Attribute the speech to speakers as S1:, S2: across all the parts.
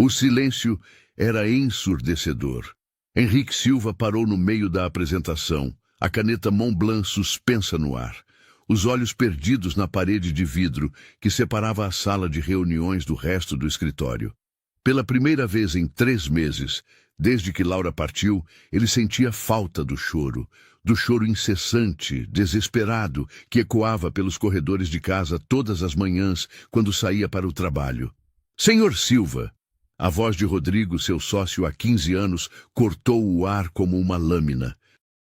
S1: O silêncio era ensurdecedor. Henrique Silva parou no meio da apresentação, a caneta Montblanc suspensa no ar, os olhos perdidos na parede de vidro que separava a sala de reuniões do resto do escritório. Pela primeira vez em 3 meses, desde que Laura partiu, ele sentia falta do choro incessante, desesperado, que ecoava pelos corredores de casa todas as manhãs quando saía para o trabalho. Senhor Silva! A voz de Rodrigo, seu sócio há 15 anos, cortou o ar como uma lâmina.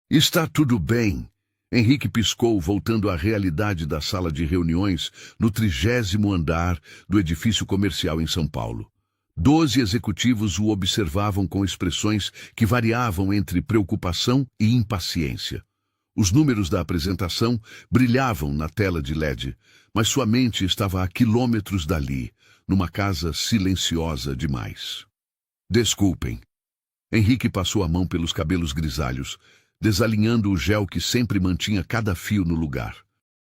S1: Está tudo bem. Henrique piscou, voltando à realidade da sala de reuniões no 30º andar do edifício comercial em São Paulo. 12 executivos o observavam com expressões que variavam entre preocupação e impaciência. Os números da apresentação brilhavam na tela de LED, mas sua mente estava a quilômetros dali, numa casa silenciosa demais. Desculpem. Henrique passou a mão pelos cabelos grisalhos, desalinhando o gel que sempre mantinha cada fio no lugar.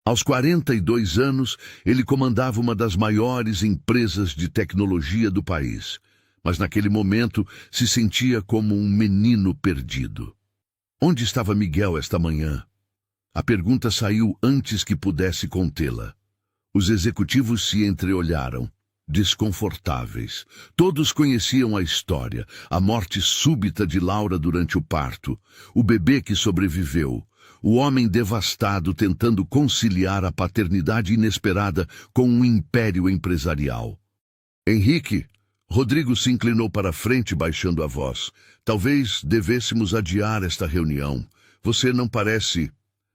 S1: Aos 42 anos, ele comandava uma das maiores empresas de tecnologia do país, mas naquele momento se sentia como um menino perdido. Onde estava Miguel esta manhã? A pergunta saiu antes que pudesse contê-la. Os executivos se entreolharam, desconfortáveis. Todos conheciam a história, a morte súbita de Laura durante o parto, o bebê que sobreviveu, o homem devastado tentando conciliar a paternidade inesperada com um império empresarial. Henrique, Rodrigo se inclinou para a frente baixando a voz. Talvez devêssemos adiar esta reunião. Você não parece...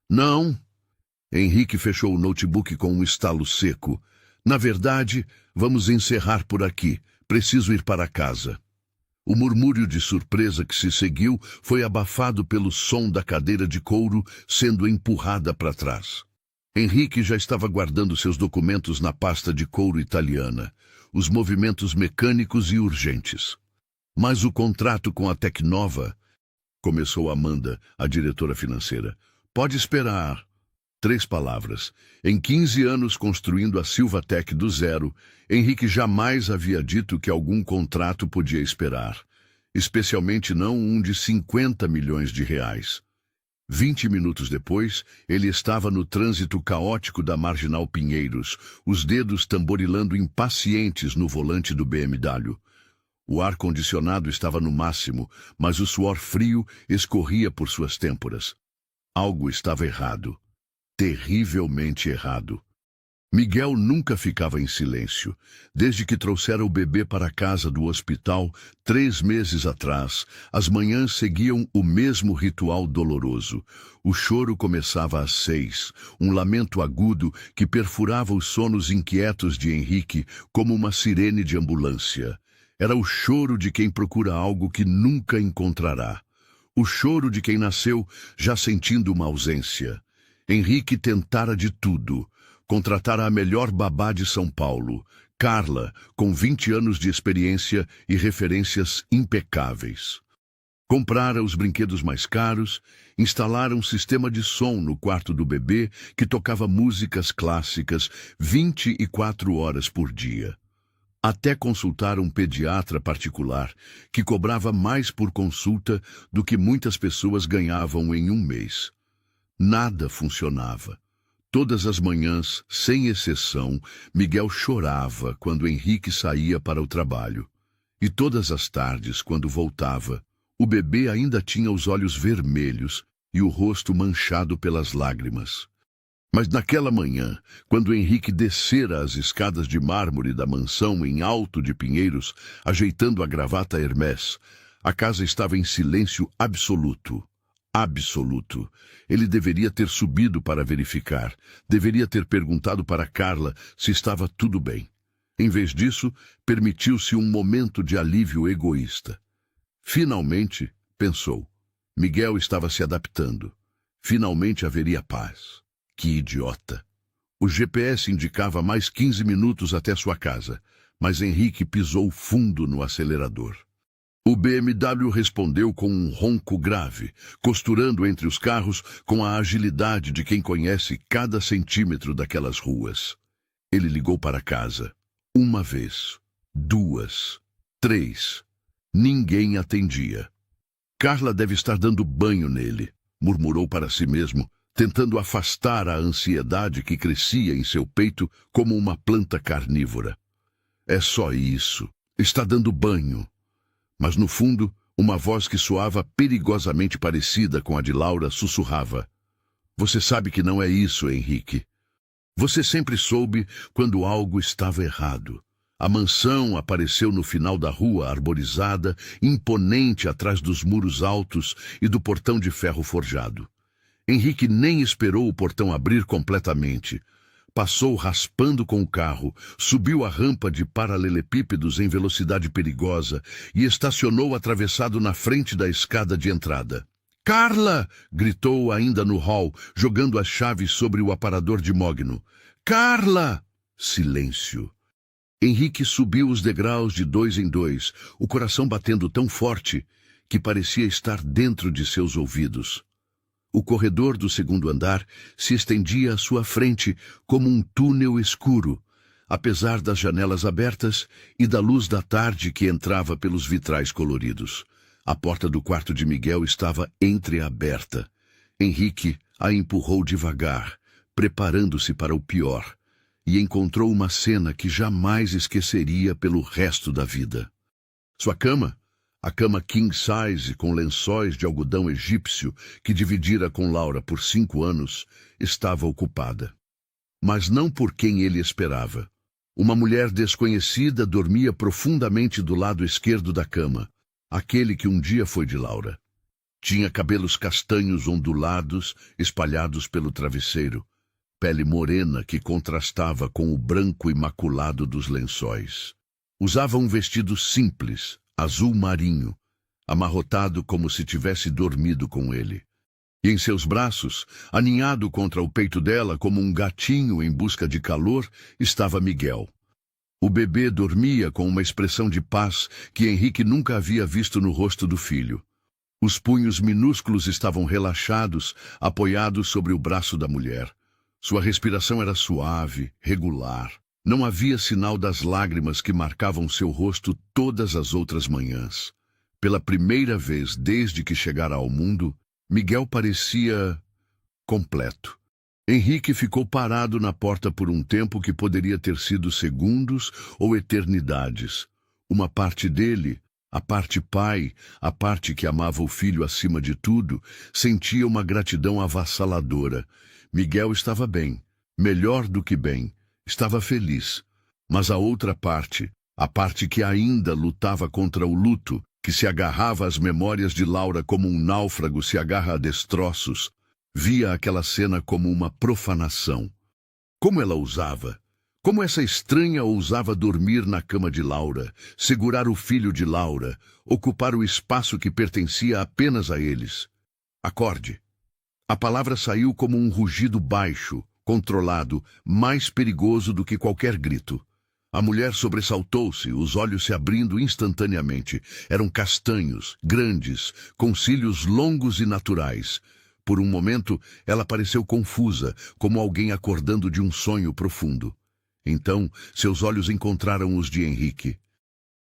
S1: Não. Henrique fechou o notebook com um estalo seco. Na verdade, vamos encerrar por aqui. Preciso ir para casa. O murmúrio de surpresa que se seguiu foi abafado pelo som da cadeira de couro sendo empurrada para trás. Henrique já estava guardando seus documentos na pasta de couro italiana, os movimentos mecânicos e urgentes. Mas o contrato com a Tecnova, começou Amanda, a diretora financeira, pode esperar. 3 palavras. Em 15 anos construindo a Silvatec do zero, Henrique jamais havia dito que algum contrato podia esperar, especialmente não um de 50 milhões de reais. 20 minutos depois, ele estava no trânsito caótico da Marginal Pinheiros, os dedos tamborilando impacientes no volante do BMW. O ar-condicionado estava no máximo, mas o suor frio escorria por suas têmporas. Algo estava errado. Terrivelmente errado. Miguel nunca ficava em silêncio. Desde que trouxera o bebê para casa do hospital 3 meses atrás, as manhãs seguiam o mesmo ritual doloroso. O choro começava às 6, um lamento agudo que perfurava os sonos inquietos de Henrique como uma sirene de ambulância. Era o choro de quem procura algo que nunca encontrará. O choro de quem nasceu já sentindo uma ausência. Henrique tentara de tudo. Contratara a melhor babá de São Paulo, Carla, com 20 anos de experiência e referências impecáveis. Comprara os brinquedos mais caros, instalara um sistema de som no quarto do bebê que tocava músicas clássicas 24 horas por dia. Até consultar um pediatra particular que cobrava mais por consulta do que muitas pessoas ganhavam em um mês. Nada funcionava. Todas as manhãs, sem exceção, Miguel chorava quando Henrique saía para o trabalho. E todas as tardes, quando voltava, o bebê ainda tinha os olhos vermelhos e o rosto manchado pelas lágrimas. Mas naquela manhã, quando Henrique descera as escadas de mármore da mansão em Alto de Pinheiros, ajeitando a gravata Hermès, a casa estava em silêncio absoluto. Absoluto. Ele deveria ter subido para verificar. Deveria ter perguntado para Carla se estava tudo bem. Em vez disso, permitiu-se um momento de alívio egoísta. Finalmente, pensou, Miguel estava se adaptando. Finalmente haveria paz. Que idiota. O GPS indicava mais 15 minutos até sua casa, mas Henrique pisou fundo no acelerador. O BMW respondeu com um ronco grave, costurando entre os carros com a agilidade de quem conhece cada centímetro daquelas ruas. Ele ligou para casa. 1 vez, 2. 3. Ninguém atendia. Carla deve estar dando banho nele, murmurou para si mesmo, tentando afastar a ansiedade que crescia em seu peito como uma planta carnívora. É só isso. Está dando banho. Mas no fundo, uma voz que soava perigosamente parecida com a de Laura sussurrava: Você sabe que não é isso, Henrique. Você sempre soube quando algo estava errado. A mansão apareceu no final da rua arborizada, imponente atrás dos muros altos e do portão de ferro forjado. Henrique nem esperou o portão abrir completamente. Passou raspando com o carro, subiu a rampa de paralelepípedos em velocidade perigosa e estacionou atravessado na frente da escada de entrada. «Carla!» gritou ainda no hall, jogando as chaves sobre o aparador de mogno. «Carla!» Silêncio. Henrique subiu os degraus de 2 em 2, o coração batendo tão forte que parecia estar dentro de seus ouvidos. O corredor do segundo andar se estendia à sua frente como um túnel escuro, apesar das janelas abertas e da luz da tarde que entrava pelos vitrais coloridos. A porta do quarto de Miguel estava entreaberta. Henrique a empurrou devagar, preparando-se para o pior, e encontrou uma cena que jamais esqueceria pelo resto da vida. Sua cama, a cama king size com lençóis de algodão egípcio que dividira com Laura por 5 anos, estava ocupada. Mas não por quem ele esperava. Uma mulher desconhecida dormia profundamente do lado esquerdo da cama, aquele que um dia foi de Laura. Tinha cabelos castanhos ondulados, espalhados pelo travesseiro, pele morena que contrastava com o branco imaculado dos lençóis. Usava um vestido simples, azul marinho, amarrotado como se tivesse dormido com ele. E em seus braços, aninhado contra o peito dela como um gatinho em busca de calor, estava Miguel. O bebê dormia com uma expressão de paz que Henrique nunca havia visto no rosto do filho. Os punhos minúsculos estavam relaxados, apoiados sobre o braço da mulher. Sua respiração era suave, regular. Não havia sinal das lágrimas que marcavam seu rosto todas as outras manhãs. Pela primeira vez desde que chegara ao mundo, Miguel parecia completo. Henrique ficou parado na porta por um tempo que poderia ter sido segundos ou eternidades. Uma parte dele, a parte pai, a parte que amava o filho acima de tudo, sentia uma gratidão avassaladora. Miguel estava bem, melhor do que bem. Estava feliz, mas a outra parte, a parte que ainda lutava contra o luto, que se agarrava às memórias de Laura como um náufrago se agarra a destroços, via aquela cena como uma profanação. Como ela ousava? Como essa estranha ousava dormir na cama de Laura, segurar o filho de Laura, ocupar o espaço que pertencia apenas a eles? Acorde. A palavra saiu como um rugido baixo, controlado, mais perigoso do que qualquer grito. A mulher sobressaltou-se, os olhos se abrindo instantaneamente. Eram castanhos, grandes, com cílios longos e naturais. Por um momento, ela pareceu confusa, como alguém acordando de um sonho profundo. Então, seus olhos encontraram os de Henrique.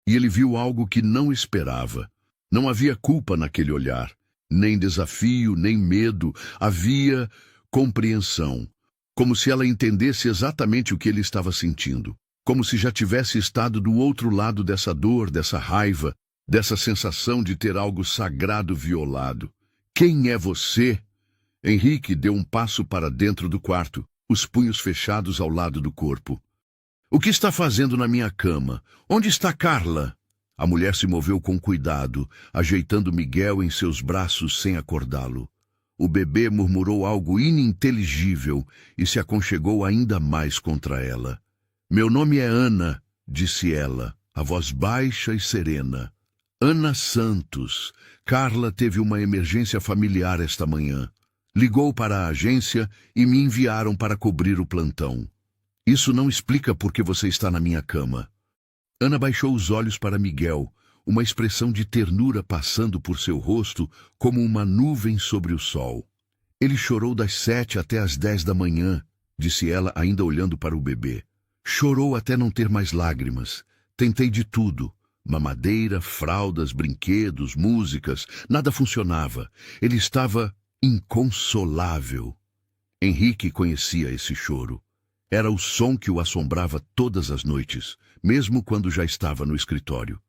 S1: E ele viu algo que não esperava. Não havia culpa naquele olhar, nem desafio, nem medo. Havia compreensão. Como se ela entendesse exatamente o que ele estava sentindo. Como se já tivesse estado do outro lado dessa dor, dessa raiva, dessa sensação de ter algo sagrado violado. Quem é você? Henrique deu um passo para dentro do quarto, os punhos fechados ao lado do corpo. O que está fazendo na minha cama? Onde está Carla? A mulher se moveu com cuidado, ajeitando Miguel em seus braços sem acordá-lo. O bebê murmurou algo ininteligível e se aconchegou ainda mais contra ela. Meu nome é Ana, disse ela, a voz baixa e serena. Ana Santos. Carla teve uma emergência familiar esta manhã. Ligou para a agência e me enviaram para cobrir o plantão. Isso não explica por que você está na minha cama. Ana baixou os olhos para Miguel, uma expressão de ternura passando por seu rosto como uma nuvem sobre o sol. Ele chorou das 7 até as 10 da manhã, disse ela ainda olhando para o bebê. Chorou até não ter mais lágrimas. Tentei de tudo, Mamadeira, fraldas, brinquedos, músicas, nada funcionava. Ele estava inconsolável. Henrique conhecia esse choro. Era o som que o assombrava todas as noites, mesmo quando já estava no escritório.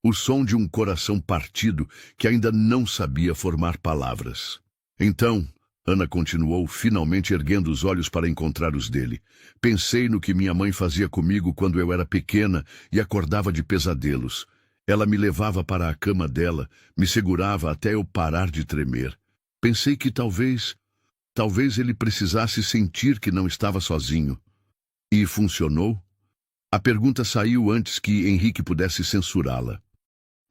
S1: O som de um coração partido que ainda não sabia formar palavras. Então, Ana continuou, finalmente erguendo os olhos para encontrar os dele. Pensei no que minha mãe fazia comigo quando eu era pequena e acordava de pesadelos. Ela me levava para a cama dela, me segurava até eu parar de tremer. Pensei que talvez ele precisasse sentir que não estava sozinho. E funcionou? A pergunta saiu antes que Henrique pudesse censurá-la.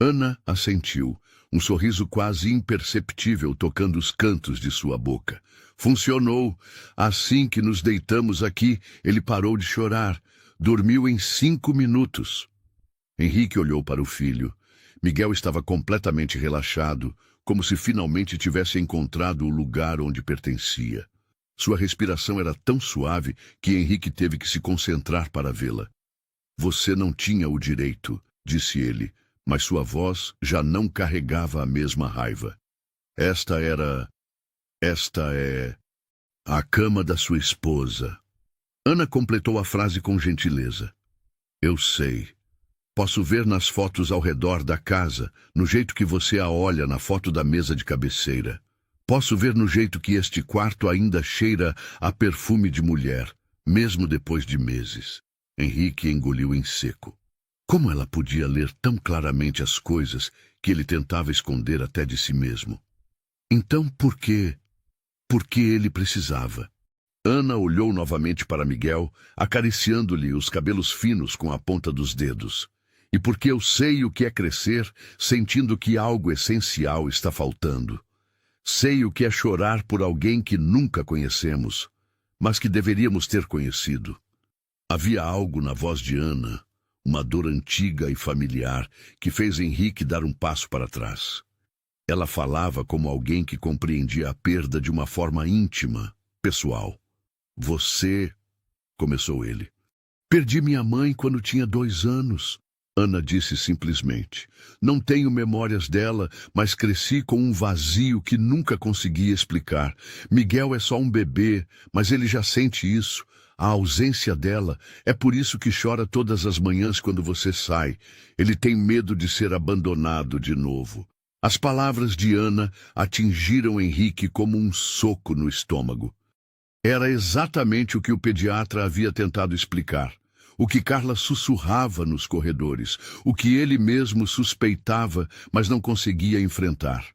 S1: Ana assentiu, um sorriso quase imperceptível tocando os cantos de sua boca. Funcionou. Assim que nos deitamos aqui, ele parou de chorar. Dormiu em 5 minutos. Henrique olhou para o filho. Miguel estava completamente relaxado, como se finalmente tivesse encontrado o lugar onde pertencia. Sua respiração era tão suave que Henrique teve que se concentrar para vê-la. Você não tinha o direito, disse ele, mas sua voz já não carregava a mesma raiva. Esta é a cama da sua esposa. Ana completou a frase com gentileza. Eu sei. Posso ver nas fotos ao redor da casa, no jeito que você a olha na foto da mesa de cabeceira. Posso ver no jeito que este quarto ainda cheira a perfume de mulher, mesmo depois de meses. Henrique engoliu em seco. Como ela podia ler tão claramente as coisas que ele tentava esconder até de si mesmo? Então por que ele precisava? Ana olhou novamente para Miguel, acariciando-lhe os cabelos finos com a ponta dos dedos. E porque eu sei o que é crescer, sentindo que algo essencial está faltando. Sei o que é chorar por alguém que nunca conhecemos, mas que deveríamos ter conhecido. Havia algo na voz de Ana, uma dor antiga e familiar, que fez Henrique dar um passo para trás. Ela falava como alguém que compreendia a perda de uma forma íntima, pessoal. Você, começou ele. Perdi minha mãe quando tinha 2 anos. Ana disse simplesmente. Não tenho memórias dela, mas cresci com um vazio que nunca consegui explicar. Miguel é só um bebê, mas ele já sente isso. A ausência dela, é por isso que chora todas as manhãs quando você sai. Ele tem medo de ser abandonado de novo. As palavras de Ana atingiram Henrique como um soco no estômago. Era exatamente o que o pediatra havia tentado explicar. O que Carla sussurrava nos corredores. O que ele mesmo suspeitava, mas não conseguia enfrentar.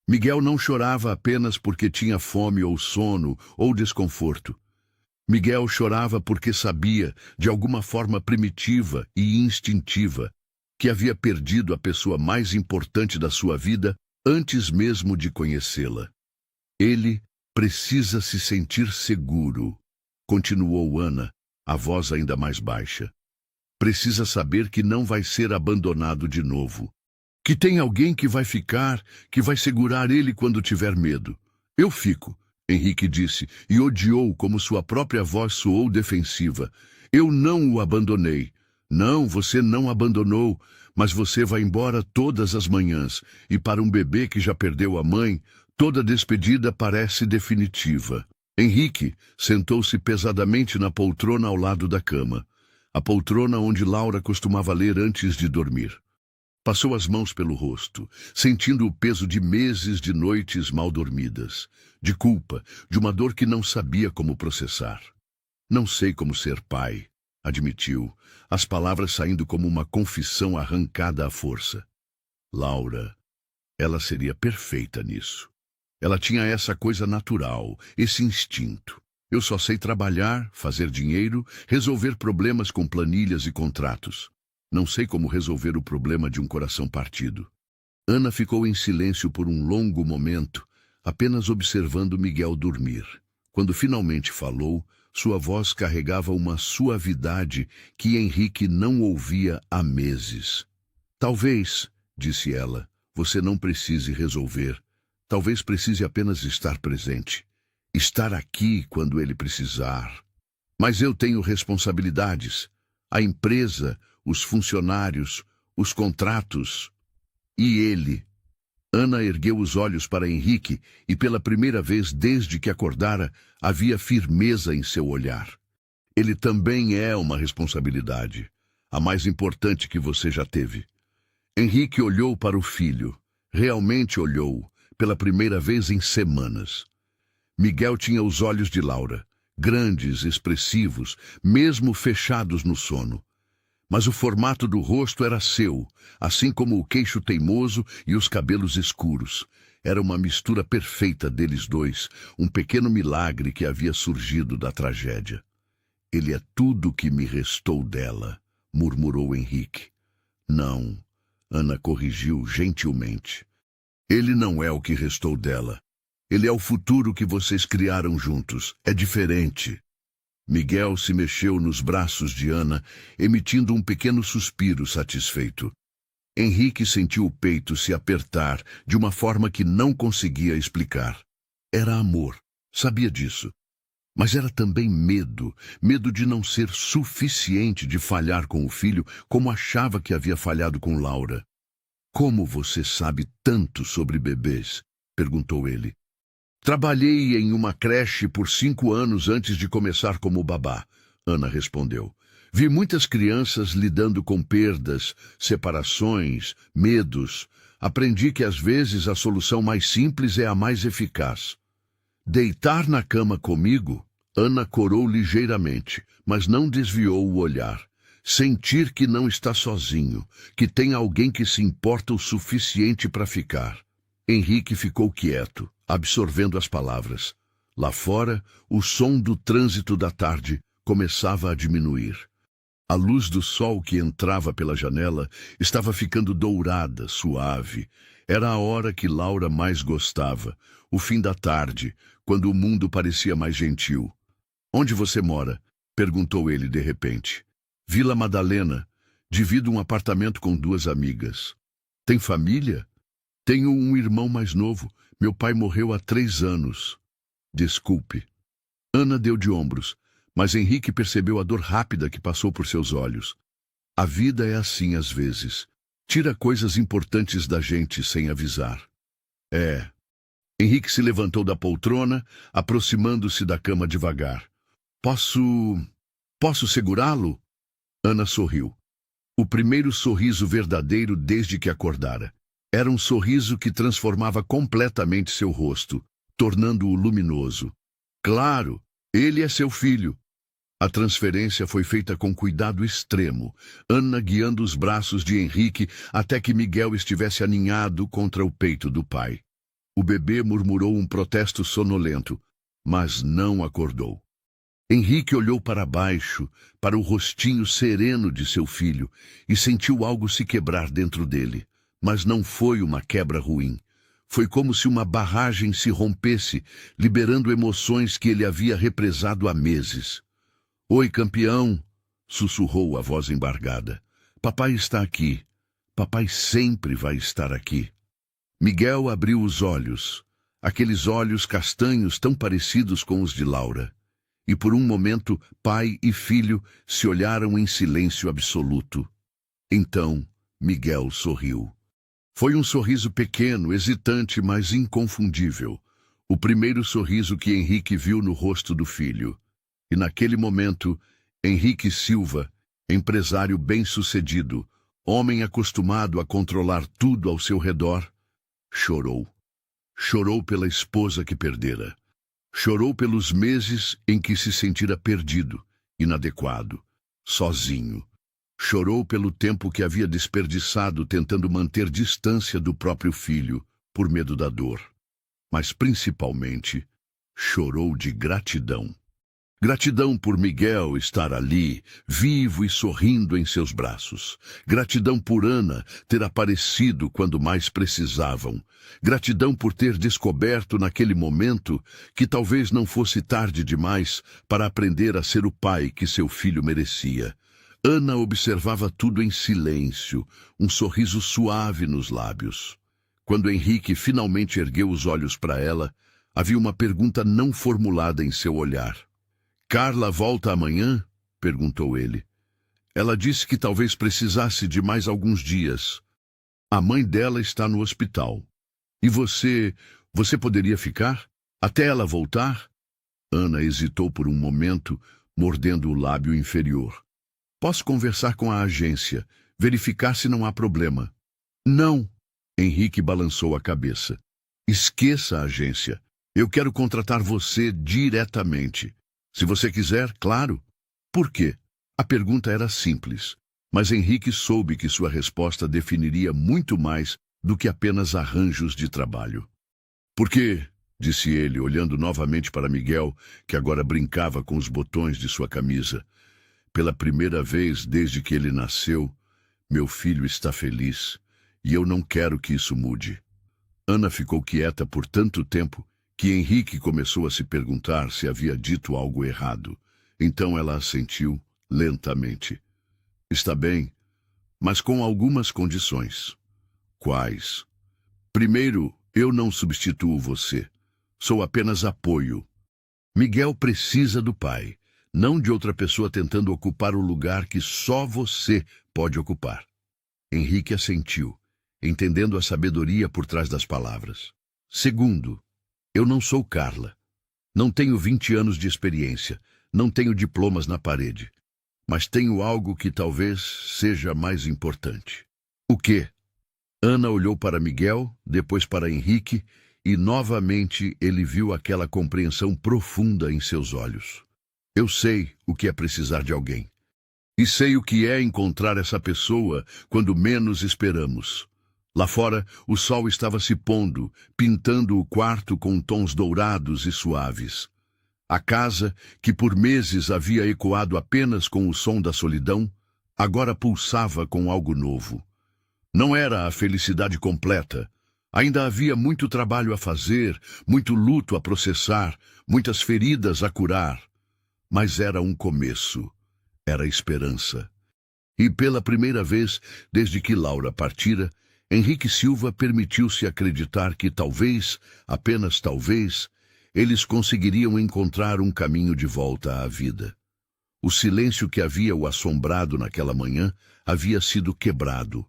S1: Miguel não chorava apenas porque tinha fome ou sono ou desconforto. Miguel chorava porque sabia, de alguma forma primitiva e instintiva, que havia perdido a pessoa mais importante da sua vida antes mesmo de conhecê-la. Ele precisa se sentir seguro, continuou Ana, a voz ainda mais baixa. Precisa saber que não vai ser abandonado de novo. Que tem alguém que vai ficar, que vai segurar ele quando tiver medo. Eu fico. Henrique disse, e odiou como sua própria voz soou defensiva. Eu não o abandonei. Não, você não abandonou, mas você vai embora todas as manhãs, e para um bebê que já perdeu a mãe, toda despedida parece definitiva. Henrique sentou-se pesadamente na poltrona ao lado da cama, a poltrona onde Laura costumava ler antes de dormir. Passou as mãos pelo rosto, sentindo o peso de meses de noites mal dormidas, de culpa, de uma dor que não sabia como processar. Não sei como ser pai, admitiu, as palavras saindo como uma confissão arrancada à força. Laura, ela seria perfeita nisso. Ela tinha essa coisa natural, esse instinto. Eu só sei trabalhar, fazer dinheiro, resolver problemas com planilhas e contratos. Não sei como resolver o problema de um coração partido. Ana ficou em silêncio por um longo momento, apenas observando Miguel dormir. Quando finalmente falou, sua voz carregava uma suavidade que Henrique não ouvia há meses. Talvez, disse ela, você não precise resolver. Talvez precise apenas estar presente. Estar aqui quando ele precisar. Mas eu tenho responsabilidades. A empresa, os funcionários, os contratos e ele. Ana ergueu os olhos para Henrique e, pela primeira vez desde que acordara, havia firmeza em seu olhar. Ele também é uma responsabilidade, a mais importante que você já teve. Henrique olhou para o filho. Realmente olhou, pela primeira vez em semanas. Miguel tinha os olhos de Laura, grandes, expressivos, mesmo fechados no sono. Mas o formato do rosto era seu, assim como o queixo teimoso e os cabelos escuros. Era uma mistura perfeita deles dois, um pequeno milagre que havia surgido da tragédia. Ele é tudo o que me restou dela, murmurou Henrique. Não, Ana corrigiu gentilmente. Ele não é o que restou dela. Ele é o futuro que vocês criaram juntos. É diferente. Miguel se mexeu nos braços de Ana, emitindo um pequeno suspiro satisfeito. Henrique sentiu o peito se apertar de uma forma que não conseguia explicar. Era amor, sabia disso. Mas era também medo, medo de não ser suficiente, de falhar com o filho como achava que havia falhado com Laura. Como você sabe tanto sobre bebês? Perguntou ele. Trabalhei em uma creche por 5 anos antes de começar como babá, Ana respondeu. Vi muitas crianças lidando com perdas, separações, medos. Aprendi que às vezes a solução mais simples é a mais eficaz. Deitar na cama comigo? Ana corou ligeiramente, mas não desviou o olhar. Sentir que não está sozinho, que tem alguém que se importa o suficiente para ficar. Henrique ficou quieto, absorvendo as palavras. Lá fora, o som do trânsito da tarde começava a diminuir. A luz do sol que entrava pela janela estava ficando dourada, suave. Era a hora que Laura mais gostava, o fim da tarde, quando o mundo parecia mais gentil. Onde você mora? Perguntou ele de repente. Vila Madalena. Divido um apartamento com 2 amigas. Tem família? Tenho um irmão mais novo. Meu pai morreu há 3 anos. Desculpe. Ana deu de ombros, mas Henrique percebeu a dor rápida que passou por seus olhos. A vida é assim às vezes. Tira coisas importantes da gente sem avisar. É. Henrique se levantou da poltrona, aproximando-se da cama devagar. Posso segurá-lo? Ana sorriu. O primeiro sorriso verdadeiro desde que acordara. Era um sorriso que transformava completamente seu rosto, tornando-o luminoso. Claro, ele é seu filho. A transferência foi feita com cuidado extremo, Ana guiando os braços de Henrique até que Miguel estivesse aninhado contra o peito do pai. O bebê murmurou um protesto sonolento, mas não acordou. Henrique olhou para baixo, para o rostinho sereno de seu filho, e sentiu algo se quebrar dentro dele. Mas não foi uma quebra ruim. Foi como se uma barragem se rompesse, liberando emoções que ele havia represado há meses. Oi, campeão, sussurrou a voz embargada. Papai está aqui. Papai sempre vai estar aqui. Miguel abriu os olhos, aqueles olhos castanhos tão parecidos com os de Laura. E por um momento, pai e filho se olharam em silêncio absoluto. Então, Miguel sorriu. Foi um sorriso pequeno, hesitante, mas inconfundível. O primeiro sorriso que Henrique viu no rosto do filho. E naquele momento, Henrique Silva, empresário bem-sucedido, homem acostumado a controlar tudo ao seu redor, chorou. Chorou pela esposa que perdera. Chorou pelos meses em que se sentira perdido, inadequado, sozinho. Chorou pelo tempo que havia desperdiçado tentando manter distância do próprio filho, por medo da dor. Mas, principalmente, chorou de gratidão. Gratidão por Miguel estar ali, vivo e sorrindo em seus braços. Gratidão por Ana ter aparecido quando mais precisavam. Gratidão por ter descoberto naquele momento que talvez não fosse tarde demais para aprender a ser o pai que seu filho merecia. Ana observava tudo em silêncio, um sorriso suave nos lábios. Quando Henrique finalmente ergueu os olhos para ela, havia uma pergunta não formulada em seu olhar. Carla volta amanhã? Perguntou ele. Ela disse que talvez precisasse de mais alguns dias. A mãe dela está no hospital. E você poderia ficar? Até ela voltar? Ana hesitou por um momento, mordendo o lábio inferior. Posso conversar com a agência, verificar se não há problema. Não. Henrique balançou a cabeça. Esqueça a agência. Eu quero contratar você diretamente. Se você quiser, claro. Por quê? A pergunta era simples, mas Henrique soube que sua resposta definiria muito mais do que apenas arranjos de trabalho. Por quê? Disse ele, olhando novamente para Miguel, que agora brincava com os botões de sua camisa. Pela primeira vez desde que ele nasceu, meu filho está feliz, e eu não quero que isso mude. Ana ficou quieta por tanto tempo que Henrique começou a se perguntar se havia dito algo errado. Então ela assentiu lentamente. Está bem, mas com algumas condições. Quais? Primeiro, eu não substituo você. Sou apenas apoio. Miguel precisa do pai, não de outra pessoa tentando ocupar o lugar que só você pode ocupar. Henrique assentiu, entendendo a sabedoria por trás das palavras. Segundo, eu não sou Carla. Não tenho 20 anos de experiência, não tenho diplomas na parede. Mas tenho algo que talvez seja mais importante. O quê? Ana olhou para Miguel, depois para Henrique, e novamente ele viu aquela compreensão profunda em seus olhos. Eu sei o que é precisar de alguém. E sei o que é encontrar essa pessoa quando menos esperamos. Lá fora, o sol estava se pondo, pintando o quarto com tons dourados e suaves. A casa, que por meses havia ecoado apenas com o som da solidão, agora pulsava com algo novo. Não era a felicidade completa. Ainda havia muito trabalho a fazer, muito luto a processar, muitas feridas a curar. Mas era um começo. Era esperança. E pela primeira vez, desde que Laura partira, Henrique Silva permitiu-se acreditar que talvez, apenas talvez, eles conseguiriam encontrar um caminho de volta à vida. O silêncio que havia o assombrado naquela manhã havia sido quebrado.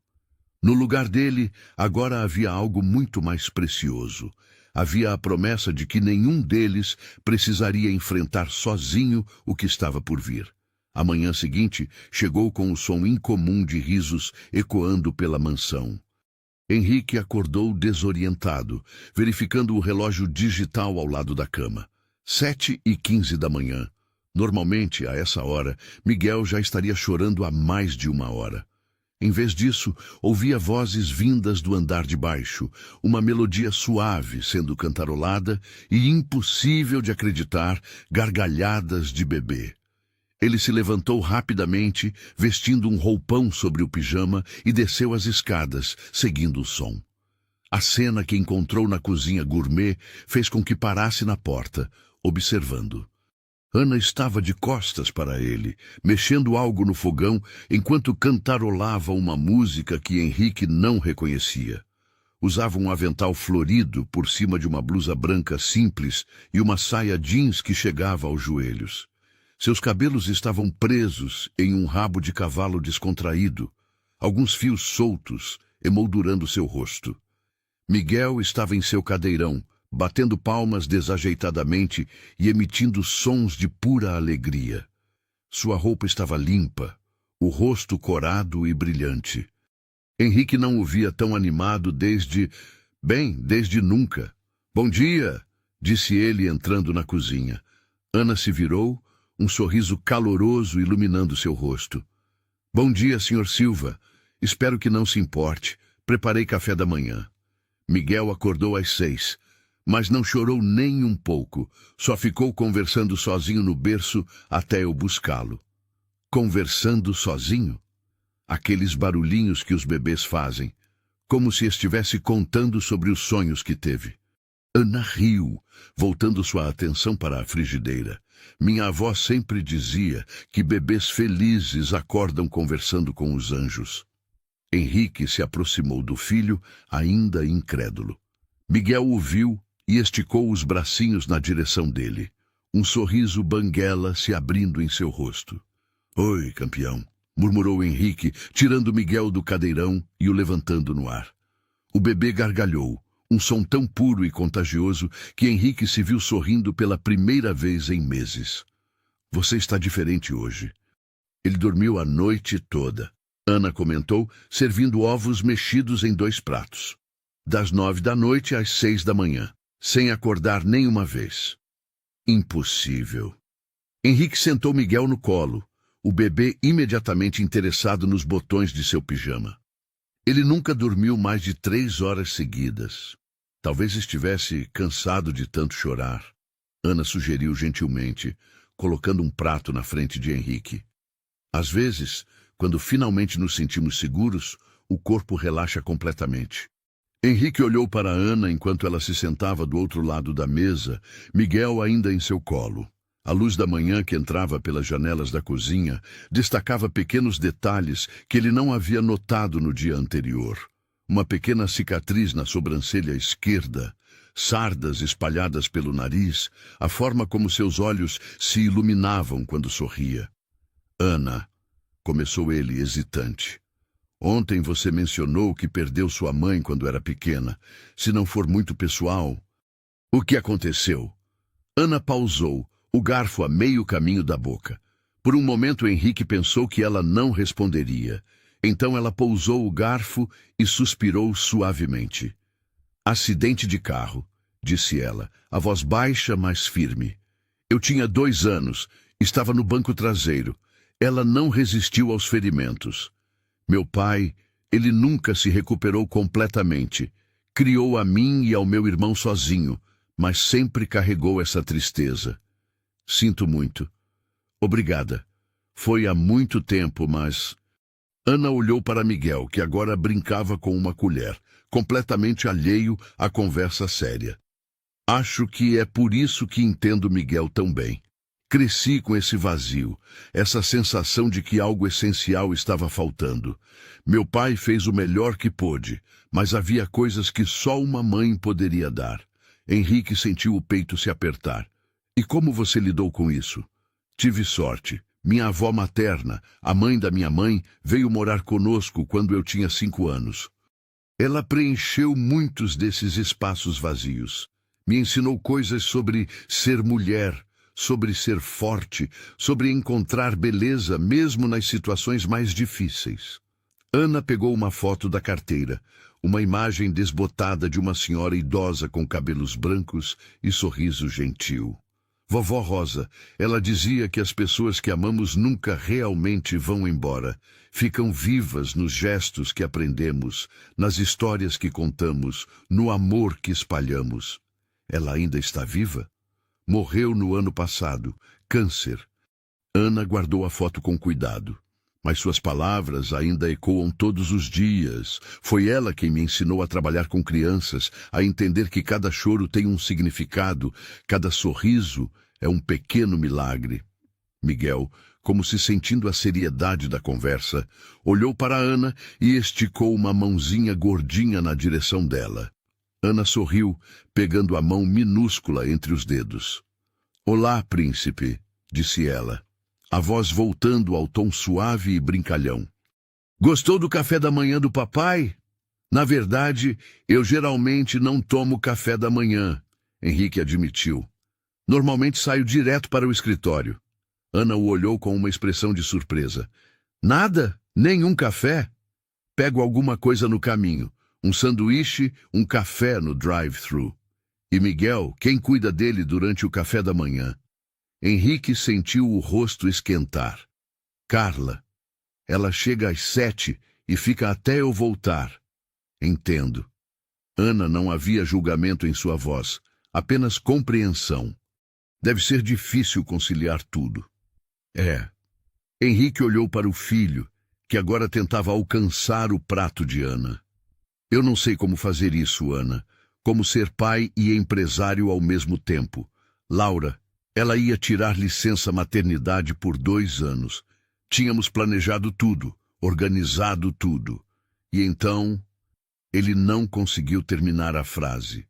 S1: No lugar dele, agora havia algo muito mais precioso. Havia a promessa de que nenhum deles precisaria enfrentar sozinho o que estava por vir. A manhã seguinte chegou com o som incomum de risos ecoando pela mansão. Henrique acordou desorientado, verificando o relógio digital ao lado da cama. 7h15 da manhã. Normalmente, a essa hora, Miguel já estaria chorando há mais de uma hora. Em vez disso, ouvia vozes vindas do andar de baixo, uma melodia suave sendo cantarolada e, impossível de acreditar, gargalhadas de bebê. Ele se levantou rapidamente, vestindo um roupão sobre o pijama e desceu as escadas, seguindo o som. A cena que encontrou na cozinha gourmet fez com que parasse na porta, observando. Ana estava de costas para ele, mexendo algo no fogão, enquanto cantarolava uma música que Henrique não reconhecia. Usava um avental florido por cima de uma blusa branca simples e uma saia jeans que chegava aos joelhos. Seus cabelos estavam presos em um rabo de cavalo descontraído, alguns fios soltos emoldurando seu rosto. Miguel estava em seu cadeirão, batendo palmas desajeitadamente e emitindo sons de pura alegria. Sua roupa estava limpa, o rosto corado e brilhante. Henrique não o via tão animado desde nunca. Bom dia, disse ele entrando na cozinha. Ana se virou, um sorriso caloroso iluminando seu rosto. Bom dia, Sr. Silva. Espero que não se importe. Preparei café da manhã. Miguel acordou às 6, mas não chorou nem um pouco. Só ficou conversando sozinho no berço até eu buscá-lo. Conversando sozinho? Aqueles barulhinhos que os bebês fazem, como se estivesse contando sobre os sonhos que teve. Ana riu, voltando sua atenção para a frigideira. Minha avó sempre dizia que bebês felizes acordam conversando com os anjos. Henrique se aproximou do filho, ainda incrédulo. Miguel o viu e esticou os bracinhos na direção dele. Um sorriso banguela se abrindo em seu rosto. Oi, campeão, murmurou Henrique, tirando Miguel do cadeirão e o levantando no ar. O bebê gargalhou, um som tão puro e contagioso que Henrique se viu sorrindo pela primeira vez em meses. Você está diferente hoje. Ele dormiu a noite toda. Ana comentou, servindo ovos mexidos em 2 pratos. Das 9 da noite às 6 da manhã, sem acordar nenhuma vez. Impossível. Henrique sentou Miguel no colo, o bebê imediatamente interessado nos botões de seu pijama. Ele nunca dormiu mais de 3 horas seguidas. Talvez estivesse cansado de tanto chorar. Ana sugeriu gentilmente, colocando um prato na frente de Henrique. Às vezes, quando finalmente nos sentimos seguros, o corpo relaxa completamente. Henrique olhou para Ana enquanto ela se sentava do outro lado da mesa, Miguel ainda em seu colo. A luz da manhã que entrava pelas janelas da cozinha destacava pequenos detalhes que ele não havia notado no dia anterior. Uma pequena cicatriz na sobrancelha esquerda, sardas espalhadas pelo nariz, a forma como seus olhos se iluminavam quando sorria. Ana, começou ele hesitante. Ontem você mencionou que perdeu sua mãe quando era pequena. Se não for muito pessoal... O que aconteceu? Ana pausou, o garfo a meio caminho da boca. Por um momento Henrique pensou que ela não responderia. Então ela pousou o garfo e suspirou suavemente. Acidente de carro, disse ela, a voz baixa, mas firme. Eu tinha 2 anos, estava no banco traseiro. Ela não resistiu aos ferimentos. Meu pai, ele nunca se recuperou completamente. Criou a mim e ao meu irmão sozinho, mas sempre carregou essa tristeza. Sinto muito. Obrigada. Foi há muito tempo, mas... Ana olhou para Miguel, que agora brincava com uma colher, completamente alheio à conversa séria. Acho que é por isso que entendo Miguel tão bem. Cresci com esse vazio, essa sensação de que algo essencial estava faltando. Meu pai fez o melhor que pôde, mas havia coisas que só uma mãe poderia dar. Henrique sentiu o peito se apertar. E como você lidou com isso? Tive sorte. Minha avó materna, a mãe da minha mãe, veio morar conosco quando eu tinha 5 anos. Ela preencheu muitos desses espaços vazios. Me ensinou coisas sobre ser mulher, sobre ser forte, sobre encontrar beleza mesmo nas situações mais difíceis. Ana pegou uma foto da carteira, uma imagem desbotada de uma senhora idosa com cabelos brancos e sorriso gentil. Vovó Rosa, ela dizia que as pessoas que amamos nunca realmente vão embora. Ficam vivas nos gestos que aprendemos, nas histórias que contamos, no amor que espalhamos. Ela ainda está viva? Morreu no ano passado, câncer. Ana guardou a foto com cuidado. Mas suas palavras ainda ecoam todos os dias. Foi ela quem me ensinou a trabalhar com crianças, a entender que cada choro tem um significado, cada sorriso é um pequeno milagre. Miguel, como se sentindo a seriedade da conversa, olhou para Ana e esticou uma mãozinha gordinha na direção dela. Ana sorriu, pegando a mão minúscula entre os dedos. Olá, príncipe, disse ela, a voz voltando ao tom suave e brincalhão. Gostou do café da manhã do papai? Na verdade, eu geralmente não tomo café da manhã, Henrique admitiu. Normalmente saio direto para o escritório. Ana o olhou com uma expressão de surpresa. Nada? Nenhum café? Pego alguma coisa no caminho. Um sanduíche, um café no drive-thru. E Miguel, quem cuida dele durante o café da manhã? Henrique sentiu o rosto esquentar. Carla. Ela chega às 7 e fica até eu voltar. Entendo. Ana não havia julgamento em sua voz, apenas compreensão. Deve ser difícil conciliar tudo. É. Henrique olhou para o filho, que agora tentava alcançar o prato de Ana. Eu não sei como fazer isso, Ana. Como ser pai e empresário ao mesmo tempo. Laura, ela ia tirar licença maternidade por 2 anos. Tínhamos planejado tudo, organizado tudo. E então, ele não conseguiu terminar a frase.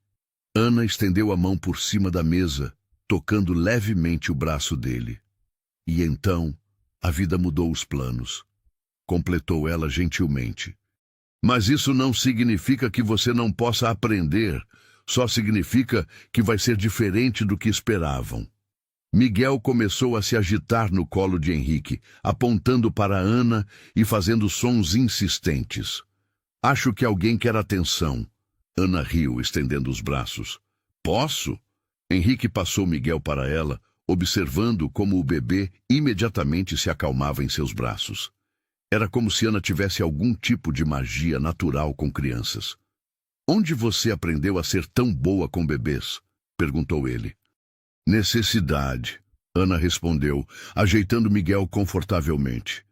S1: Ana estendeu a mão por cima da mesa, tocando levemente o braço dele. E então, a vida mudou os planos. completou ela gentilmente. Mas isso não significa que você não possa aprender. Só significa que vai ser diferente do que esperavam. Miguel começou a se agitar no colo de Henrique, apontando para Ana e fazendo sons insistentes. Acho que alguém quer atenção. Ana riu, estendendo os braços. Posso? Henrique passou Miguel para ela, observando como o bebê imediatamente se acalmava em seus braços. Era como se Ana tivesse algum tipo de magia natural com crianças. Onde você aprendeu a ser tão boa com bebês? Perguntou ele. Necessidade, Ana respondeu, ajeitando Miguel confortavelmente.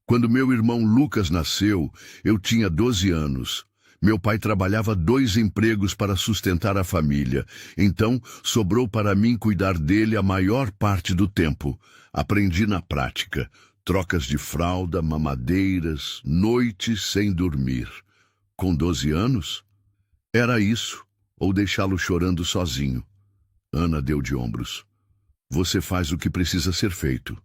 S1: Quando meu irmão Lucas nasceu, eu tinha 12 anos. Meu pai trabalhava 2 empregos para sustentar a família, então sobrou para mim cuidar dele a maior parte do tempo. Aprendi na prática, trocas de fralda, mamadeiras, noites sem dormir. Com 12 anos? Era isso, ou deixá-lo chorando sozinho. Ana deu de ombros. Você faz o que precisa ser feito.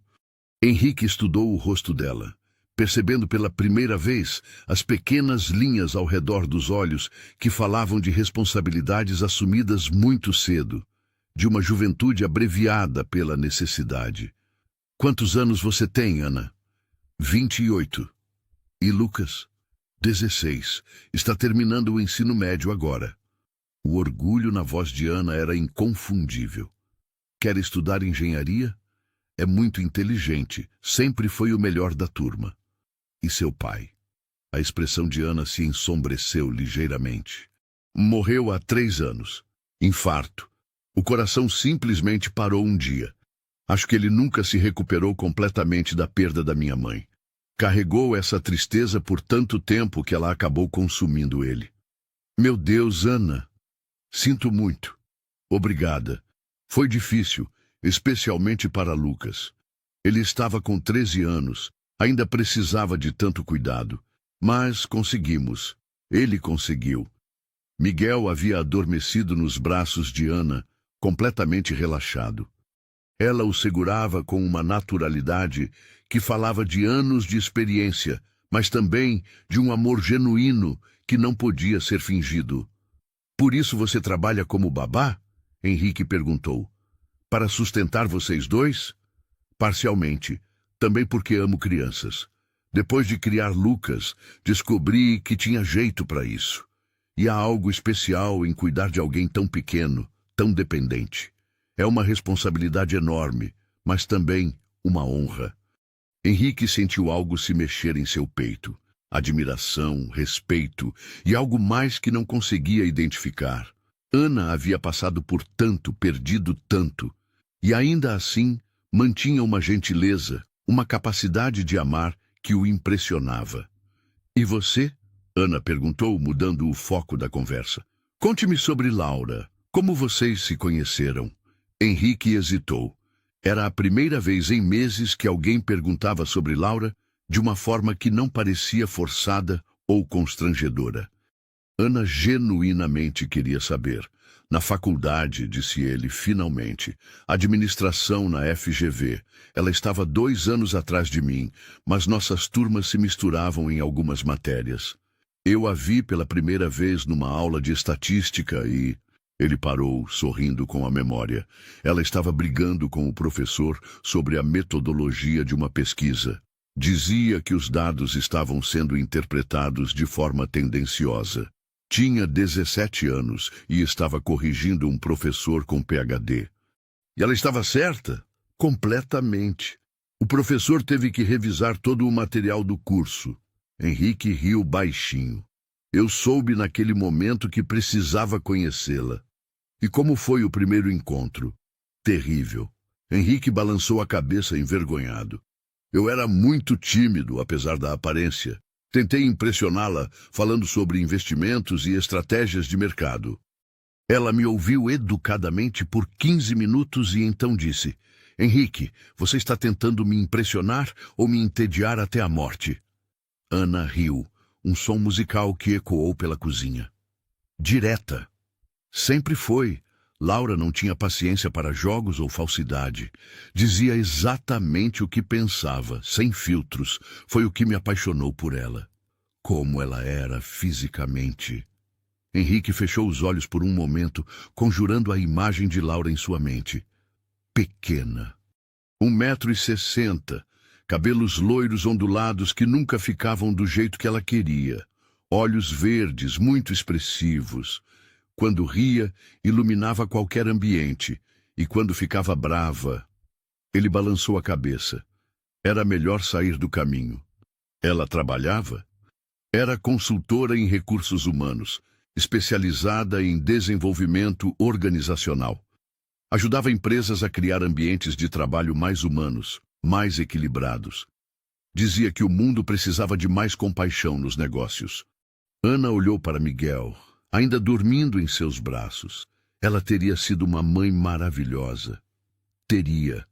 S1: Henrique estudou o rosto dela, percebendo pela primeira vez as pequenas linhas ao redor dos olhos que falavam de responsabilidades assumidas muito cedo, de uma juventude abreviada pela necessidade. Quantos anos você tem, Ana? 28. E Lucas? 16. Está terminando o ensino médio agora. O orgulho na voz de Ana era inconfundível. Quer estudar engenharia? É muito inteligente, sempre foi o melhor da turma. E seu pai? A expressão de Ana se ensombreceu ligeiramente. Morreu há 3 anos. Infarto. O coração simplesmente parou um dia. Acho que ele nunca se recuperou completamente da perda da minha mãe. Carregou essa tristeza por tanto tempo que ela acabou consumindo ele. Meu Deus, Ana! Sinto muito. Obrigada. Foi difícil, especialmente para Lucas. Ele estava com 13 anos, ainda precisava de tanto cuidado. Mas conseguimos. Ele conseguiu. Miguel havia adormecido nos braços de Ana, completamente relaxado. Ela o segurava com uma naturalidade que falava de anos de experiência, mas também de um amor genuíno que não podia ser fingido. Por isso você trabalha como babá? Henrique perguntou. Para sustentar vocês dois? Parcialmente. Também porque amo crianças. Depois de criar Lucas, descobri que tinha jeito para isso. E há algo especial em cuidar de alguém tão pequeno, tão dependente. É uma responsabilidade enorme, mas também uma honra. Henrique sentiu algo se mexer em seu peito. Admiração, respeito e algo mais que não conseguia identificar. Ana havia passado por tanto, perdido tanto, e ainda assim mantinha uma gentileza, uma capacidade de amar que o impressionava. E você? Ana perguntou, mudando o foco da conversa. Conte-me sobre Laura. Como vocês se conheceram? Henrique hesitou. Era a primeira vez em meses que alguém perguntava sobre Laura de uma forma que não parecia forçada ou constrangedora. Ana genuinamente queria saber. Na faculdade, disse ele, finalmente. Administração na FGV. Ela estava 2 anos atrás de mim, mas nossas turmas se misturavam em algumas matérias. Eu a vi pela primeira vez numa aula de estatística e... Ele parou, sorrindo com a memória. Ela estava brigando com o professor sobre a metodologia de uma pesquisa. Dizia que os dados estavam sendo interpretados de forma tendenciosa. Tinha 17 anos e estava corrigindo um professor com PhD. E ela estava certa? Completamente. O professor teve que revisar todo o material do curso. Henrique riu baixinho. Eu soube naquele momento que precisava conhecê-la. E como foi o primeiro encontro? Terrível. Henrique balançou a cabeça envergonhado. Eu era muito tímido, apesar da aparência. Tentei impressioná-la, falando sobre investimentos e estratégias de mercado. Ela me ouviu educadamente por 15 minutos e então disse: Henrique, você está tentando me impressionar ou me entediar até a morte? Ana riu, um som musical que ecoou pela cozinha. Direta. Sempre foi. Laura não tinha paciência para jogos ou falsidade. Dizia exatamente o que pensava, sem filtros. Foi o que me apaixonou por ela. Como ela era fisicamente. Henrique fechou os olhos por um momento, conjurando a imagem de Laura em sua mente. Pequena. 1,60 m, cabelos loiros ondulados que nunca ficavam do jeito que ela queria. Olhos verdes, muito expressivos. Quando ria, iluminava qualquer ambiente, e quando ficava brava, ele balançou a cabeça. Era melhor sair do caminho. Ela trabalhava? Era consultora em recursos humanos, especializada em desenvolvimento organizacional. Ajudava empresas a criar ambientes de trabalho mais humanos, mais equilibrados. Dizia que o mundo precisava de mais compaixão nos negócios. Ana olhou para Miguel, ainda dormindo em seus braços. Ela teria sido uma mãe maravilhosa. Teria.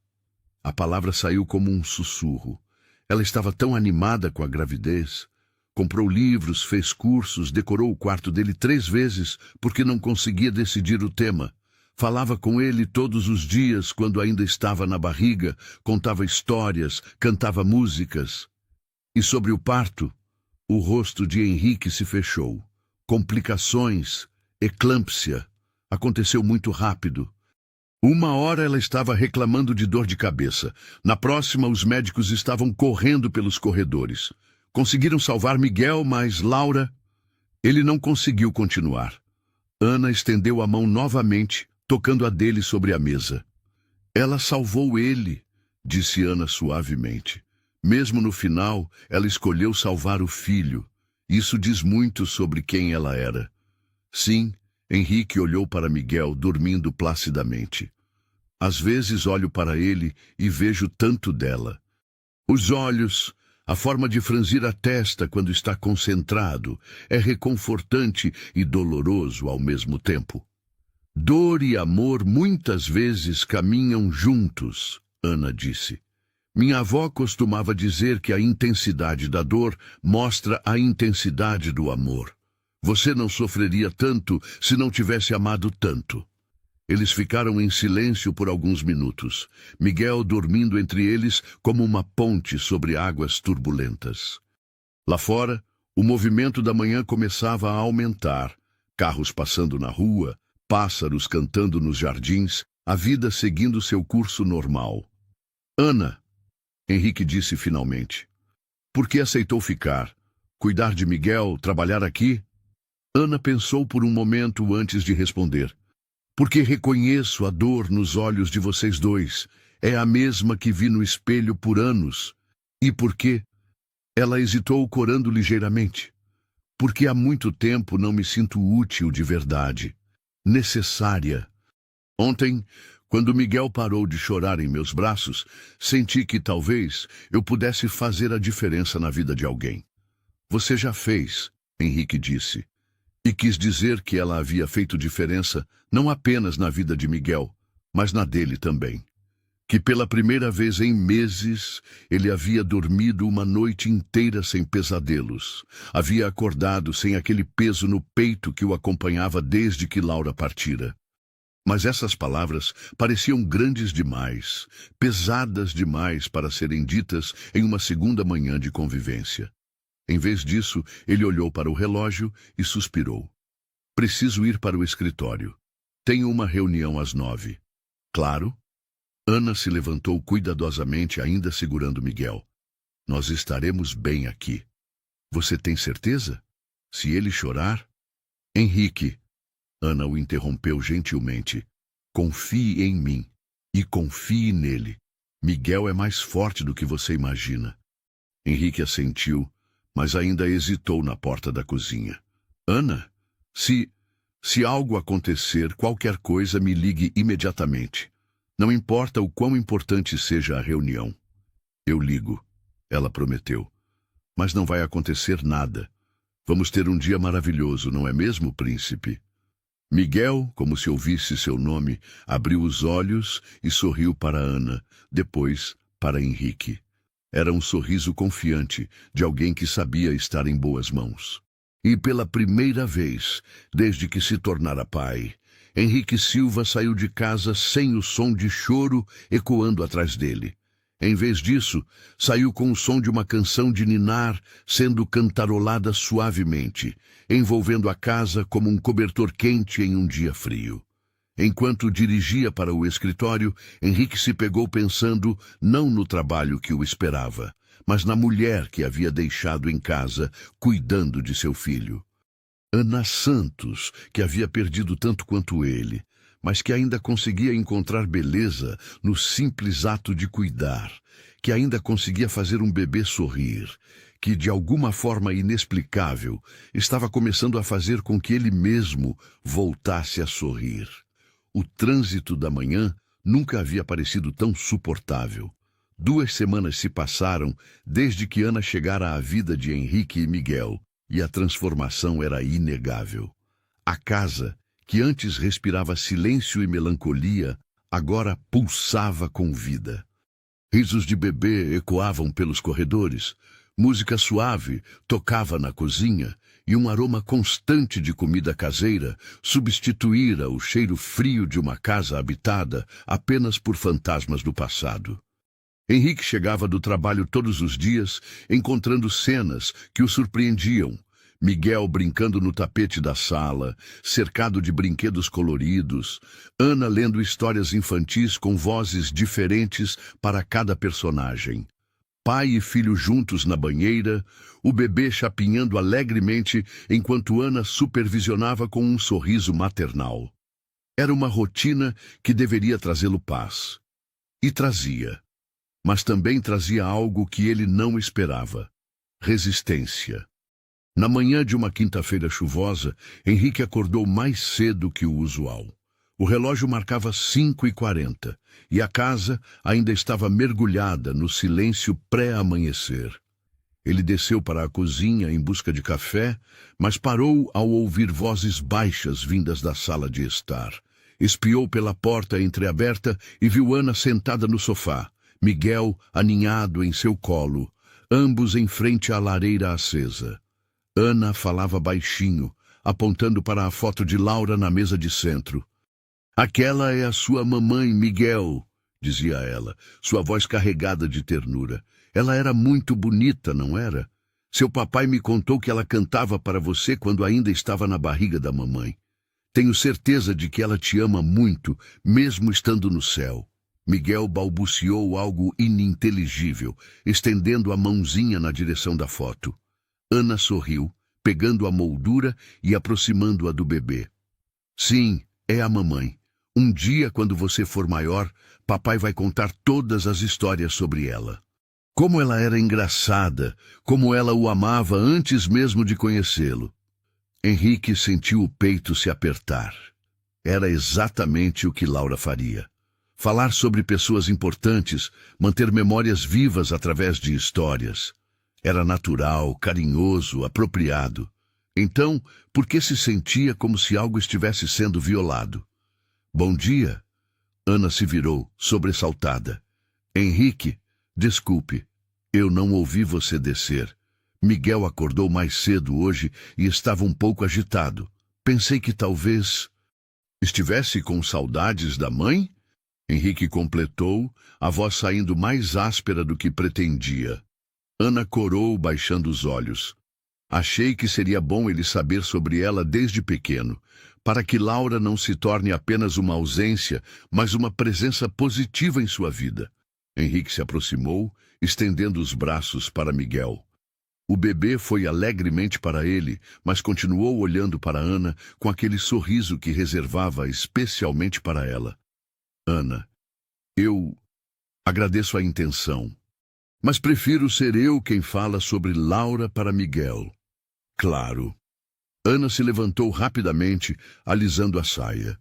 S1: A palavra saiu como um sussurro. Ela estava tão animada com a gravidez. Comprou livros, fez cursos, decorou o quarto dele 3 vezes porque não conseguia decidir o tema. Falava com ele todos os dias quando ainda estava na barriga, contava histórias, cantava músicas. E sobre o parto, o rosto de Henrique se fechou. Complicações, eclâmpsia. Aconteceu muito rápido. 1 hora ela estava reclamando de dor de cabeça. Na próxima, os médicos estavam correndo pelos corredores. Conseguiram salvar Miguel, mas Laura... Ele não conseguiu continuar. Ana estendeu a mão novamente, tocando a dele sobre a mesa. Ela salvou ele, disse Ana suavemente. Mesmo no final, ela escolheu salvar o filho. Isso diz muito sobre quem ela era. Sim, Henrique olhou para Miguel, dormindo placidamente. Às vezes olho para ele e vejo tanto dela. Os olhos, a forma de franzir a testa quando está concentrado, é reconfortante e doloroso ao mesmo tempo. Dor e amor muitas vezes caminham juntos, Ana disse. Minha avó costumava dizer que a intensidade da dor mostra a intensidade do amor. Você não sofreria tanto se não tivesse amado tanto. Eles ficaram em silêncio por alguns minutos, Miguel dormindo entre eles como uma ponte sobre águas turbulentas. Lá fora, o movimento da manhã começava a aumentar. Carros passando na rua, pássaros cantando nos jardins, a vida seguindo seu curso normal. Ana, Henrique disse finalmente. Por que aceitou ficar? Cuidar de Miguel, trabalhar aqui? Ana pensou por um momento antes de responder. Porque reconheço a dor nos olhos de vocês dois. É a mesma que vi no espelho por anos. E por quê? Ela hesitou, corando ligeiramente. Porque há muito tempo não me sinto útil de verdade. Necessária. Ontem, quando Miguel parou de chorar em meus braços, senti que talvez eu pudesse fazer a diferença na vida de alguém. Você já fez, Henrique disse. E quis dizer que ela havia feito diferença não apenas na vida de Miguel, mas na dele também. Que pela primeira vez em meses ele havia dormido uma noite inteira sem pesadelos. Havia acordado sem aquele peso no peito que o acompanhava desde que Laura partira. Mas essas palavras pareciam grandes demais, pesadas demais para serem ditas em uma segunda manhã de convivência. Em vez disso, ele olhou para o relógio e suspirou. Preciso ir para o escritório. Tenho uma reunião às 9. Claro. Ana se levantou cuidadosamente, ainda segurando Miguel. Nós estaremos bem aqui. Você tem certeza? Se ele chorar... Henrique, Ana o interrompeu gentilmente. Confie em mim e confie nele. Miguel é mais forte do que você imagina. Henrique assentiu, mas ainda hesitou na porta da cozinha. Ana, se algo acontecer, qualquer coisa, me ligue imediatamente. Não importa o quão importante seja a reunião. Eu ligo, ela prometeu. Mas não vai acontecer nada. Vamos ter um dia maravilhoso, não é mesmo, príncipe? Miguel, como se ouvisse seu nome, abriu os olhos e sorriu para Ana, depois para Henrique. Era um sorriso confiante, de alguém que sabia estar em boas mãos. E pela primeira vez, desde que se tornara pai, Henrique Silva saiu de casa sem o som de choro ecoando atrás dele. Em vez disso, saiu com o som de uma canção de ninar sendo cantarolada suavemente, envolvendo a casa como um cobertor quente em um dia frio. Enquanto dirigia para o escritório, Henrique se pegou pensando não no trabalho que o esperava, mas na mulher que havia deixado em casa, cuidando de seu filho. Ana Santos, que havia perdido tanto quanto ele, mas que ainda conseguia encontrar beleza no simples ato de cuidar, que ainda conseguia fazer um bebê sorrir, que de alguma forma inexplicável estava começando a fazer com que ele mesmo voltasse a sorrir. O trânsito da manhã nunca havia parecido tão suportável. 2 semanas se passaram desde que Ana chegara à vida de Henrique e Miguel, e a transformação era inegável. A casa, que antes respirava silêncio e melancolia, agora pulsava com vida. Risos de bebê ecoavam pelos corredores, música suave tocava na cozinha e um aroma constante de comida caseira substituíra o cheiro frio de uma casa habitada apenas por fantasmas do passado. Henrique chegava do trabalho todos os dias, encontrando cenas que o surpreendiam. Miguel brincando no tapete da sala, cercado de brinquedos coloridos, Ana lendo histórias infantis com vozes diferentes para cada personagem. Pai e filho juntos na banheira, o bebê chapinhando alegremente enquanto Ana supervisionava com um sorriso maternal. Era uma rotina que deveria trazê-lo paz. E trazia. Mas também trazia algo que ele não esperava: resistência. Na manhã de uma quinta-feira chuvosa, Henrique acordou mais cedo que o usual. O relógio marcava 5h40 e a casa ainda estava mergulhada no silêncio pré-amanhecer. Ele desceu para a cozinha em busca de café, mas parou ao ouvir vozes baixas vindas da sala de estar. Espiou pela porta entreaberta e viu Ana sentada no sofá, Miguel aninhado em seu colo, ambos em frente à lareira acesa. Ana falava baixinho, apontando para a foto de Laura na mesa de centro. "Aquela é a sua mamãe, Miguel", dizia ela, sua voz carregada de ternura. "Ela era muito bonita, não era? Seu papai me contou que ela cantava para você quando ainda estava na barriga da mamãe. Tenho certeza de que ela te ama muito, mesmo estando no céu." Miguel balbuciou algo ininteligível, estendendo a mãozinha na direção da foto. Ana sorriu, pegando a moldura e aproximando-a do bebê. "Sim, é a mamãe. Um dia, quando você for maior, papai vai contar todas as histórias sobre ela. Como ela era engraçada, como ela o amava antes mesmo de conhecê-lo." Henrique sentiu o peito se apertar. Era exatamente o que Laura faria. Falar sobre pessoas importantes, manter memórias vivas através de histórias. Era natural, carinhoso, apropriado. Então, por que se sentia como se algo estivesse sendo violado? "Bom dia." Ana se virou, sobressaltada. "Henrique, desculpe, eu não ouvi você descer. Miguel acordou mais cedo hoje e estava um pouco agitado. Pensei que talvez estivesse com saudades da mãe?" Henrique completou, a voz saindo mais áspera do que pretendia. Ana corou, baixando os olhos. "Achei que seria bom ele saber sobre ela desde pequeno, para que Laura não se torne apenas uma ausência, mas uma presença positiva em sua vida." Henrique se aproximou, estendendo os braços para Miguel. O bebê foi alegremente para ele, mas continuou olhando para Ana com aquele sorriso que reservava especialmente para ela. "Ana, eu agradeço a intenção, mas prefiro ser eu quem fala sobre Laura para Miguel." "Claro." Ana se levantou rapidamente, alisando a saia.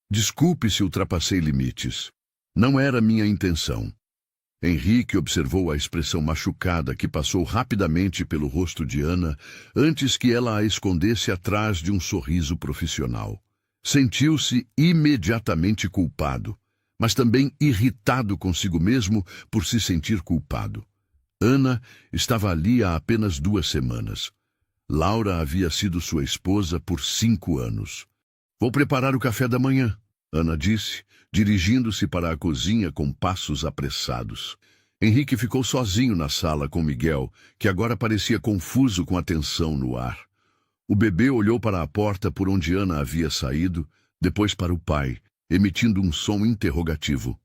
S1: "Desculpe se ultrapassei limites. Não era minha intenção." Henrique observou a expressão machucada que passou rapidamente pelo rosto de Ana antes que ela a escondesse atrás de um sorriso profissional. Sentiu-se imediatamente culpado, mas também irritado consigo mesmo por se sentir culpado. Ana estava ali há apenas 2 semanas. Laura havia sido sua esposa por 5 anos. Vou preparar o café da manhã, Ana disse, dirigindo-se para a cozinha com passos apressados. Henrique ficou sozinho na sala com Miguel, que agora parecia confuso com a tensão no ar. O bebê olhou para a porta por onde Ana havia saído, depois para o pai, emitindo um som interrogativo.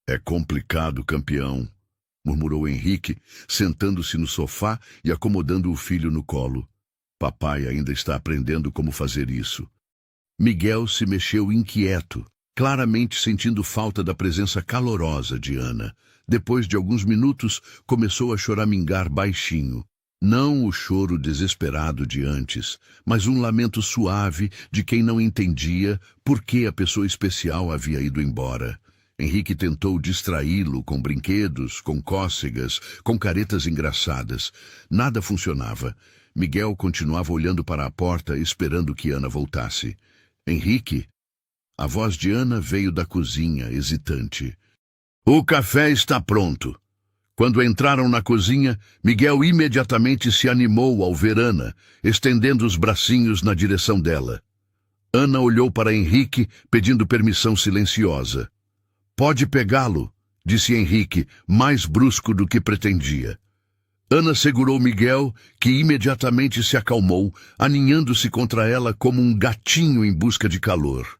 S1: É complicado, campeão, murmurou Henrique, sentando-se no sofá e acomodando o filho no colo. Papai ainda está aprendendo como fazer isso. Miguel se mexeu inquieto, claramente sentindo falta da presença calorosa de Ana. Depois de alguns minutos, começou a choramingar baixinho. Não o choro desesperado de antes, mas um lamento suave de quem não entendia por que a pessoa especial havia ido embora. Henrique tentou distraí-lo com brinquedos, com cócegas, com caretas engraçadas. Nada funcionava. Miguel continuava olhando para a porta, esperando que Ana voltasse. Henrique? A voz de Ana veio da cozinha, hesitante. O café está pronto. Quando entraram na cozinha, Miguel imediatamente se animou ao ver Ana, estendendo os bracinhos na direção dela. Ana olhou para Henrique, pedindo permissão silenciosa. Pode pegá-lo, disse Henrique, mais brusco do que pretendia. Ana segurou Miguel, que imediatamente se acalmou, aninhando-se contra ela como um gatinho em busca de calor.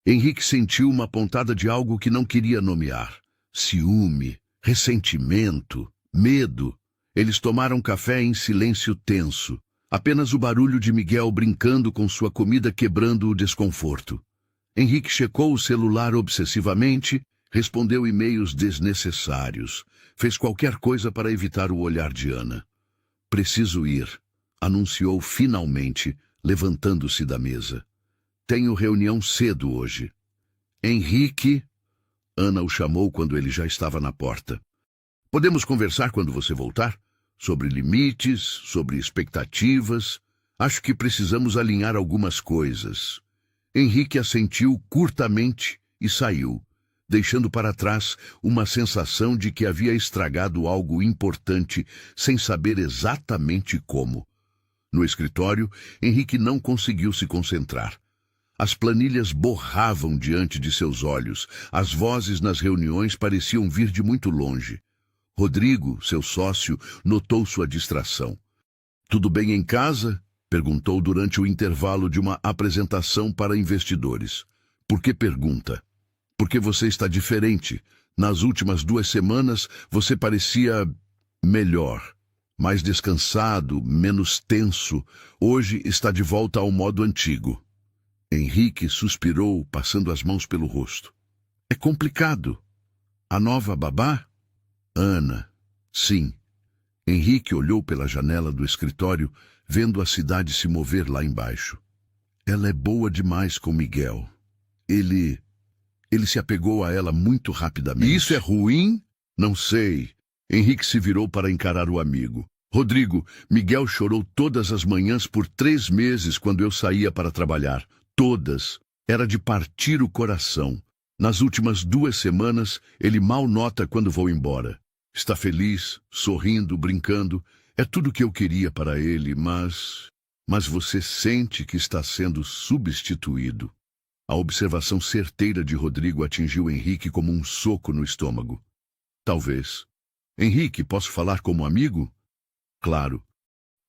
S1: Henrique sentiu uma pontada de algo que não queria nomear. Ciúme, ressentimento, medo. Eles tomaram café em silêncio tenso. Apenas o barulho de Miguel brincando com sua comida quebrando o desconforto. Henrique checou o celular obsessivamente, respondeu e-mails desnecessários, fez qualquer coisa para evitar o olhar de Ana. Preciso ir, anunciou finalmente, levantando-se da mesa. Tenho reunião cedo hoje. Henrique, Ana o chamou quando ele já estava na porta. Podemos conversar quando você voltar? Sobre limites, sobre expectativas. Acho que precisamos alinhar algumas coisas. Henrique assentiu curtamente e saiu, deixando para trás uma sensação de que havia estragado algo importante sem saber exatamente como. No escritório, Henrique não conseguiu se concentrar. As planilhas borravam diante de seus olhos, as vozes nas reuniões pareciam vir de muito longe. Rodrigo, seu sócio, notou sua distração. Tudo bem em casa? Perguntou durante o intervalo de uma apresentação para investidores. Por que pergunta? Porque você está diferente. Nas últimas 2 semanas, você parecia melhor, mais descansado, menos tenso. Hoje está de volta ao modo antigo. Henrique suspirou, passando as mãos pelo rosto. É complicado. A nova babá? Ana. Sim. Henrique olhou pela janela do escritório, vendo a cidade se mover lá embaixo. Ela é boa demais com Miguel. Ele se apegou a ela muito rapidamente. Isso é ruim? Não sei. Henrique se virou para encarar o amigo. Rodrigo, Miguel chorou todas as manhãs por 3 meses quando eu saía para trabalhar. Todas. Era de partir o coração. Nas últimas 2 semanas, ele mal nota quando vou embora. Está feliz, sorrindo, brincando. É tudo o que eu queria para ele, mas você sente que está sendo substituído. A observação certeira de Rodrigo atingiu Henrique como um soco no estômago. Talvez. Henrique, posso falar como amigo? Claro.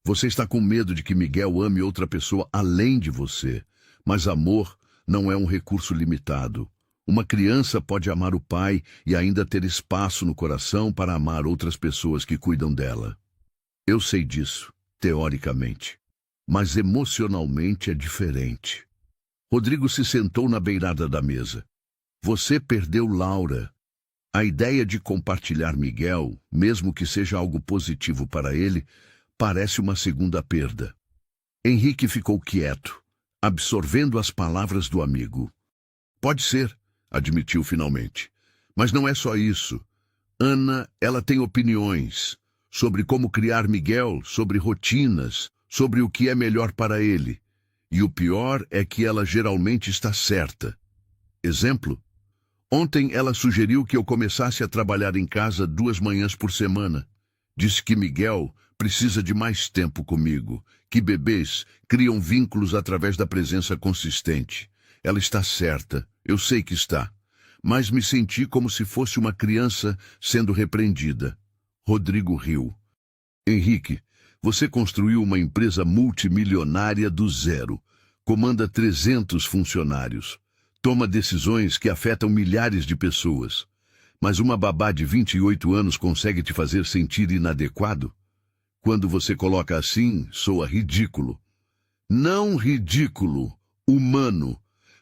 S1: Você está com medo de que Miguel ame outra pessoa além de você. Mas amor não é um recurso limitado. Uma criança pode amar o pai e ainda ter espaço no coração para amar outras pessoas que cuidam dela. Eu sei disso, teoricamente. Mas emocionalmente é diferente. Rodrigo se sentou na beirada da mesa. Você perdeu Laura. A ideia de compartilhar Miguel, mesmo que seja algo positivo para ele, parece uma segunda perda. Henrique ficou quieto, absorvendo as palavras do amigo. Pode ser, admitiu finalmente. Mas não é só isso. Ana, ela tem opiniões sobre como criar Miguel, sobre rotinas, sobre o que é melhor para ele. E o pior é que ela geralmente está certa. Exemplo? Ontem ela sugeriu que eu começasse a trabalhar em casa 2 manhãs por semana. Disse que Miguel precisa de mais tempo comigo, que bebês criam vínculos através da presença consistente. Ela está certa, eu sei que está. Mas me senti como se fosse uma criança sendo repreendida. Rodrigo riu. Henrique, você construiu uma empresa multimilionária do zero. Comanda 300 funcionários. Toma decisões que afetam milhares de pessoas. Mas uma babá de 28 anos consegue te fazer sentir inadequado? Quando você coloca assim, soa ridículo. Não ridículo, humano.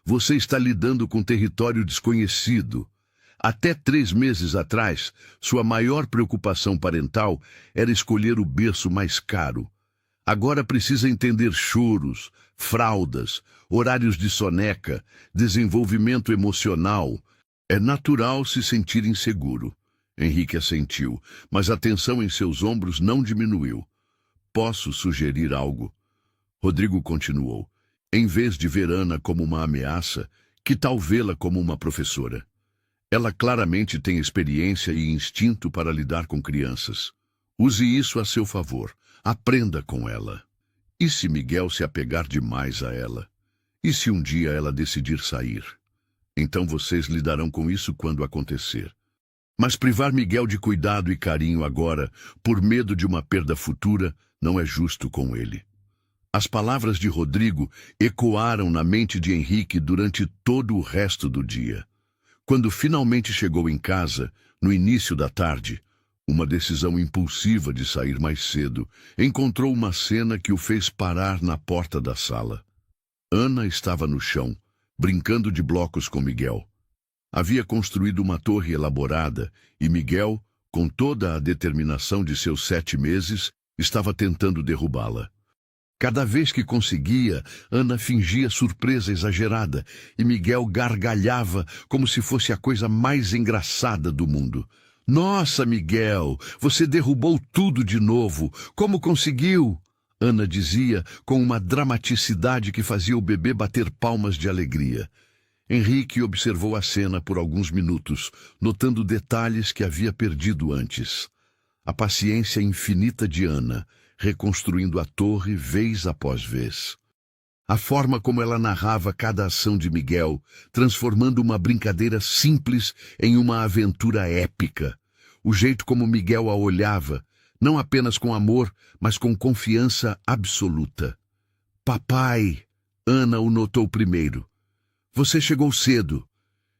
S1: Você está lidando com território desconhecido. Até 3 meses atrás, sua maior preocupação parental era escolher o berço mais caro. Agora precisa entender choros, fraldas, horários de soneca, desenvolvimento emocional. É natural se sentir inseguro. Henrique assentiu, mas a tensão em seus ombros não diminuiu. Posso sugerir algo? Rodrigo continuou. Em vez de ver Ana como uma ameaça, que tal vê-la como uma professora? Ela claramente tem experiência e instinto para lidar com crianças. Use isso a seu favor. Aprenda com ela. E se Miguel se apegar demais a ela? E se um dia ela decidir sair? Então vocês lidarão com isso quando acontecer. Mas privar Miguel de cuidado e carinho agora, por medo de uma perda futura, não é justo com ele. As palavras de Rodrigo ecoaram na mente de Henrique durante todo o resto do dia. Quando finalmente chegou em casa, no início da tarde, uma decisão impulsiva de sair mais cedo, encontrou uma cena que o fez parar na porta da sala. Ana estava no chão, brincando de blocos com Miguel. Havia construído uma torre elaborada e Miguel, com toda a determinação de seus 7 meses, estava tentando derrubá-la. Cada vez que conseguia, Ana fingia surpresa exagerada e Miguel gargalhava como se fosse a coisa mais engraçada do mundo. Nossa, Miguel, você derrubou tudo de novo. Como conseguiu? Ana dizia com uma dramaticidade que fazia o bebê bater palmas de alegria. Henrique observou a cena por alguns minutos, notando detalhes que havia perdido antes. A paciência infinita de Ana, reconstruindo a torre vez após vez. A forma como ela narrava cada ação de Miguel, transformando uma brincadeira simples em uma aventura épica. O jeito como Miguel a olhava, não apenas com amor, mas com confiança absoluta. Papai, Ana o notou primeiro. Você chegou cedo.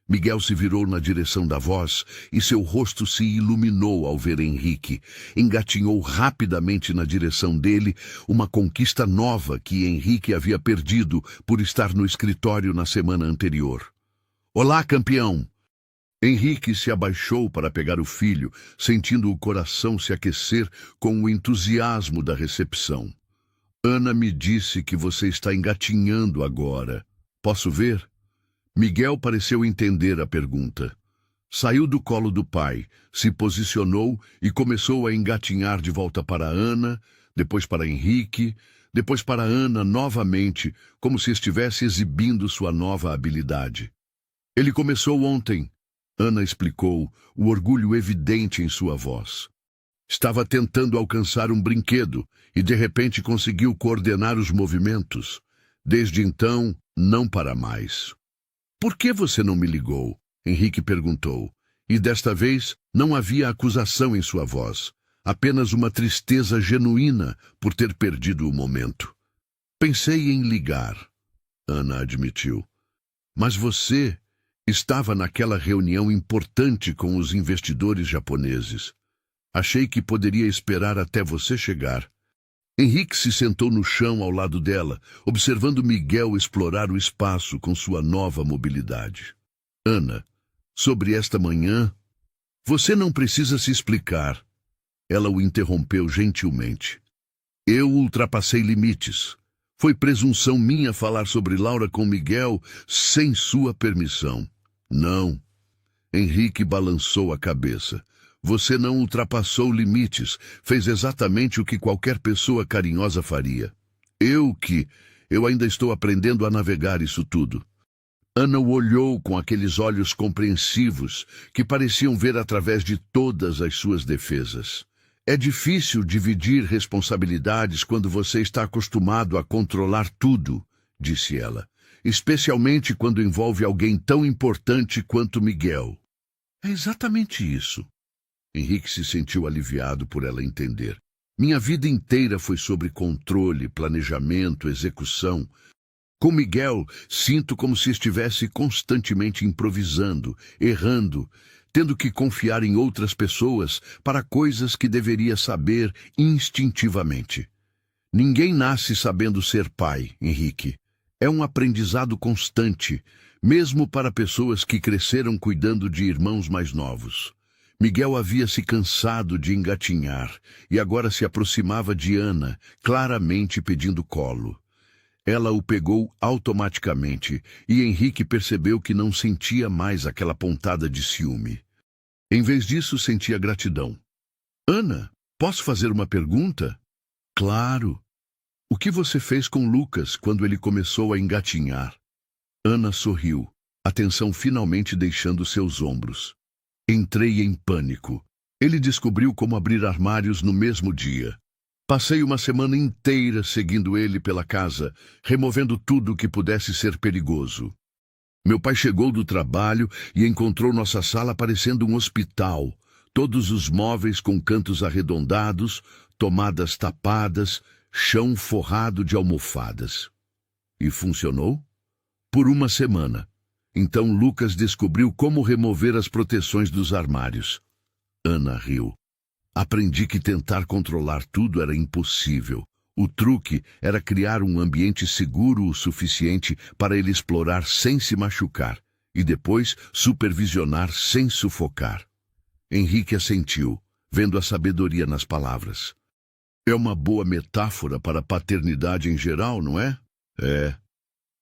S1: Miguel se virou na direção da voz e seu rosto se iluminou ao ver Henrique. Engatinhou rapidamente na direção dele, uma conquista nova que Henrique havia perdido por estar no escritório na semana anterior. Olá, campeão! Henrique se abaixou para pegar o filho, sentindo o coração se aquecer com o entusiasmo da recepção. Ana me disse que você está engatinhando agora. Posso ver? Miguel pareceu entender a pergunta. Saiu do colo do pai, se posicionou e começou a engatinhar de volta para Ana, depois para Henrique, depois para Ana novamente, como se estivesse exibindo sua nova habilidade. Ele começou ontem, Ana explicou, o orgulho evidente em sua voz. Estava tentando alcançar um brinquedo e de repente conseguiu coordenar os movimentos. Desde então, não para mais. Por que você não me ligou? Henrique perguntou. E desta vez não havia acusação em sua voz, apenas uma tristeza genuína por ter perdido o momento. Pensei em ligar, Ana admitiu. Mas você estava naquela reunião importante com os investidores japoneses. Achei que poderia esperar até você chegar. Henrique se sentou no chão ao lado dela, observando Miguel explorar o espaço com sua nova mobilidade. Ana, sobre esta manhã, você não precisa se explicar. Ela o interrompeu gentilmente. Eu ultrapassei limites. Foi presunção minha falar sobre Laura com Miguel sem sua permissão. Não. Henrique balançou a cabeça. Você não ultrapassou limites, fez exatamente o que qualquer pessoa carinhosa faria. Eu ainda estou aprendendo a navegar isso tudo. Ana o olhou com aqueles olhos compreensivos que pareciam ver através de todas as suas defesas. É difícil dividir responsabilidades quando você está acostumado a controlar tudo, disse ela. especialmente quando envolve alguém tão importante quanto Miguel. É exatamente isso. Henrique se sentiu aliviado por ela entender. Minha vida inteira foi sobre controle, planejamento, execução. Com Miguel, sinto como se estivesse constantemente improvisando, errando, tendo que confiar em outras pessoas para coisas que deveria saber instintivamente. Ninguém nasce sabendo ser pai, Henrique. É um aprendizado constante, mesmo para pessoas que cresceram cuidando de irmãos mais novos. Miguel havia se cansado de engatinhar e agora se aproximava de Ana, claramente pedindo colo. Ela o pegou automaticamente e Henrique percebeu que não sentia mais aquela pontada de ciúme. Em vez disso, sentia gratidão. Ana, posso fazer uma pergunta? Claro. O que você fez com Lucas quando ele começou a engatinhar? Ana sorriu, a tensão finalmente deixando seus ombros. Entrei em pânico. Ele descobriu como abrir armários no mesmo dia. Passei uma semana inteira seguindo ele pela casa, removendo tudo que pudesse ser perigoso. Meu pai chegou do trabalho e encontrou nossa sala parecendo um hospital. Todos os móveis com cantos arredondados, tomadas tapadas, chão forrado de almofadas. E funcionou? Por uma semana. Então Lucas descobriu como remover as proteções dos armários. Ana riu. Aprendi que tentar controlar tudo era impossível. O truque era criar um ambiente seguro o suficiente para ele explorar sem se machucar e depois supervisionar sem sufocar. Henrique assentiu, vendo a sabedoria nas palavras. É uma boa metáfora para a paternidade em geral, não é? É.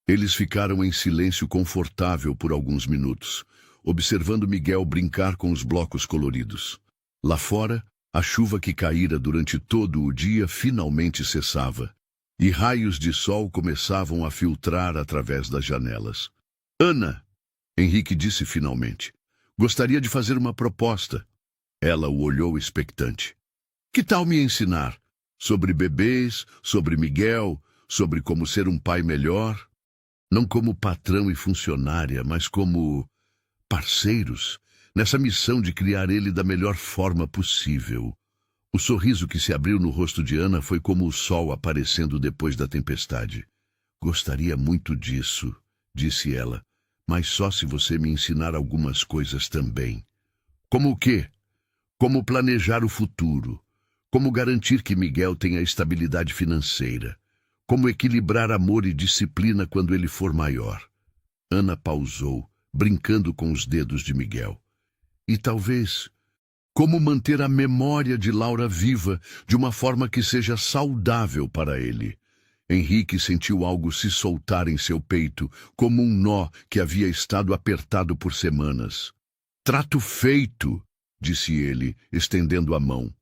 S1: Eles ficaram em silêncio confortável por alguns minutos, observando Miguel brincar com os blocos coloridos. Lá fora, a chuva que caíra durante todo o dia finalmente cessava, e raios de sol começavam a filtrar através das janelas. Ana, Henrique disse finalmente, gostaria de fazer uma proposta. Ela o olhou expectante. Que tal me ensinar? Sobre bebês, sobre Miguel, sobre como ser um pai melhor? Não como patrão e funcionária, mas como parceiros, nessa missão de criar ele da melhor forma possível. O sorriso que se abriu no rosto de Ana foi como o sol aparecendo depois da tempestade. Gostaria muito disso, disse ela, mas só se você me ensinar algumas coisas também. Como o quê? Como planejar o futuro. Como garantir que Miguel tenha estabilidade financeira. Como equilibrar amor e disciplina quando ele for maior. Ana pausou, brincando com os dedos de Miguel. E talvez, como manter a memória de Laura viva de uma forma que seja saudável para ele. Henrique sentiu algo se soltar em seu peito, como um nó que havia estado apertado por semanas. Trato feito, disse ele, estendendo a mão.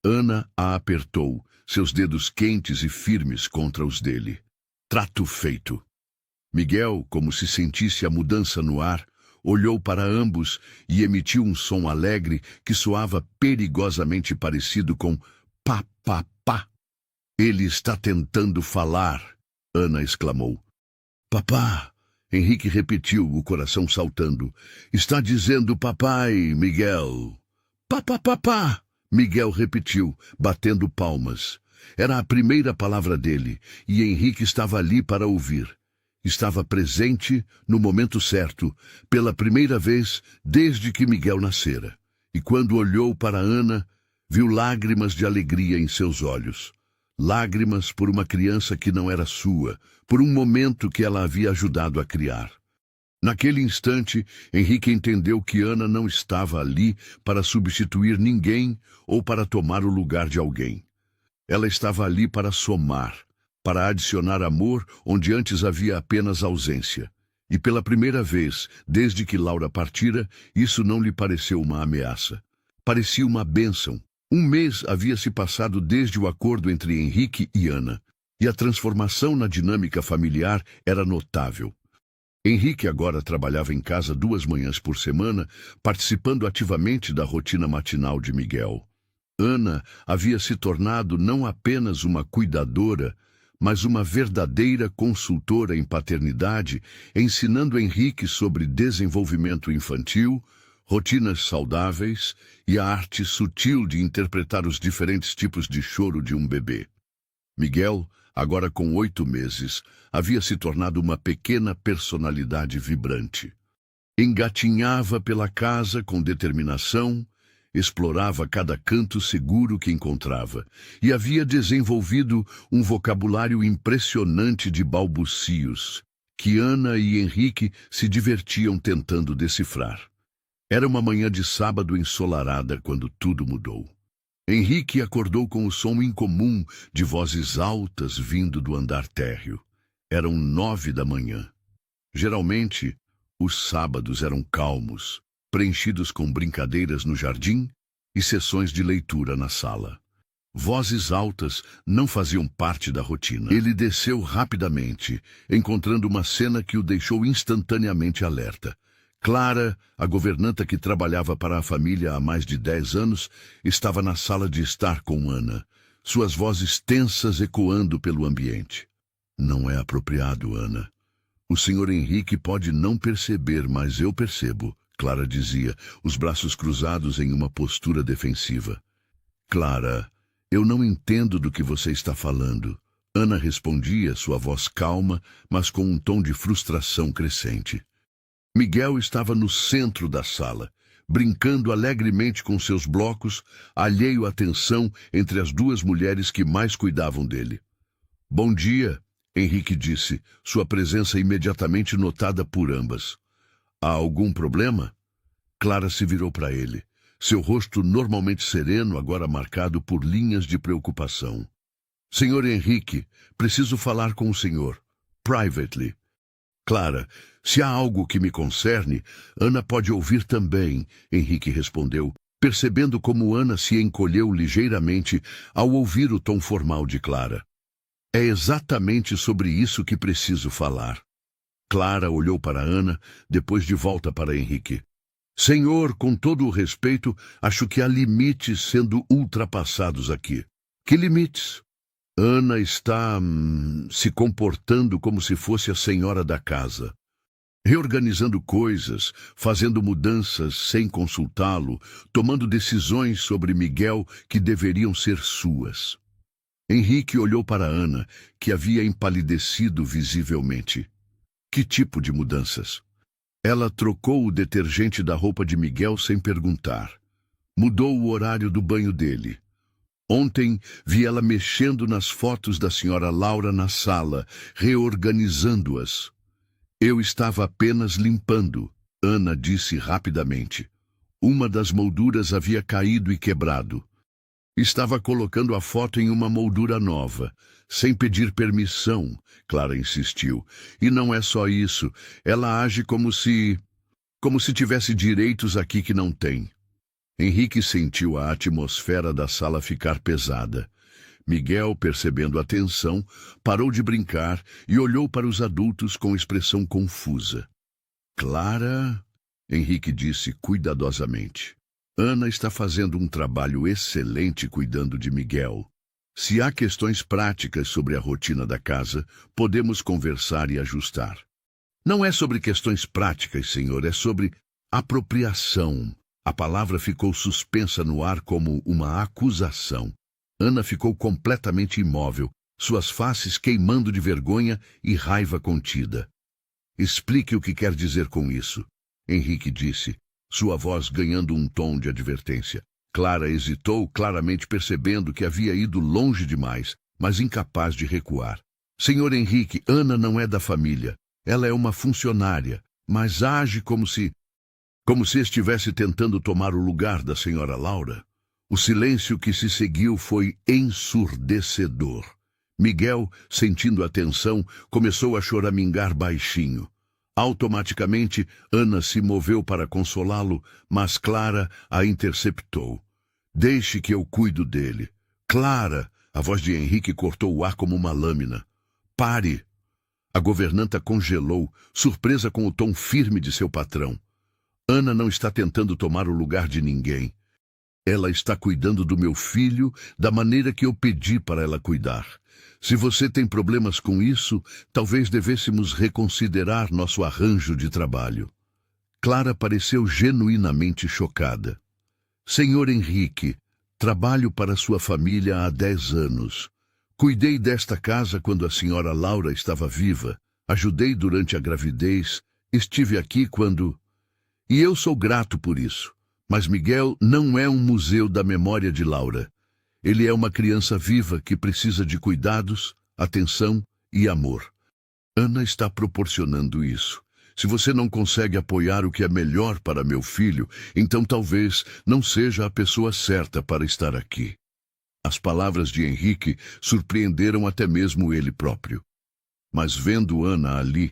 S1: Ana a apertou, seus dedos quentes e firmes contra os dele. Trato feito. Miguel, como se sentisse a mudança no ar, olhou para ambos e emitiu um som alegre que soava perigosamente parecido com pá, pá, pá. Ele está tentando falar, Ana exclamou. Papá, Henrique repetiu, o coração saltando. Está dizendo papai, Miguel. Papá, papá, Miguel repetiu, batendo palmas. Era a primeira palavra dele, e Henrique estava ali para ouvir. Estava presente no momento certo, pela primeira vez desde que Miguel nascera. E quando olhou para Ana, viu lágrimas de alegria em seus olhos. Lágrimas por uma criança que não era sua, por um momento que ela havia ajudado a criar. Naquele instante, Henrique entendeu que Ana não estava ali para substituir ninguém ou para tomar o lugar de alguém. Ela estava ali para somar, para adicionar amor onde antes havia apenas ausência. E pela primeira vez, desde que Laura partira, isso não lhe pareceu uma ameaça. Parecia uma bênção. Um mês havia se passado desde o acordo entre Henrique e Ana, e a transformação na dinâmica familiar era notável. Henrique agora trabalhava em casa 2 manhãs por semana, participando ativamente da rotina matinal de Miguel. Ana havia se tornado não apenas uma cuidadora, mas uma verdadeira consultora em paternidade, ensinando Henrique sobre desenvolvimento infantil, rotinas saudáveis e a arte sutil de interpretar os diferentes tipos de choro de um bebê. Miguel, agora com 8 meses, havia se tornado uma pequena personalidade vibrante. Engatinhava pela casa com determinação, explorava cada canto seguro que encontrava e havia desenvolvido um vocabulário impressionante de balbucios que Ana e Henrique se divertiam tentando decifrar. Era uma manhã de sábado ensolarada quando tudo mudou. Henrique acordou com o som incomum de vozes altas vindo do andar térreo. Eram 9 da manhã. Geralmente, os sábados eram calmos, preenchidos com brincadeiras no jardim e sessões de leitura na sala. Vozes altas não faziam parte da rotina. Ele desceu rapidamente, encontrando uma cena que o deixou instantaneamente alerta. Clara, a governanta que trabalhava para a família há mais de 10 anos, estava na sala de estar com Ana, suas vozes tensas ecoando pelo ambiente. Não é apropriado, Ana. O senhor Henrique pode não perceber, mas eu percebo, Clara dizia, os braços cruzados em uma postura defensiva. Clara, eu não entendo do que você está falando. Ana respondia, sua voz calma, mas com um tom de frustração crescente. Miguel estava no centro da sala, brincando alegremente com seus blocos, alheio à tensão entre as duas mulheres que mais cuidavam dele. Bom dia, Henrique disse, sua presença imediatamente notada por ambas. Há algum problema? Clara se virou para ele, seu rosto normalmente sereno, agora marcado por linhas de preocupação. Senhor Henrique, preciso falar com o senhor. Privately. Clara, se há algo que me concerne, Ana pode ouvir também, Henrique respondeu, percebendo como Ana se encolheu ligeiramente ao ouvir o tom formal de Clara. É exatamente sobre isso que preciso falar. Clara olhou para Ana, depois de volta para Henrique. Senhor, com todo o respeito, acho que há limites sendo ultrapassados aqui. Que limites? Ana está se comportando como se fosse a senhora da casa. Reorganizando coisas, fazendo mudanças sem consultá-lo, tomando decisões sobre Miguel que deveriam ser suas. Henrique olhou para Ana, que havia empalidecido visivelmente. Que tipo de mudanças? Ela trocou o detergente da roupa de Miguel sem perguntar. Mudou o horário do banho dele. Ontem vi ela mexendo nas fotos da senhora Laura na sala, reorganizando-as. Eu estava apenas limpando, Ana disse rapidamente. Uma das molduras havia caído e quebrado. Estava colocando a foto em uma moldura nova, sem pedir permissão, Clara insistiu. E não é só isso, ela age como se tivesse direitos aqui que não tem. Henrique sentiu a atmosfera da sala ficar pesada. Miguel, percebendo a tensão, parou de brincar e olhou para os adultos com expressão confusa. Clara, Henrique disse cuidadosamente. Ana está fazendo um trabalho excelente cuidando de Miguel. Se há questões práticas sobre a rotina da casa, podemos conversar e ajustar. Não é sobre questões práticas, senhor, é sobre apropriação. A palavra ficou suspensa no ar como uma acusação. Ana ficou completamente imóvel, suas faces queimando de vergonha e raiva contida. Explique o que quer dizer com isso, Henrique disse, sua voz ganhando um tom de advertência. Clara hesitou, claramente percebendo que havia ido longe demais, mas incapaz de recuar. Senhor Henrique, Ana não é da família. Ela é uma funcionária, mas age como se estivesse tentando tomar o lugar da senhora Laura. O silêncio que se seguiu foi ensurdecedor. Miguel, sentindo a tensão, começou a choramingar baixinho. Automaticamente, Ana se moveu para consolá-lo, mas Clara a interceptou. Deixe que eu cuido dele. Clara! A voz de Henrique cortou o ar como uma lâmina. Pare! A governanta congelou, surpresa com o tom firme de seu patrão. Ana não está tentando tomar o lugar de ninguém. Ela está cuidando do meu filho da maneira que eu pedi para ela cuidar. Se você tem problemas com isso, talvez devêssemos reconsiderar nosso arranjo de trabalho. Clara pareceu genuinamente chocada. Senhor Henrique, trabalho para sua família há 10 anos. Cuidei desta casa quando a senhora Laura estava viva. Ajudei durante a gravidez. Estive aqui quando... E eu sou grato por isso. Mas Miguel não é um museu da memória de Laura. Ele é uma criança viva que precisa de cuidados, atenção e amor. Ana está proporcionando isso. Se você não consegue apoiar o que é melhor para meu filho, então talvez não seja a pessoa certa para estar aqui. As palavras de Henrique surpreenderam até mesmo ele próprio. Mas vendo Ana ali,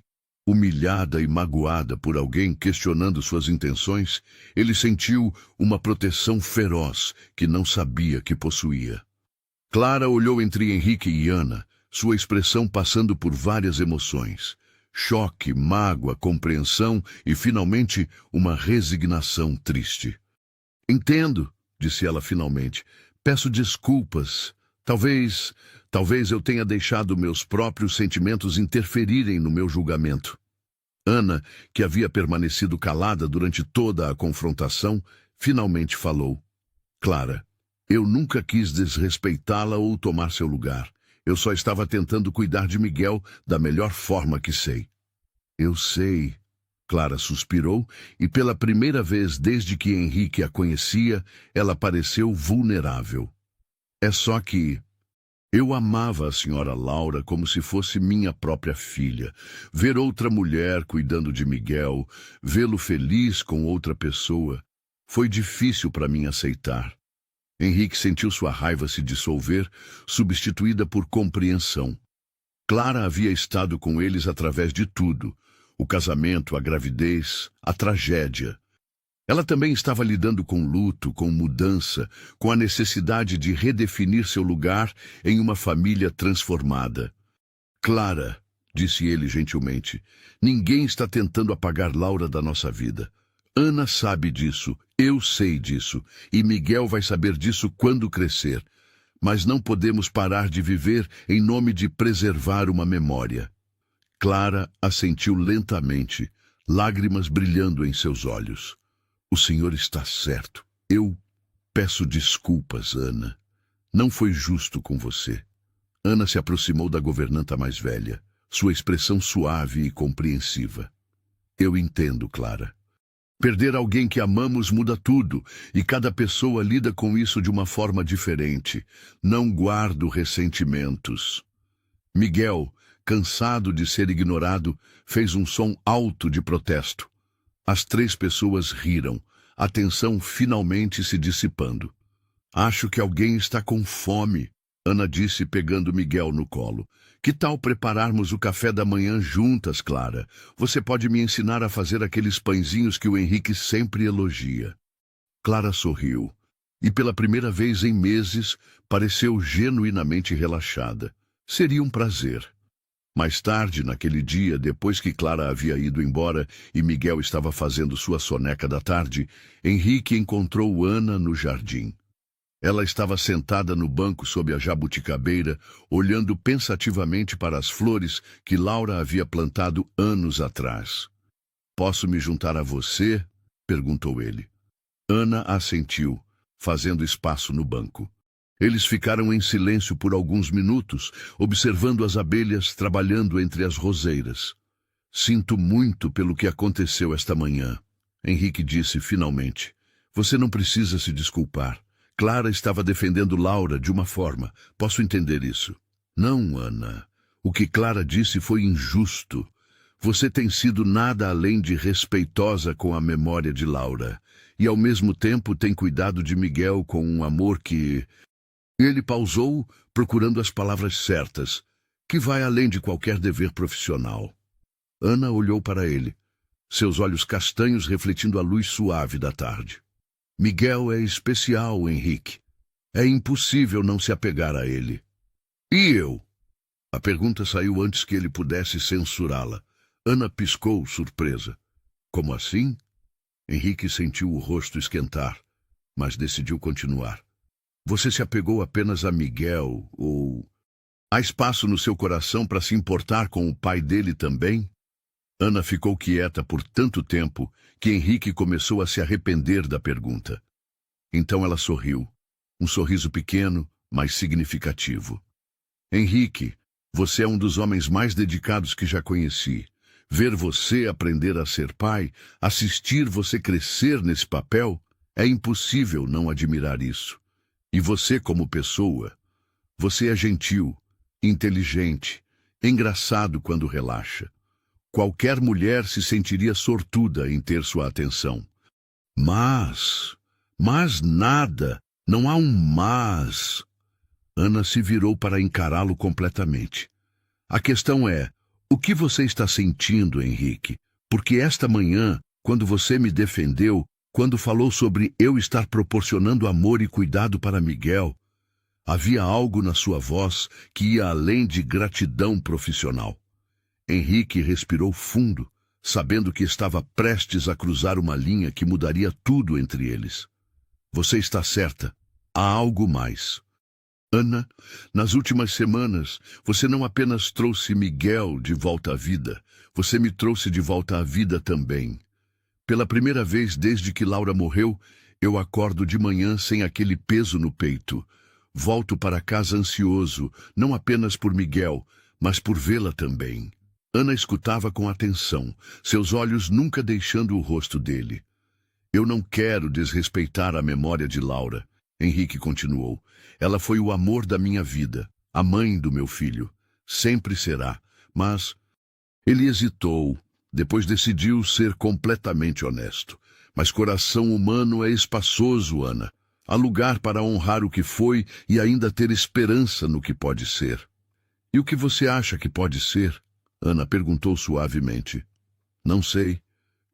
S1: humilhada e magoada por alguém questionando suas intenções, ele sentiu uma proteção feroz que não sabia que possuía. Clara olhou entre Henrique e Ana, sua expressão passando por várias emoções. Choque, mágoa, compreensão e, finalmente, uma resignação triste. Entendo, disse ela finalmente. Peço desculpas. Talvez eu tenha deixado meus próprios sentimentos interferirem no meu julgamento. Ana, que havia permanecido calada durante toda a confrontação, finalmente falou. Clara, eu nunca quis desrespeitá-la ou tomar seu lugar. Eu só estava tentando cuidar de Miguel da melhor forma que sei. Eu sei. Clara suspirou e pela primeira vez desde que Henrique a conhecia, ela pareceu vulnerável. É só que... Eu amava a senhora Laura como se fosse minha própria filha. Ver outra mulher cuidando de Miguel, vê-lo feliz com outra pessoa, foi difícil para mim aceitar. Henrique sentiu sua raiva se dissolver, substituída por compreensão. Clara havia estado com eles através de tudo. O casamento, a gravidez, a tragédia. Ela também estava lidando com luto, com mudança, com a necessidade de redefinir seu lugar em uma família transformada. Clara, disse ele gentilmente, ninguém está tentando apagar Laura da nossa vida. Ana sabe disso, eu sei disso, e Miguel vai saber disso quando crescer. Mas não podemos parar de viver em nome de preservar uma memória. Clara assentiu lentamente, lágrimas brilhando em seus olhos. O senhor está certo. Eu peço desculpas, Ana. Não foi justo com você. Ana se aproximou da governanta mais velha, sua expressão suave e compreensiva. Eu entendo, Clara. Perder alguém que amamos muda tudo, e cada pessoa lida com isso de uma forma diferente. Não guardo ressentimentos. Miguel, cansado de ser ignorado, fez um som alto de protesto. As 3 pessoas riram, a tensão finalmente se dissipando. Acho que alguém está com fome, Ana disse pegando Miguel no colo. Que tal prepararmos o café da manhã juntas, Clara? Você pode me ensinar a fazer aqueles pãezinhos que o Henrique sempre elogia. Clara sorriu, e pela primeira vez em meses pareceu genuinamente relaxada. Seria um prazer. Mais tarde, naquele dia, depois que Clara havia ido embora e Miguel estava fazendo sua soneca da tarde, Henrique encontrou Ana no jardim. Ela estava sentada no banco sob a jabuticabeira, olhando pensativamente para as flores que Laura havia plantado anos atrás. Posso me juntar a você? Perguntou ele. Ana assentiu, fazendo espaço no banco. Eles ficaram em silêncio por alguns minutos, observando as abelhas trabalhando entre as roseiras. Sinto muito pelo que aconteceu esta manhã, Henrique disse finalmente. Você não precisa se desculpar. Clara estava defendendo Laura de uma forma. Posso entender isso. Não, Ana. O que Clara disse foi injusto. Você tem sido nada além de respeitosa com a memória de Laura. E ao mesmo tempo tem cuidado de Miguel com um amor que... Ele pausou, procurando as palavras certas, que vai além de qualquer dever profissional. Ana olhou para ele, seus olhos castanhos refletindo a luz suave da tarde. Miguel é especial, Henrique. É impossível não se apegar a ele. E eu? A pergunta saiu antes que ele pudesse censurá-la. Ana piscou, surpresa. Como assim? Henrique sentiu o rosto esquentar. mas decidiu continuar. Você se apegou apenas a Miguel, ou... Há espaço no seu coração para se importar com o pai dele também? Ana ficou quieta por tanto tempo que Henrique começou a se arrepender da pergunta. Então ela sorriu, um sorriso pequeno, mas significativo. Henrique, você é um dos homens mais dedicados que já conheci. Ver você aprender a ser pai, assistir você crescer nesse papel, é impossível não admirar isso. E você como pessoa, você é gentil, inteligente, engraçado quando relaxa. Qualquer mulher se sentiria sortuda em ter sua atenção. Mas nada, não há um mas. Ana se virou para encará-lo completamente. A questão é, o que você está sentindo, Henrique? Porque esta manhã, quando você me defendeu, quando falou sobre eu estar proporcionando amor e cuidado para Miguel, havia algo na sua voz que ia além de gratidão profissional. Henrique respirou fundo, sabendo que estava prestes a cruzar uma linha que mudaria tudo entre eles. Você está certa. Há algo mais. Ana, nas últimas semanas, você não apenas trouxe Miguel de volta à vida, você me trouxe de volta à vida também. Pela primeira vez desde que Laura morreu, eu acordo de manhã sem aquele peso no peito. Volto para casa ansioso, não apenas por Miguel, mas por vê-la também. Ana escutava com atenção, seus olhos nunca deixando o rosto dele. Eu não quero desrespeitar a memória de Laura, Henrique continuou. Ela foi o amor da minha vida, a mãe do meu filho. Sempre será, mas... Ele hesitou, depois decidiu ser completamente honesto. Mas coração humano é espaçoso, Ana. Há lugar para honrar o que foi e ainda ter esperança no que pode ser. E o que você acha que pode ser? Ana perguntou suavemente. Não sei.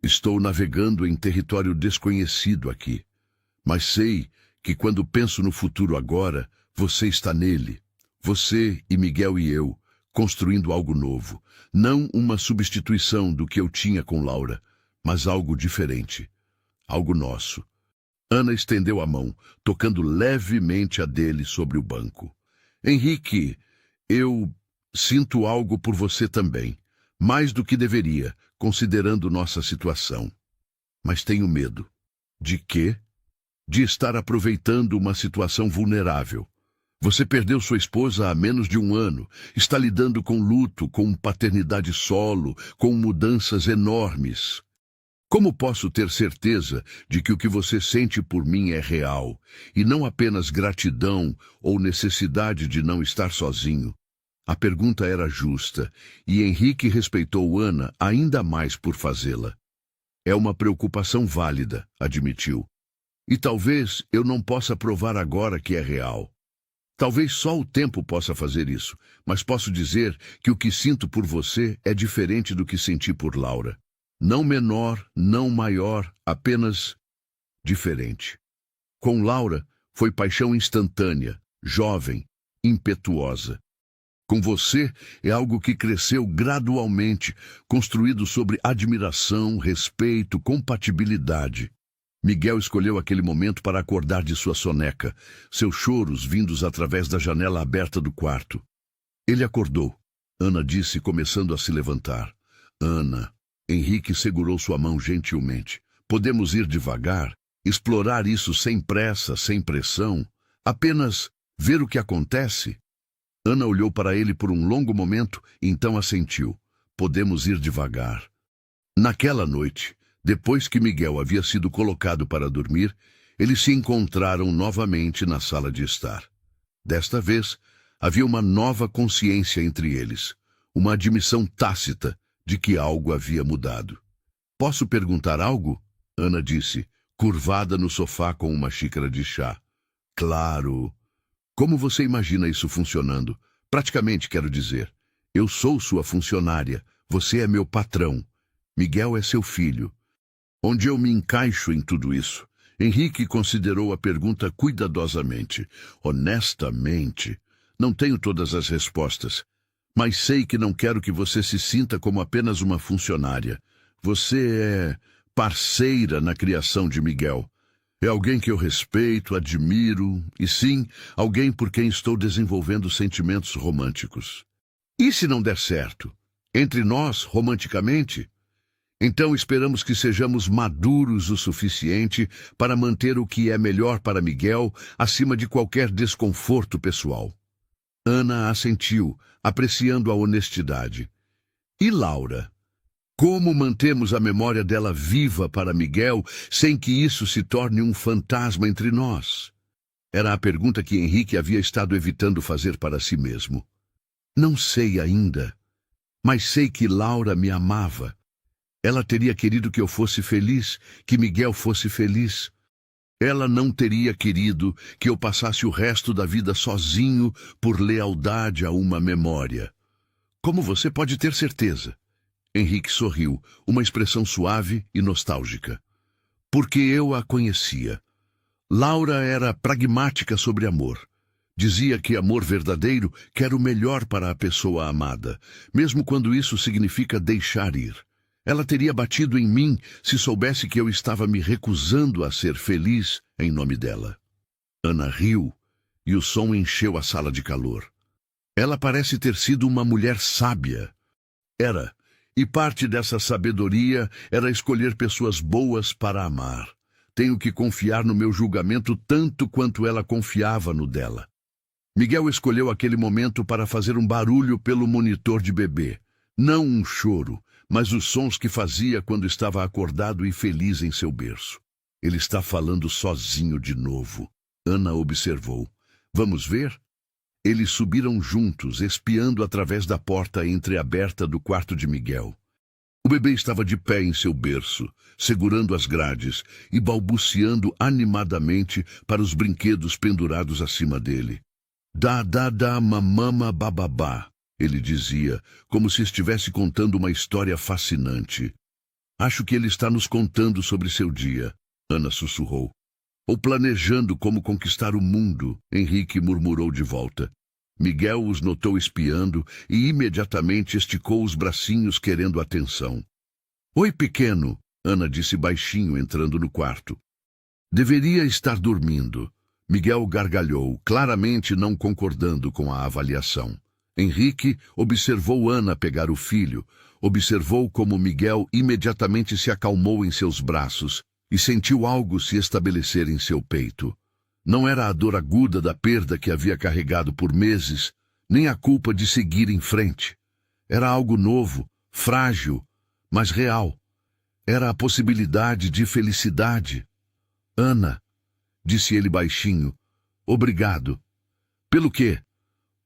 S1: Estou navegando em território desconhecido aqui. Mas sei que quando penso no futuro agora, você está nele. Você e Miguel e eu, construindo algo novo. Não uma substituição do que eu tinha com Laura, mas algo diferente. Algo nosso. Ana estendeu a mão, tocando levemente a dele sobre o banco. Henrique, eu sinto algo por você também. Mais do que deveria, considerando nossa situação. Mas tenho medo. De quê? De estar aproveitando uma situação vulnerável. Você perdeu sua esposa há menos de um ano, está lidando com luto, com paternidade solo, com mudanças enormes. Como posso ter certeza de que o que você sente por mim é real, e não apenas gratidão ou necessidade de não estar sozinho? A pergunta era justa, e Henrique respeitou Ana ainda mais por fazê-la. É uma preocupação válida, admitiu. E talvez eu não possa provar agora que é real. Talvez só o tempo possa fazer isso, mas posso dizer que o que sinto por você é diferente do que senti por Laura. Não menor, não maior, apenas diferente. Com Laura, foi paixão instantânea, jovem, impetuosa. Com você, é algo que cresceu gradualmente, construído sobre admiração, respeito, compatibilidade. Miguel escolheu aquele momento para acordar de sua soneca, seus choros vindos através da janela aberta do quarto. Ele acordou, Ana disse, começando a se levantar. Ana... Henrique segurou sua mão gentilmente. Podemos ir devagar, explorar isso sem pressa, sem pressão, apenas ver o que acontece? Ana olhou para ele por um longo momento, então assentiu. Podemos ir devagar. Naquela noite, depois que Miguel havia sido colocado para dormir, eles se encontraram novamente na sala de estar. Desta vez, havia uma nova consciência entre eles, uma admissão tácita de que algo havia mudado. Posso perguntar algo? Ana disse, curvada no sofá com uma xícara de chá. Claro. Como você imagina isso funcionando? Praticamente, quero dizer. Eu sou sua funcionária. Você é meu patrão. Miguel é seu filho. Onde eu me encaixo em tudo isso? Henrique considerou a pergunta cuidadosamente. Honestamente, não tenho todas as respostas. Mas sei que não quero que você se sinta como apenas uma funcionária. Você é parceira na criação de Miguel. É alguém que eu respeito, admiro, e sim, alguém por quem estou desenvolvendo sentimentos românticos. E se não der certo? Entre nós, romanticamente? Então esperamos que sejamos maduros o suficiente para manter o que é melhor para Miguel acima de qualquer desconforto pessoal. Ana assentiu, apreciando a honestidade. E Laura? Como mantemos a memória dela viva para Miguel sem que isso se torne um fantasma entre nós? Era a pergunta que Henrique havia estado evitando fazer para si mesmo. Não sei ainda, mas sei que Laura me amava. Ela teria querido que eu fosse feliz, que Miguel fosse feliz. Ela não teria querido que eu passasse o resto da vida sozinho por lealdade a uma memória. Como você pode ter certeza? Henrique sorriu, uma expressão suave e nostálgica. Porque eu a conhecia. Laura era pragmática sobre amor. Dizia que amor verdadeiro quer o melhor para a pessoa amada, mesmo quando isso significa deixar ir. Ela teria batido em mim se soubesse que eu estava me recusando a ser feliz em nome dela. Ana riu e o som encheu a sala de calor. Ela parece ter sido uma mulher sábia. Era, e parte dessa sabedoria era escolher pessoas boas para amar. Tenho que confiar no meu julgamento tanto quanto ela confiava no dela. Miguel escolheu aquele momento para fazer um barulho pelo monitor de bebê. Não um choro, mas os sons que fazia quando estava acordado e feliz em seu berço. Ele está falando sozinho de novo. Ana observou. Vamos ver? Eles subiram juntos, espiando através da porta entreaberta do quarto de Miguel. O bebê estava de pé em seu berço, segurando as grades e balbuciando animadamente para os brinquedos pendurados acima dele. Dá, mamama, bababá. Ele dizia, como se estivesse contando uma história fascinante. Acho que ele está nos contando sobre seu dia, Ana sussurrou. Ou planejando como conquistar o mundo, Henrique murmurou de volta. Miguel os notou espiando e imediatamente esticou os bracinhos querendo atenção. Oi, pequeno, Ana disse baixinho entrando no quarto. Deveria estar dormindo. Miguel gargalhou, claramente não concordando com a avaliação. Henrique observou Ana pegar o filho, observou como Miguel imediatamente se acalmou em seus braços e sentiu algo se estabelecer em seu peito. Não era a dor aguda da perda que havia carregado por meses, nem a culpa de seguir em frente. Era algo novo, frágil, mas real. Era a possibilidade de felicidade. Ana, disse ele baixinho, obrigado. Pelo quê?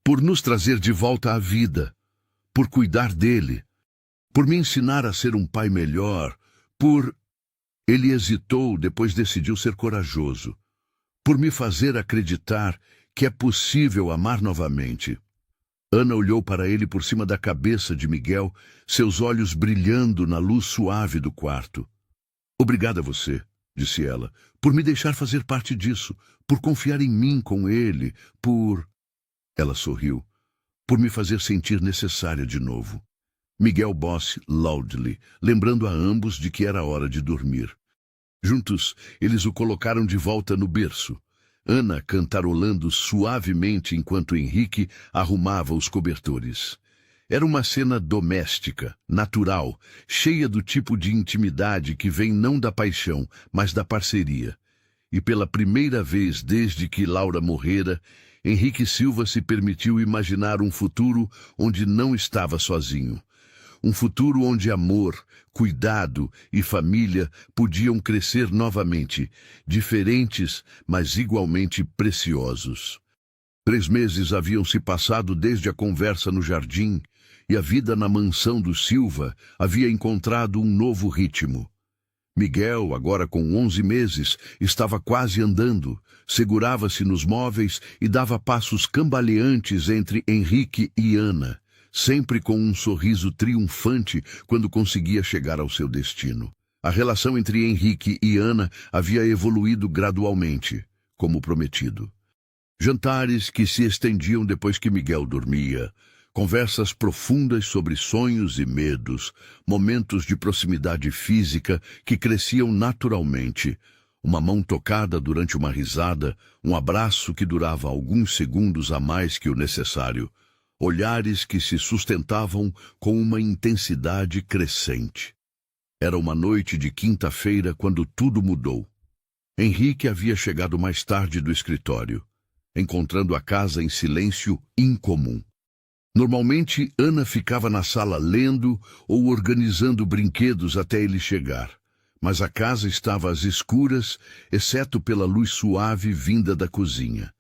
S1: Por nos trazer de volta à vida, por cuidar dele, por me ensinar a ser um pai melhor, por... Ele hesitou, depois decidiu ser corajoso. Por me fazer acreditar que é possível amar novamente. Ana olhou para ele por cima da cabeça de Miguel, seus olhos brilhando na luz suave do quarto. Obrigada a você, disse ela, por me deixar fazer parte disso, por confiar em mim com ele, por... Ela sorriu. Por me fazer sentir necessária de novo. Miguel Boss loudly, lembrando a ambos de que era hora de dormir. Juntos, eles o colocaram de volta no berço. Ana cantarolando suavemente enquanto Henrique arrumava os cobertores. Era uma cena doméstica, natural, cheia do tipo de intimidade que vem não da paixão, mas da parceria. E pela primeira vez desde que Laura morrera, Henrique Silva se permitiu imaginar um futuro onde não estava sozinho. Um futuro onde amor, cuidado e família podiam crescer novamente, diferentes, mas igualmente preciosos. 3 meses haviam se passado desde a conversa no jardim, e a vida na mansão do Silva havia encontrado um novo ritmo. Miguel, agora com 11 meses, estava quase andando, segurava-se nos móveis e dava passos cambaleantes entre Henrique e Ana, sempre com um sorriso triunfante quando conseguia chegar ao seu destino. A relação entre Henrique e Ana havia evoluído gradualmente, como prometido. Jantares que se estendiam depois que Miguel dormia, conversas profundas sobre sonhos e medos, momentos de proximidade física que cresciam naturalmente, Uma mão tocada durante uma risada, um abraço que durava alguns segundos a mais que o necessário. Olhares que se sustentavam com uma intensidade crescente. Era uma noite de quinta-feira quando tudo mudou. Henrique havia chegado mais tarde do escritório, encontrando a casa em silêncio incomum. Normalmente, Ana ficava na sala lendo ou organizando brinquedos até ele chegar, mas a casa estava às escuras, exceto pela luz suave vinda da cozinha.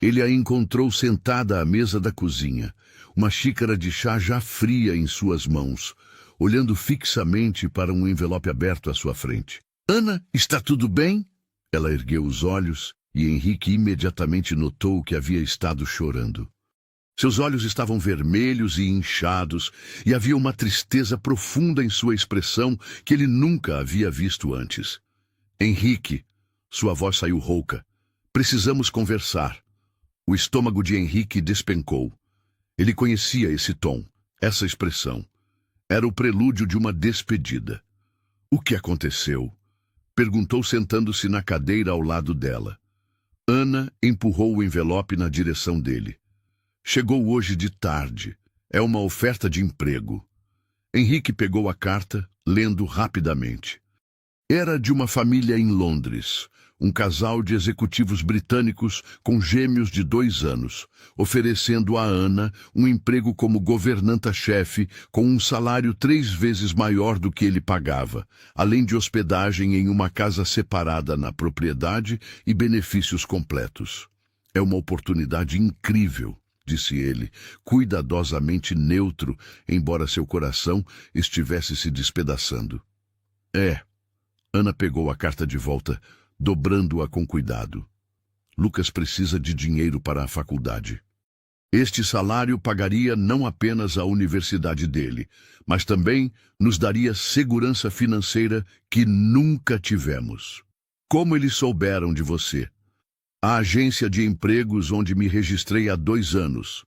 S1: Ele a encontrou sentada à mesa da cozinha, uma xícara de chá já fria em suas mãos, olhando fixamente para um envelope aberto à sua frente. Ana, está tudo bem? Ela ergueu os olhos e Henrique imediatamente notou que havia estado chorando. Seus olhos estavam vermelhos e inchados, e havia uma tristeza profunda em sua expressão que ele nunca havia visto antes. Henrique, sua voz saiu rouca. Precisamos conversar. O estômago de Henrique despencou. Ele conhecia esse tom, essa expressão. Era o prelúdio de uma despedida. O que aconteceu? Perguntou sentando-se na cadeira ao lado dela. Ana empurrou o envelope na direção dele. Chegou hoje de tarde. É uma oferta de emprego. Henrique pegou a carta, lendo rapidamente. Era de uma família em Londres, um casal de executivos britânicos com gêmeos de 2 anos, oferecendo a Ana um emprego como governanta-chefe com um salário 3 vezes maior do que ele pagava, além de hospedagem em uma casa separada na propriedade e benefícios completos. É uma oportunidade incrível, disse ele, cuidadosamente neutro, embora seu coração estivesse se despedaçando. Ana pegou a carta de volta, dobrando-a com cuidado. Lucas precisa de dinheiro para a faculdade. Este salário pagaria não apenas a universidade dele, mas também nos daria segurança financeira que nunca tivemos. Como eles souberam de você? A agência de empregos onde me registrei há 2 anos.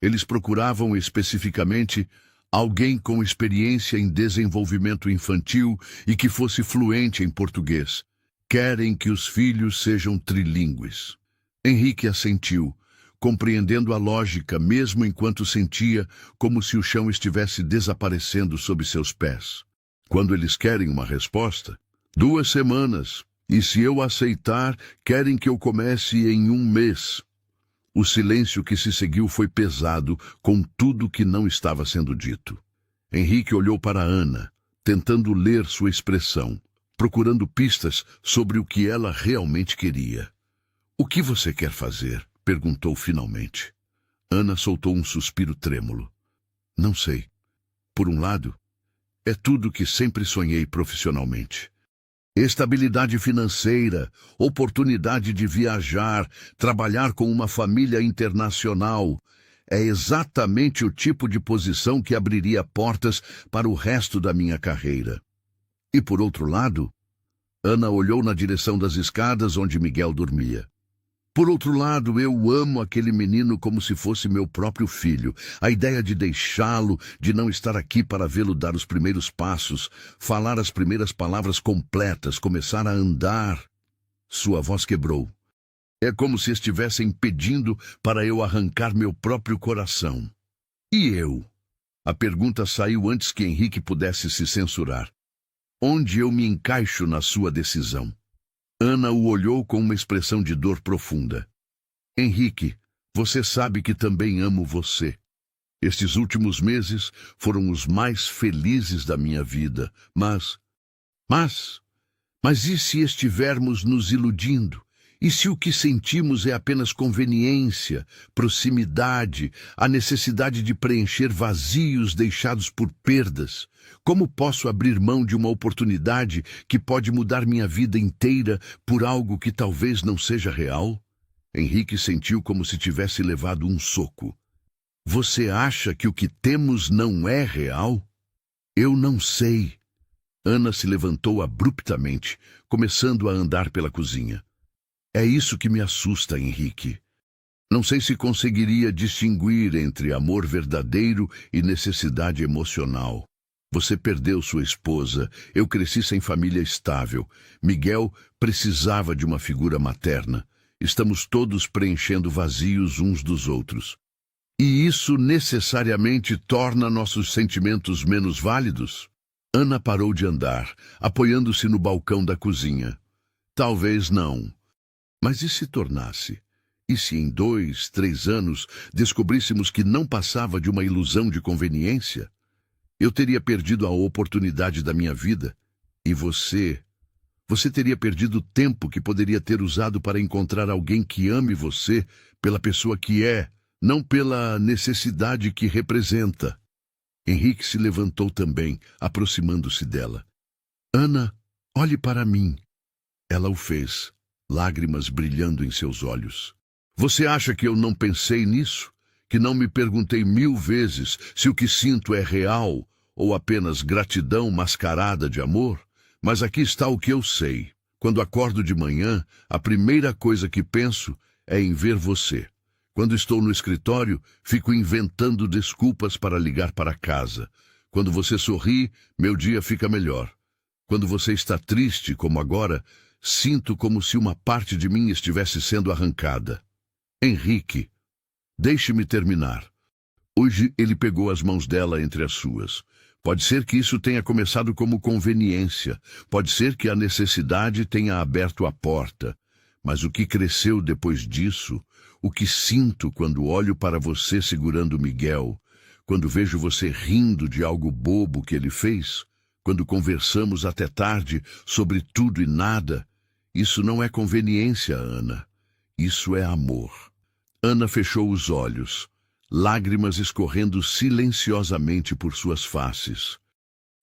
S1: Eles procuravam especificamente alguém com experiência em desenvolvimento infantil e que fosse fluente em português. Querem que os filhos sejam trilíngues. Henrique assentiu, compreendendo a lógica mesmo enquanto sentia como se o chão estivesse desaparecendo sob seus pés. Quando eles querem uma resposta? 2 semanas. E se eu aceitar, querem que eu comece em 1 mês. O silêncio que se seguiu foi pesado com tudo que não estava sendo dito. Henrique olhou para Ana, tentando ler sua expressão, procurando pistas sobre o que ela realmente queria. O que você quer fazer? Perguntou finalmente. Ana soltou um suspiro trêmulo. Não sei. Por um lado, é tudo que sempre sonhei profissionalmente. Estabilidade financeira, oportunidade de viajar, trabalhar com uma família internacional. É exatamente o tipo de posição que abriria portas para o resto da minha carreira. E por outro lado, Ana olhou na direção das escadas onde Miguel dormia. Por outro lado, eu amo aquele menino como se fosse meu próprio filho. A ideia de deixá-lo, de não estar aqui para vê-lo dar os primeiros passos, falar as primeiras palavras completas, começar a andar. Sua voz quebrou. É como se estivessem pedindo para eu arrancar meu próprio coração. E eu? A pergunta saiu antes que Henrique pudesse se censurar. Onde eu me encaixo na sua decisão? Ana o olhou com uma expressão de dor profunda. Henrique, você sabe que também amo você. Estes últimos meses foram os mais felizes da minha vida, mas e se estivermos nos iludindo? E se o que sentimos é apenas conveniência, proximidade, a necessidade de preencher vazios deixados por perdas? Como posso abrir mão de uma oportunidade que pode mudar minha vida inteira por algo que talvez não seja real? Henrique sentiu como se tivesse levado um soco. Você acha que o que temos não é real? Eu não sei. Ana se levantou abruptamente, começando a andar pela cozinha. É isso que me assusta, Henrique. Não sei se conseguiria distinguir entre amor verdadeiro e necessidade emocional. Você perdeu sua esposa, eu cresci sem família estável. Miguel precisava de uma figura materna. Estamos todos preenchendo vazios uns dos outros. E isso necessariamente torna nossos sentimentos menos válidos? Ana parou de andar, apoiando-se no balcão da cozinha. Talvez não. Mas e se tornasse? E se em 2, 3 anos descobríssemos que não passava de uma ilusão de conveniência? Eu teria perdido a oportunidade da minha vida. E você teria perdido o tempo que poderia ter usado para encontrar alguém que ame você pela pessoa que é, não pela necessidade que representa. Henrique se levantou também, aproximando-se dela. Ana, olhe para mim. Ela o fez, lágrimas brilhando em seus olhos. Você acha que eu não pensei nisso? Que não me perguntei 1000 vezes se o que sinto é real ou apenas gratidão mascarada de amor? Mas aqui está o que eu sei. Quando acordo de manhã, a primeira coisa que penso é em ver você. Quando estou no escritório, fico inventando desculpas para ligar para casa. Quando você sorri, meu dia fica melhor. Quando você está triste, como agora, sinto como se uma parte de mim estivesse sendo arrancada. Henrique, deixe-me terminar. Hoje ele pegou as mãos dela entre as suas. Pode ser que isso tenha começado como conveniência. Pode ser que a necessidade tenha aberto a porta. Mas o que cresceu depois disso, o que sinto quando olho para você segurando Miguel, quando vejo você rindo de algo bobo que ele fez, quando conversamos até tarde sobre tudo e nada, isso não é conveniência, Ana. Isso é amor. Ana fechou os olhos, lágrimas escorrendo silenciosamente por suas faces.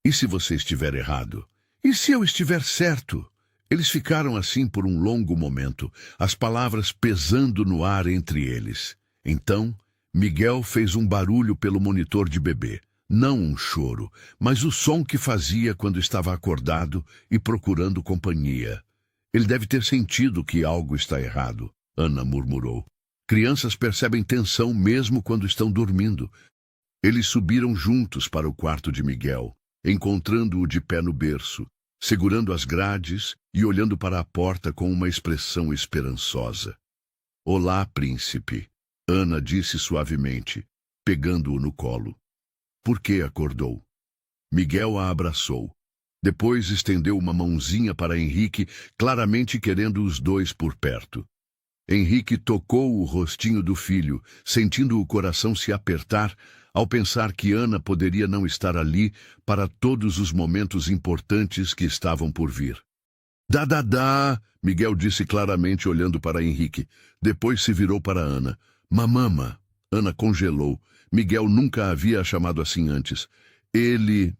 S1: E se você estiver errado? E se eu estiver certo? Eles ficaram assim por um longo momento, as palavras pesando no ar entre eles. Então, Miguel fez um barulho pelo monitor de bebê. Não um choro, mas o som que fazia quando estava acordado e procurando companhia. Ele deve ter sentido que algo está errado, Ana murmurou. Crianças percebem tensão mesmo quando estão dormindo. Eles subiram juntos para o quarto de Miguel, encontrando-o de pé no berço, segurando as grades e olhando para a porta com uma expressão esperançosa. Olá, príncipe, Ana disse suavemente, pegando-o no colo. Por que acordou? Miguel a abraçou. Depois estendeu uma mãozinha para Henrique, claramente querendo os dois por perto. Henrique tocou o rostinho do filho, sentindo o coração se apertar ao pensar que Ana poderia não estar ali para todos os momentos importantes que estavam por vir. Dá, Miguel disse claramente olhando para Henrique. Depois se virou para Ana. Mamama. Ana congelou. Miguel nunca a havia chamado assim antes. Ele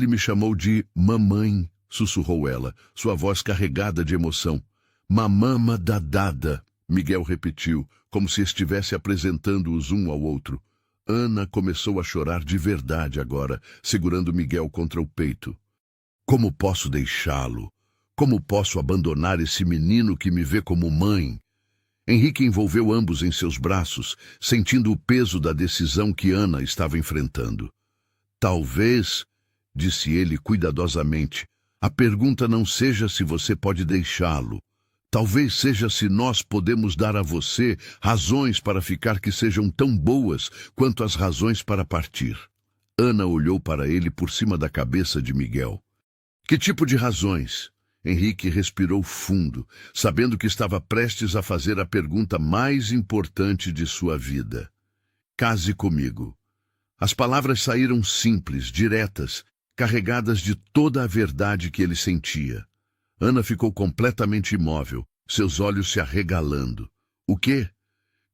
S1: me chamou de mamãe, sussurrou ela, sua voz carregada de emoção. Mamama dadada. Miguel repetiu, como se estivesse apresentando-os um ao outro. Ana começou a chorar de verdade agora, segurando Miguel contra o peito. Como posso deixá-lo? Como posso abandonar esse menino que me vê como mãe? Henrique envolveu ambos em seus braços, sentindo o peso da decisão que Ana estava enfrentando. Talvez, disse ele cuidadosamente, a pergunta não seja se você pode deixá-lo. Talvez seja se nós podemos dar a você razões para ficar que sejam tão boas quanto as razões para partir. Ana olhou para ele por cima da cabeça de Miguel. Que tipo de razões? Henrique respirou fundo, sabendo que estava prestes a fazer a pergunta mais importante de sua vida. Case comigo. As palavras saíram simples, diretas, carregadas de toda a verdade que ele sentia. Ana ficou completamente imóvel, seus olhos se arregalando. O quê?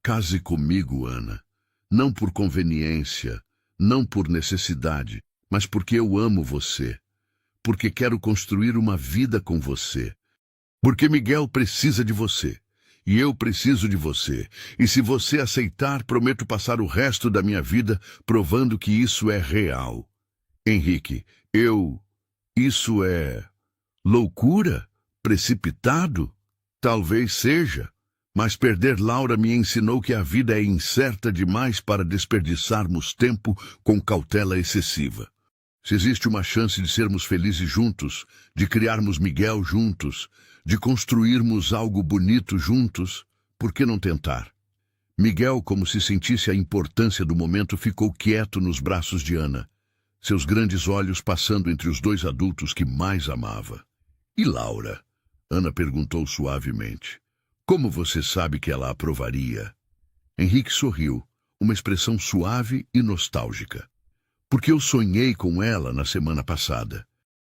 S1: Case comigo, Ana. Não por conveniência, não por necessidade, mas porque eu amo você. Porque quero construir uma vida com você. Porque Miguel precisa de você. E eu preciso de você. E se você aceitar, prometo passar o resto da minha vida provando que isso é real. Henrique, isso é loucura? Precipitado? Talvez seja, mas perder Laura me ensinou que a vida é incerta demais para desperdiçarmos tempo com cautela excessiva. Se existe uma chance de sermos felizes juntos, de criarmos Miguel juntos, de construirmos algo bonito juntos, por que não tentar? Miguel, como se sentisse a importância do momento, ficou quieto nos braços de Ana, seus grandes olhos passando entre os dois adultos que mais amava. E Laura? Ana perguntou suavemente. Como você sabe que ela aprovaria? Henrique sorriu, uma expressão suave e nostálgica. Porque eu sonhei com ela na semana passada.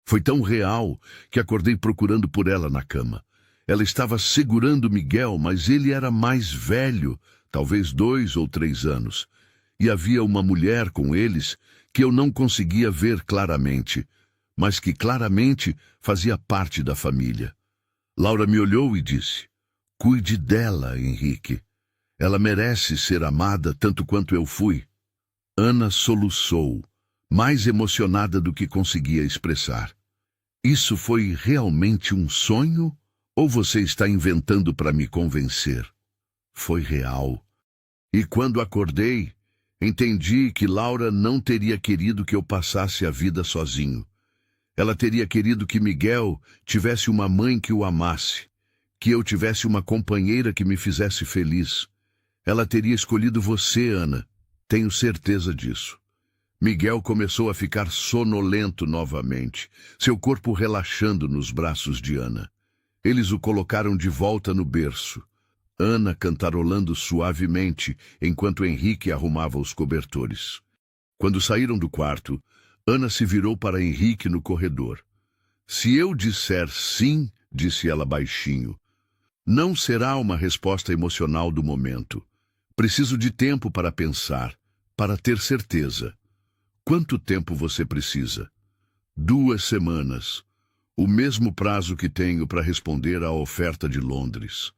S1: Foi tão real que acordei procurando por ela na cama. Ela estava segurando Miguel, mas ele era mais velho, talvez 2 ou 3 anos. E havia uma mulher com eles que eu não conseguia ver claramente, mas que claramente fazia parte da família. Laura me olhou e disse, cuide dela, Henrique. Ela merece ser amada tanto quanto eu fui. Ana soluçou, mais emocionada do que conseguia expressar. Isso foi realmente um sonho? Ou você está inventando para me convencer? Foi real. E quando acordei, entendi que Laura não teria querido que eu passasse a vida sozinho. Ela teria querido que Miguel tivesse uma mãe que o amasse, que eu tivesse uma companheira que me fizesse feliz. Ela teria escolhido você, Ana. Tenho certeza disso. Miguel começou a ficar sonolento novamente, seu corpo relaxando nos braços de Ana. Eles o colocaram de volta no berço. Ana cantarolando suavemente, enquanto Henrique arrumava os cobertores. Quando saíram do quarto, Ana se virou para Henrique no corredor. Se eu disser sim, disse ela baixinho, não será uma resposta emocional do momento. Preciso de tempo para pensar, para ter certeza. Quanto tempo você precisa? 2 semanas. O mesmo prazo que tenho para responder à oferta de Londres.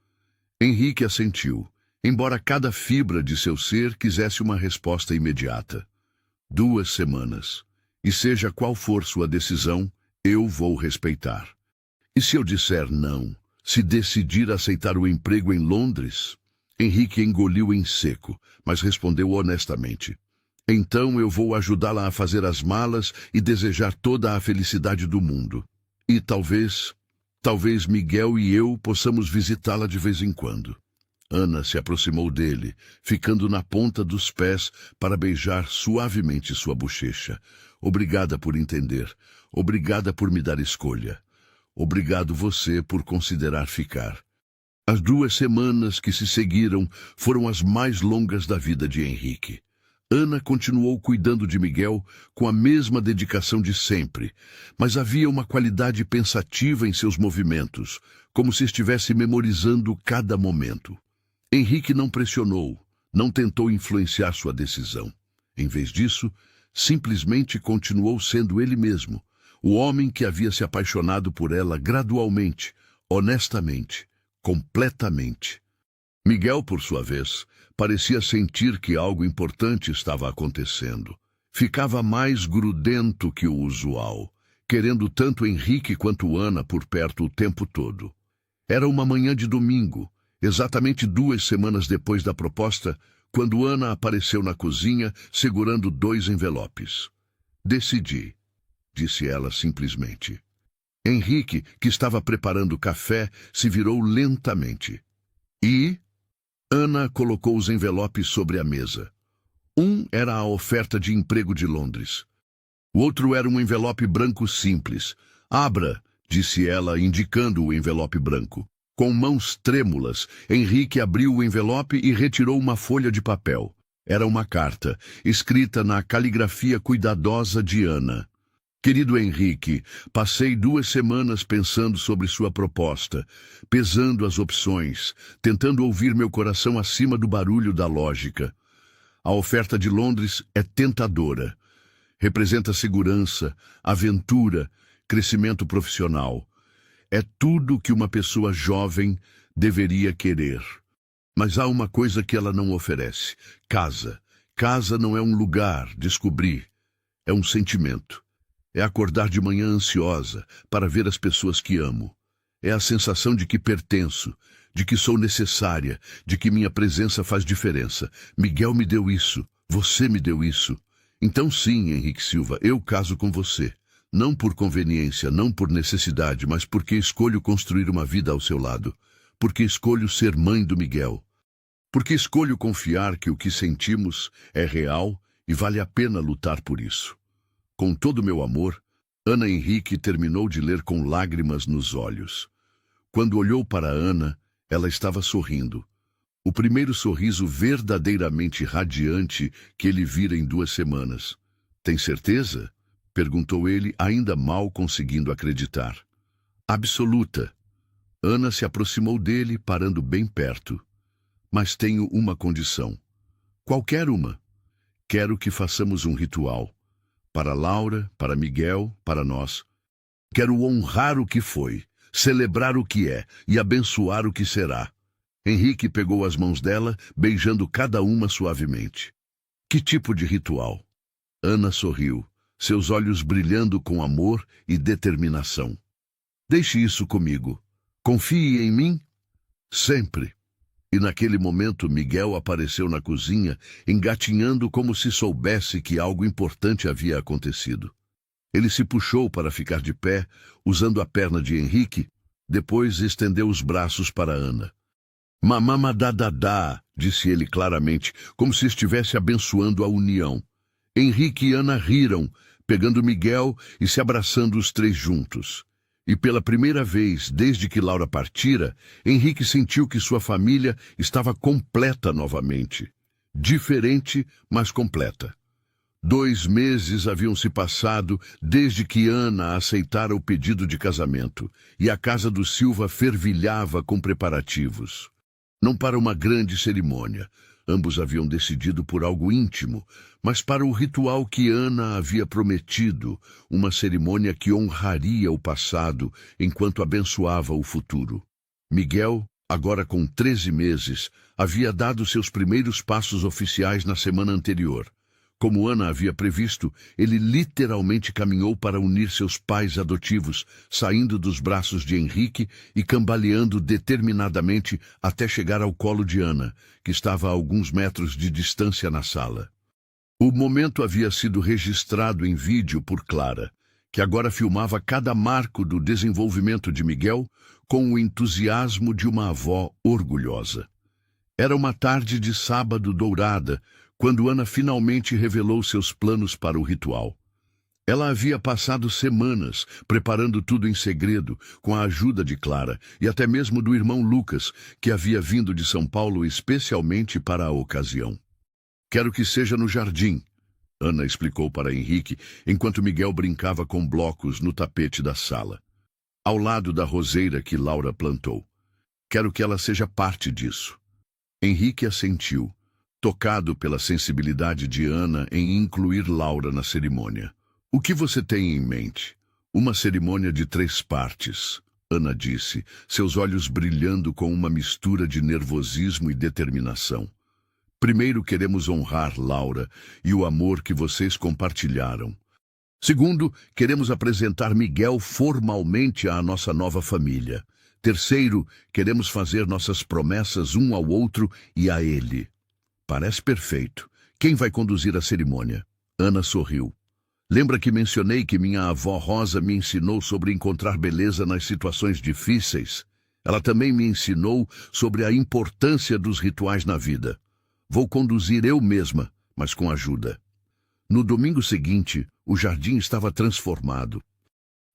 S1: Henrique assentiu, embora cada fibra de seu ser quisesse uma resposta imediata. 2 semanas. E seja qual for sua decisão, eu vou respeitar. E se eu disser não, se decidir aceitar o emprego em Londres? Henrique engoliu em seco, mas respondeu honestamente. Então eu vou ajudá-la a fazer as malas e desejar toda a felicidade do mundo. E talvez Miguel e eu possamos visitá-la de vez em quando. Ana se aproximou dele, ficando na ponta dos pés para beijar suavemente sua bochecha. Obrigada por entender. Obrigada por me dar escolha. Obrigado você por considerar ficar. As 2 semanas que se seguiram foram as mais longas da vida de Henrique. Ana continuou cuidando de Miguel com a mesma dedicação de sempre, mas havia uma qualidade pensativa em seus movimentos, como se estivesse memorizando cada momento. Henrique não pressionou, não tentou influenciar sua decisão. Em vez disso, simplesmente continuou sendo ele mesmo, o homem que havia se apaixonado por ela gradualmente, honestamente, completamente. Miguel, por sua vez, parecia sentir que algo importante estava acontecendo. Ficava mais grudento que o usual, querendo tanto Henrique quanto Ana por perto o tempo todo. Era uma manhã de domingo, exatamente 2 semanas depois da proposta, quando Ana apareceu na cozinha segurando 2 envelopes. Decidi, disse ela simplesmente. Henrique, que estava preparando café, se virou lentamente. E Ana colocou os envelopes sobre a mesa. Um era a oferta de emprego de Londres. O outro era um envelope branco simples. Abra, disse ela, indicando o envelope branco. Com mãos trêmulas, Henrique abriu o envelope e retirou uma folha de papel. Era uma carta, escrita na caligrafia cuidadosa de Ana. Querido Henrique, passei 2 semanas pensando sobre sua proposta, pesando as opções, tentando ouvir meu coração acima do barulho da lógica. A oferta de Londres é tentadora. Representa segurança, aventura, crescimento profissional. É tudo que uma pessoa jovem deveria querer. Mas há uma coisa que ela não oferece. Casa. Casa não é um lugar, descobri. É um sentimento. É acordar de manhã ansiosa para ver as pessoas que amo. É a sensação de que pertenço, de que sou necessária, de que minha presença faz diferença. Miguel me deu isso, você me deu isso. Então sim, Henrique Silva, eu caso com você. Não por conveniência, não por necessidade, mas porque escolho construir uma vida ao seu lado. Porque escolho ser mãe do Miguel. Porque escolho confiar que o que sentimos é real e vale a pena lutar por isso. Com todo o meu amor, Ana Henrique terminou de ler com lágrimas nos olhos. Quando olhou para Ana, ela estava sorrindo. O primeiro sorriso verdadeiramente radiante que ele vira em 2 semanas. Tem certeza? Perguntou ele, ainda mal conseguindo acreditar. Absoluta. Ana se aproximou dele, parando bem perto. Mas tenho uma condição. Qualquer uma. Quero que façamos um ritual. Para Laura, para Miguel, para nós. Quero honrar o que foi, celebrar o que é e abençoar o que será. Henrique pegou as mãos dela, beijando cada uma suavemente. Que tipo de ritual? Ana sorriu, seus olhos brilhando com amor e determinação. Deixe isso comigo. Confie em mim? Sempre. E naquele momento Miguel apareceu na cozinha, engatinhando como se soubesse que algo importante havia acontecido. Ele se puxou para ficar de pé, usando a perna de Henrique, depois estendeu os braços para Ana. Mamamadadadá, disse ele claramente, como se estivesse abençoando a união. Henrique e Ana riram, pegando Miguel e se abraçando os 3 juntos. E pela primeira vez desde que Laura partira, Henrique sentiu que sua família estava completa novamente. Diferente, mas completa. 2 meses haviam se passado desde que Ana aceitara o pedido de casamento, e a casa do Silva fervilhava com preparativos. Não para uma grande cerimônia. Ambos haviam decidido por algo íntimo, mas para o ritual que Ana havia prometido, uma cerimônia que honraria o passado enquanto abençoava o futuro. Miguel, agora com 13 meses, havia dado seus primeiros passos oficiais na semana anterior. Como Ana havia previsto, ele literalmente caminhou para unir seus pais adotivos, saindo dos braços de Henrique e cambaleando determinadamente até chegar ao colo de Ana, que estava a alguns metros de distância na sala. O momento havia sido registrado em vídeo por Clara, que agora filmava cada marco do desenvolvimento de Miguel com o entusiasmo de uma avó orgulhosa. Era uma tarde de sábado dourada, quando Ana finalmente revelou seus planos para o ritual. Ela havia passado semanas preparando tudo em segredo, com a ajuda de Clara e até mesmo do irmão Lucas, que havia vindo de São Paulo especialmente para a ocasião. Quero que seja no jardim, Ana explicou para Henrique, enquanto Miguel brincava com blocos no tapete da sala. Ao lado da roseira que Laura plantou. Quero que ela seja parte disso. Henrique assentiu, tocado pela sensibilidade de Ana em incluir Laura na cerimônia. O que você tem em mente? Uma cerimônia de 3 partes, Ana disse, seus olhos brilhando com uma mistura de nervosismo e determinação. Primeiro queremos honrar Laura e o amor que vocês compartilharam. Segundo, queremos apresentar Miguel formalmente à nossa nova família. Terceiro, queremos fazer nossas promessas um ao outro e a ele. Parece perfeito. Quem vai conduzir a cerimônia? Ana sorriu. Lembra que mencionei que minha avó Rosa me ensinou sobre encontrar beleza nas situações difíceis? Ela também me ensinou sobre a importância dos rituais na vida. Vou conduzir eu mesma, mas com ajuda. No domingo seguinte, o jardim estava transformado.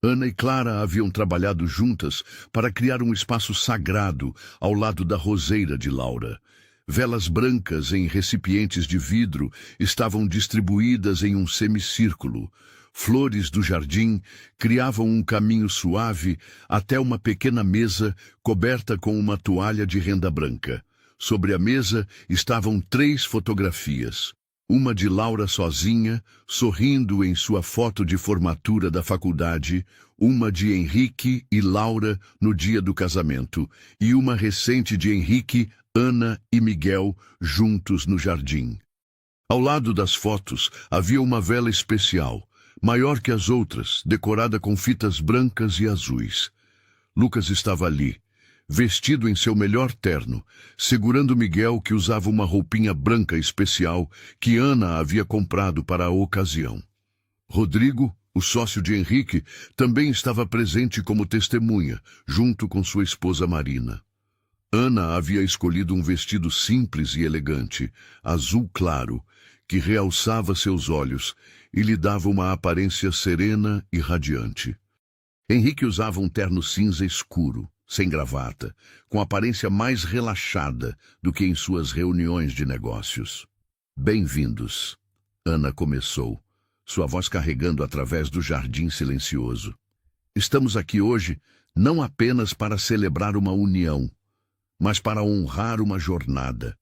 S1: Ana e Clara haviam trabalhado juntas para criar um espaço sagrado ao lado da roseira de Laura. Velas brancas em recipientes de vidro estavam distribuídas em um semicírculo. Flores do jardim criavam um caminho suave até uma pequena mesa coberta com uma toalha de renda branca. Sobre a mesa estavam 3 fotografias. Uma de Laura sozinha, sorrindo em sua foto de formatura da faculdade, uma de Henrique e Laura no dia do casamento, e uma recente de Henrique, Ana e Miguel juntos no jardim. Ao lado das fotos havia uma vela especial, maior que as outras, decorada com fitas brancas e azuis. Lucas estava ali, vestido em seu melhor terno, segurando Miguel, que usava uma roupinha branca especial que Ana havia comprado para a ocasião. Rodrigo, o sócio de Henrique, também estava presente como testemunha, junto com sua esposa Marina. Ana havia escolhido um vestido simples e elegante, azul claro, que realçava seus olhos e lhe dava uma aparência serena e radiante. Henrique usava um terno cinza escuro, sem gravata, com aparência mais relaxada do que em suas reuniões de negócios. Bem-vindos, Ana começou, sua voz carregando através do jardim silencioso. Estamos aqui hoje não apenas para celebrar uma união, mas para honrar uma jornada.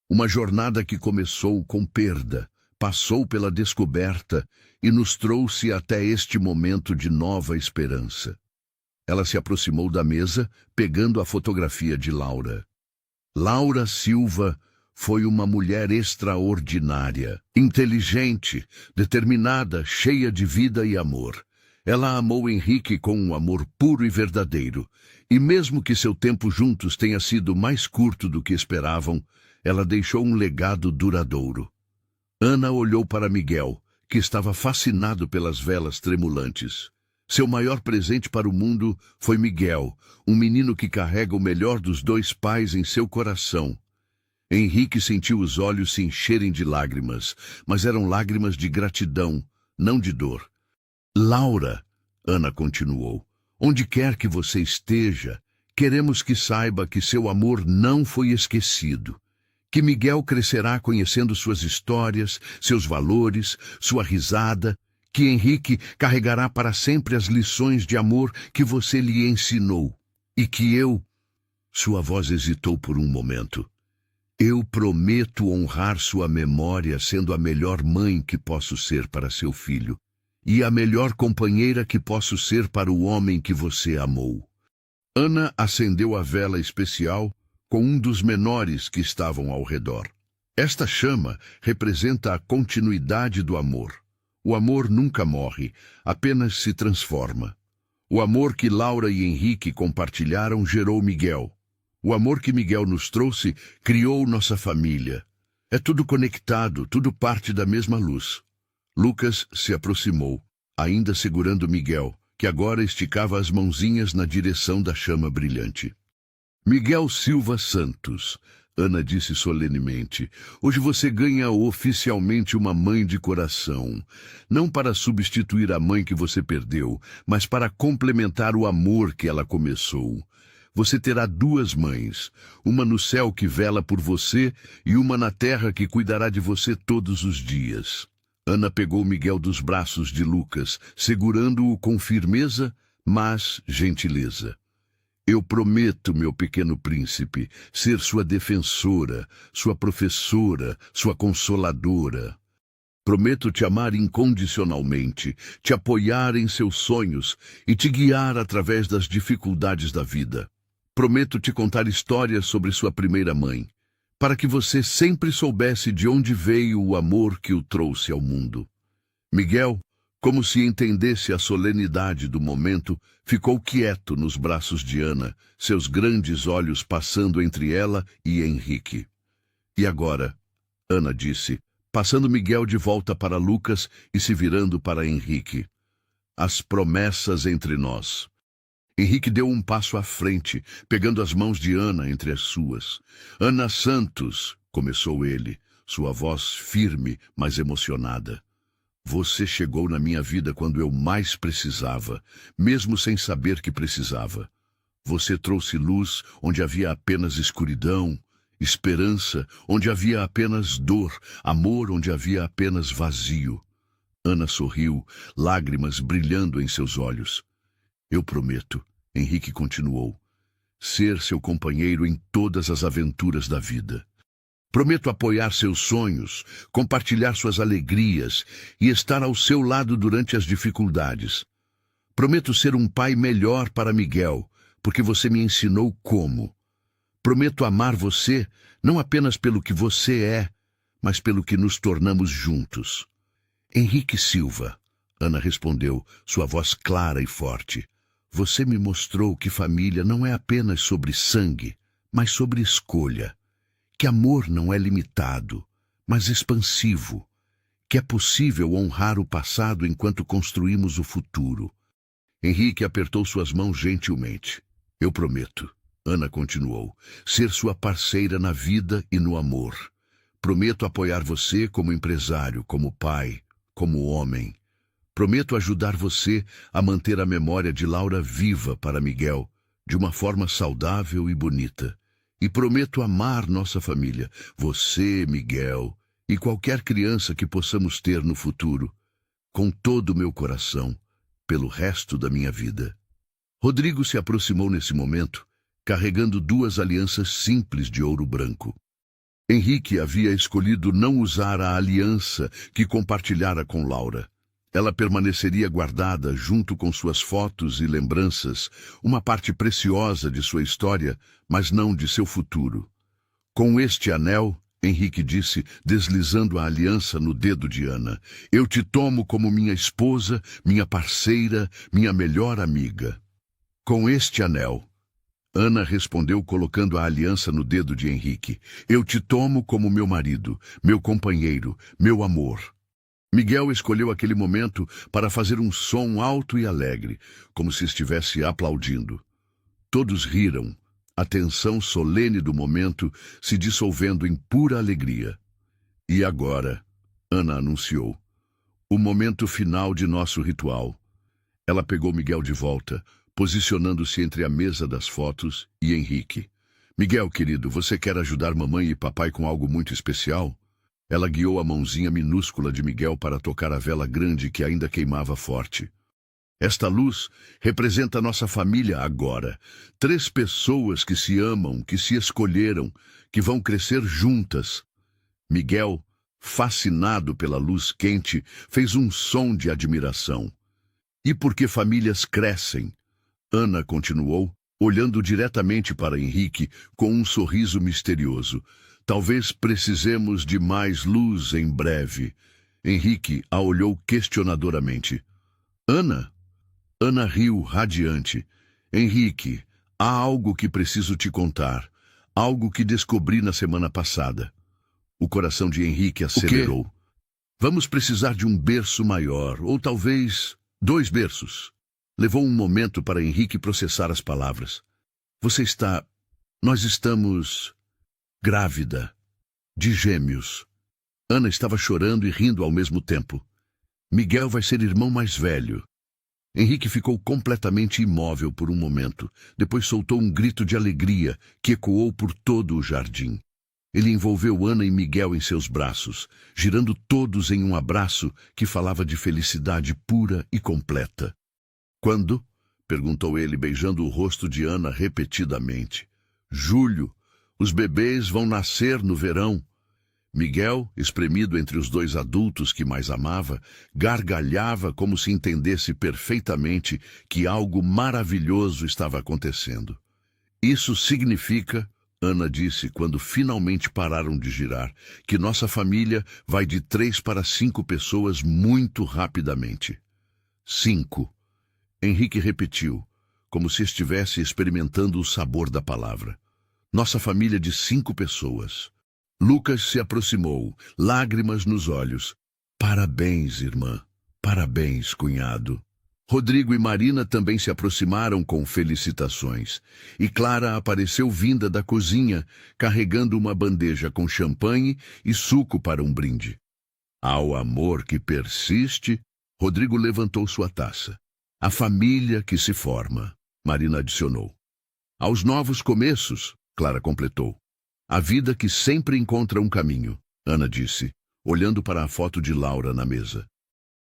S1: Uma jornada que começou com perda, passou pela descoberta e nos trouxe até este momento de nova esperança. Ela se aproximou da mesa, pegando a fotografia de Laura. Laura Silva foi uma mulher extraordinária, inteligente, determinada, cheia de vida e amor. Ela amou Henrique com um amor puro e verdadeiro, e mesmo que seu tempo juntos tenha sido mais curto do que esperavam, ela deixou um legado duradouro. Ana olhou para Miguel, que estava fascinado pelas velas tremulantes. Seu maior presente para o mundo foi Miguel, um menino que carrega o melhor dos dois pais em seu coração. Henrique sentiu os olhos se encherem de lágrimas, mas eram lágrimas de gratidão, não de dor. Laura, Ana continuou, onde quer que você esteja, queremos que saiba que seu amor não foi esquecido. Que Miguel crescerá conhecendo suas histórias, seus valores, sua risada, que Henrique carregará para sempre as lições de amor que você lhe ensinou. E que eu... Sua voz hesitou por um momento. Eu prometo honrar sua memória sendo a melhor mãe que posso ser para seu filho e a melhor companheira que posso ser para o homem que você amou. Ana acendeu a vela especial com um dos menores que estavam ao redor. Esta chama representa a continuidade do amor. O amor nunca morre, apenas se transforma. O amor que Laura e Henrique compartilharam gerou Miguel. O amor que Miguel nos trouxe criou nossa família. É tudo conectado, tudo parte da mesma luz. Lucas se aproximou, ainda segurando Miguel, que agora esticava as mãozinhas na direção da chama brilhante. Miguel Silva Santos, Ana disse solenemente, hoje você ganha oficialmente uma mãe de coração. Não para substituir a mãe que você perdeu, mas para complementar o amor que ela começou. Você terá duas mães, uma no céu que vela por você e uma na terra que cuidará de você todos os dias. Ana pegou Miguel dos braços de Lucas, segurando-o com firmeza, mas gentileza. Eu prometo, meu pequeno príncipe, ser sua defensora, sua professora, sua consoladora. Prometo te amar incondicionalmente, te apoiar em seus sonhos e te guiar através das dificuldades da vida. Prometo te contar histórias sobre sua primeira mãe, para que você sempre soubesse de onde veio o amor que o trouxe ao mundo. Miguel, como se entendesse a solenidade do momento, ficou quieto nos braços de Ana, seus grandes olhos passando entre ela e Henrique. E agora, Ana disse, passando Miguel de volta para Lucas e se virando para Henrique. As promessas entre nós. Henrique deu um passo à frente, pegando as mãos de Ana entre as suas. Ana Santos, começou ele, sua voz firme, mas emocionada. Você chegou na minha vida quando eu mais precisava, mesmo sem saber que precisava. Você trouxe luz onde havia apenas escuridão, esperança onde havia apenas dor, amor onde havia apenas vazio. Ana sorriu, lágrimas brilhando em seus olhos. Eu prometo, Henrique continuou, ser seu companheiro em todas as aventuras da vida. Prometo apoiar seus sonhos, compartilhar suas alegrias e estar ao seu lado durante as dificuldades. Prometo ser um pai melhor para Miguel, porque você me ensinou como. Prometo amar você, não apenas pelo que você é, mas pelo que nos tornamos juntos. Henrique Silva, Ana respondeu, sua voz clara e forte. você me mostrou que família não é apenas sobre sangue, mas sobre escolha. Que amor não é limitado, mas expansivo. Que é possível honrar o passado enquanto construímos o futuro. Henrique apertou suas mãos gentilmente. Eu prometo, Ana continuou, ser sua parceira na vida e no amor. Prometo apoiar você como empresário, como pai, como homem. Prometo ajudar você a manter a memória de Laura viva para Miguel, de uma forma saudável e bonita. E prometo amar nossa família, você, Miguel, e qualquer criança que possamos ter no futuro, com todo o meu coração, pelo resto da minha vida. Rodrigo se aproximou nesse momento, carregando duas alianças simples de ouro branco. Henrique havia escolhido não usar a aliança que compartilhara com Laura. Ela permaneceria guardada junto com suas fotos e lembranças, uma parte preciosa de sua história, mas não de seu futuro. Com este anel, Henrique disse, deslizando a aliança no dedo de Ana, eu te tomo como minha esposa, minha parceira, minha melhor amiga. Com este anel, Ana respondeu colocando a aliança no dedo de Henrique, eu te tomo como meu marido, meu companheiro, meu amor. Miguel escolheu aquele momento para fazer um som alto e alegre, como se estivesse aplaudindo. Todos riram, a tensão solene do momento se dissolvendo em pura alegria. E agora, Ana anunciou, o momento final de nosso ritual. Ela pegou Miguel de volta, posicionando-se entre a mesa das fotos e Henrique. Miguel, querido, você quer ajudar mamãe e papai com algo muito especial? Ela guiou a mãozinha minúscula de Miguel para tocar a vela grande que ainda queimava forte. Esta luz representa nossa família agora. 3 pessoas que se amam, que se escolheram, que vão crescer juntas. Miguel, fascinado pela luz quente, fez um som de admiração. E porque famílias crescem? Ana continuou, olhando diretamente para Henrique com um sorriso misterioso. Talvez precisemos de mais luz em breve. Henrique a olhou questionadoramente. Ana? Ana riu radiante. Henrique, há algo que preciso te contar. Algo que descobri na semana passada. O coração de Henrique acelerou. Vamos precisar de um berço maior, ou talvez 2 berços. Levou um momento para Henrique processar as palavras. Nós estamos... grávida. De gêmeos. Ana estava chorando e rindo ao mesmo tempo. Miguel vai ser irmão mais velho. Henrique ficou completamente imóvel por um momento. Depois soltou um grito de alegria que ecoou por todo o jardim. Ele envolveu Ana e Miguel em seus braços, girando todos em um abraço que falava de felicidade pura e completa. Quando? Perguntou ele, beijando o rosto de Ana repetidamente. Julho. Os bebês vão nascer no verão. Miguel, espremido entre os 2 adultos que mais amava, gargalhava como se entendesse perfeitamente que algo maravilhoso estava acontecendo. Isso significa, Ana disse quando finalmente pararam de girar, que nossa família vai de 3 para 5 pessoas muito rapidamente. 5. Henrique repetiu, como se estivesse experimentando o sabor da palavra. Nossa família de 5 pessoas. Lucas se aproximou, lágrimas nos olhos. Parabéns, irmã. Parabéns, cunhado. Rodrigo e Marina também se aproximaram com felicitações. E Clara apareceu vinda da cozinha, carregando uma bandeja com champanhe e suco para um brinde. Ao amor que persiste, Rodrigo levantou sua taça. A família que se forma, Marina adicionou. Aos novos começos, Clara completou. A vida que sempre encontra um caminho, Ana disse, olhando para a foto de Laura na mesa.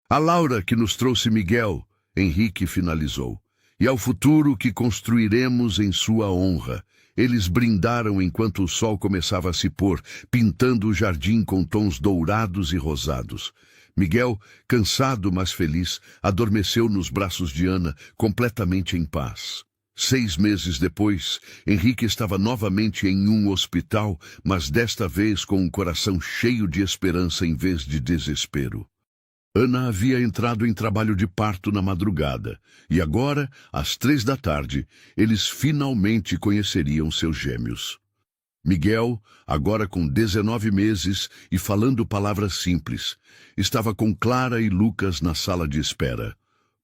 S1: A Laura que nos trouxe Miguel, Henrique finalizou. E ao futuro que construiremos em sua honra. Eles brindaram enquanto o sol começava a se pôr, pintando o jardim com tons dourados e rosados. Miguel, cansado mas feliz, adormeceu nos braços de Ana, completamente em paz. 6 meses depois, Henrique estava novamente em um hospital, mas desta vez com um coração cheio de esperança em vez de desespero. Ana havia entrado em trabalho de parto na madrugada, e agora, às 3 da tarde, eles finalmente conheceriam seus gêmeos. Miguel, agora com 19 meses e falando palavras simples, estava com Clara e Lucas na sala de espera,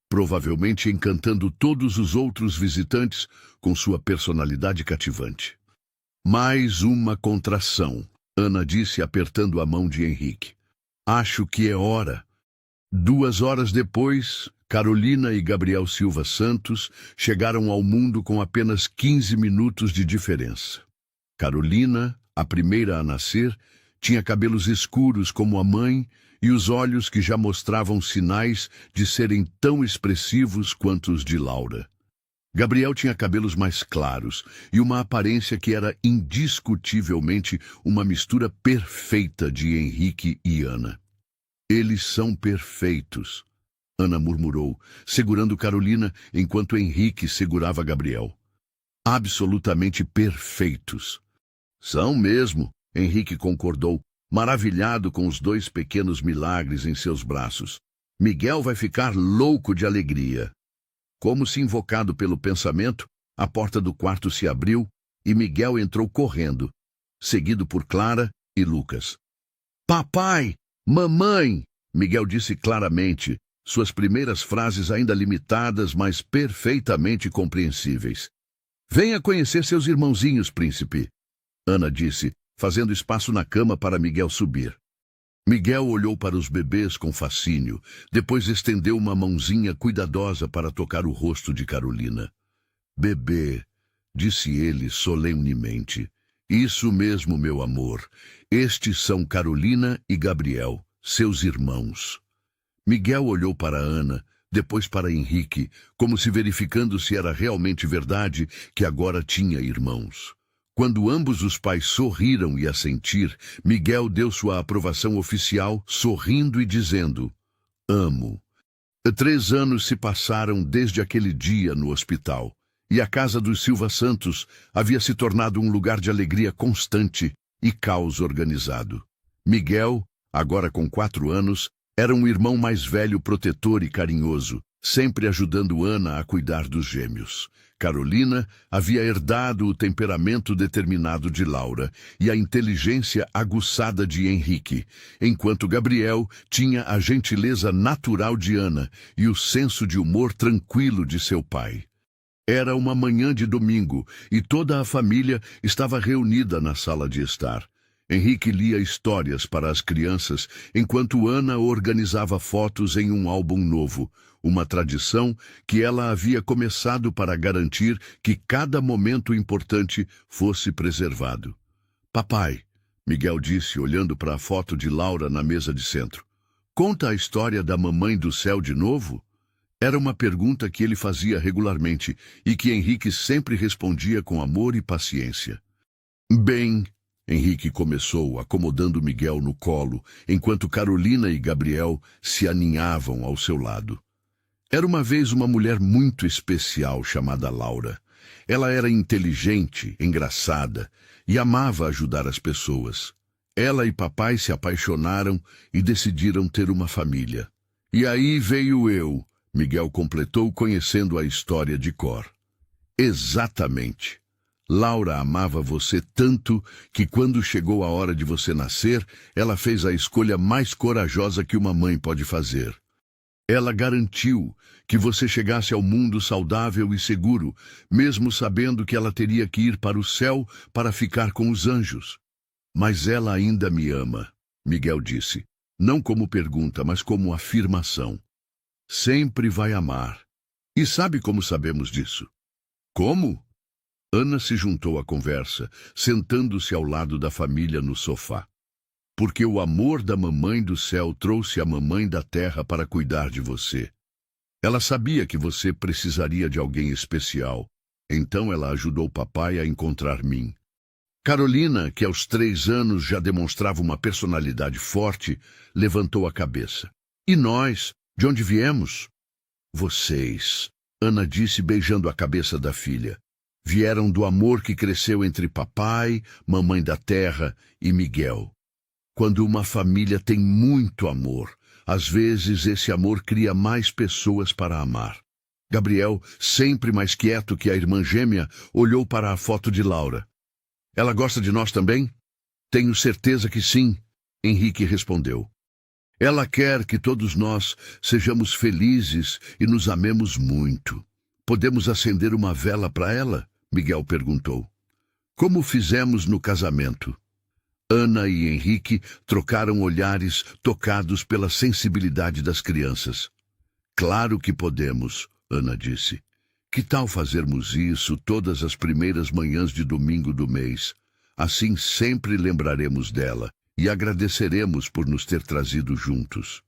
S1: provavelmente encantando todos os outros visitantes com sua personalidade cativante. Mais uma contração, Ana disse apertando a mão de Henrique. Acho que é hora. 2 horas depois, Carolina e Gabriel Silva Santos chegaram ao mundo com apenas 15 minutos de diferença. Carolina, a primeira a nascer, tinha cabelos escuros como a mãe e os olhos que já mostravam sinais de serem tão expressivos quanto os de Laura. Gabriel tinha cabelos mais claros e uma aparência que era indiscutivelmente uma mistura perfeita de Henrique e Ana. Eles são perfeitos, Ana murmurou, segurando Carolina enquanto Henrique segurava Gabriel. Absolutamente perfeitos. São mesmo, Henrique concordou, maravilhado com os 2 pequenos milagres em seus braços. Miguel vai ficar louco de alegria. Como se invocado pelo pensamento, a porta do quarto se abriu e Miguel entrou correndo, seguido por Clara e Lucas. Papai! Mamãe! Miguel disse claramente, suas primeiras frases ainda limitadas, mas perfeitamente compreensíveis. Venha conhecer seus irmãozinhos, príncipe, Ana disse, fazendo espaço na cama para Miguel subir. Miguel olhou para os bebês com fascínio, depois estendeu uma mãozinha cuidadosa para tocar o rosto de Carolina. Bebê, disse ele solenemente. Isso mesmo, meu amor. Estes são Carolina e Gabriel, seus irmãos. Miguel olhou para Ana, depois para Henrique, como se verificando se era realmente verdade que agora tinha irmãos. Quando ambos os pais sorriram e assentiram, Miguel deu sua aprovação oficial, sorrindo e dizendo: Amo. 3 anos se passaram desde aquele dia no hospital, e a casa dos Silva Santos havia se tornado um lugar de alegria constante e caos organizado. Miguel, agora com 4 anos, era um irmão mais velho, protetor e carinhoso, sempre ajudando Ana a cuidar dos gêmeos. Carolina havia herdado o temperamento determinado de Laura e a inteligência aguçada de Henrique, enquanto Gabriel tinha a gentileza natural de Ana e o senso de humor tranquilo de seu pai. Era uma manhã de domingo e toda a família estava reunida na sala de estar. Henrique lia histórias para as crianças, enquanto Ana organizava fotos em um álbum novo, uma tradição que ela havia começado para garantir que cada momento importante fosse preservado. Papai, Miguel disse, olhando para a foto de Laura na mesa de centro, conta a história da Mamãe do Céu de novo? Era uma pergunta que ele fazia regularmente e que Henrique sempre respondia com amor e paciência. Bem, Henrique começou, acomodando Miguel no colo, enquanto Carolina e Gabriel se aninhavam ao seu lado. Era uma vez uma mulher muito especial chamada Laura. Ela era inteligente, engraçada e amava ajudar as pessoas. Ela e papai se apaixonaram e decidiram ter uma família. E aí veio eu, Miguel completou, conhecendo a história de cor. Exatamente. Laura amava você tanto que quando chegou a hora de você nascer, ela fez a escolha mais corajosa que uma mãe pode fazer. Ela garantiu que você chegasse ao mundo saudável e seguro, mesmo sabendo que ela teria que ir para o céu para ficar com os anjos. Mas ela ainda me ama, Miguel disse, não como pergunta, mas como afirmação. Sempre vai amar. E sabe como sabemos disso? Como? Ana se juntou à conversa, sentando-se ao lado da família no sofá. Porque o amor da Mamãe do Céu trouxe a Mamãe da Terra para cuidar de você. Ela sabia que você precisaria de alguém especial, então ela ajudou papai a encontrar mim. Carolina, que aos 3 anos já demonstrava uma personalidade forte, levantou a cabeça. E nós? De onde viemos? Vocês, Ana disse beijando a cabeça da filha. Vieram do amor que cresceu entre papai, Mamãe da Terra e Miguel. Quando uma família tem muito amor, Às vezes, esse amor cria mais pessoas para amar. Gabriel, sempre mais quieto que a irmã gêmea, olhou para a foto de Laura. Ela gosta de nós também? Tenho certeza que sim, Henrique respondeu. Ela quer que todos nós sejamos felizes e nos amemos muito. Podemos acender uma vela para ela? Miguel perguntou. Como fizemos no casamento? Ana e Henrique trocaram olhares tocados pela sensibilidade das crianças. Claro que podemos, Ana disse. Que tal fazermos isso todas as primeiras manhãs de domingo do mês? Assim sempre lembraremos dela e agradeceremos por nos ter trazido juntos.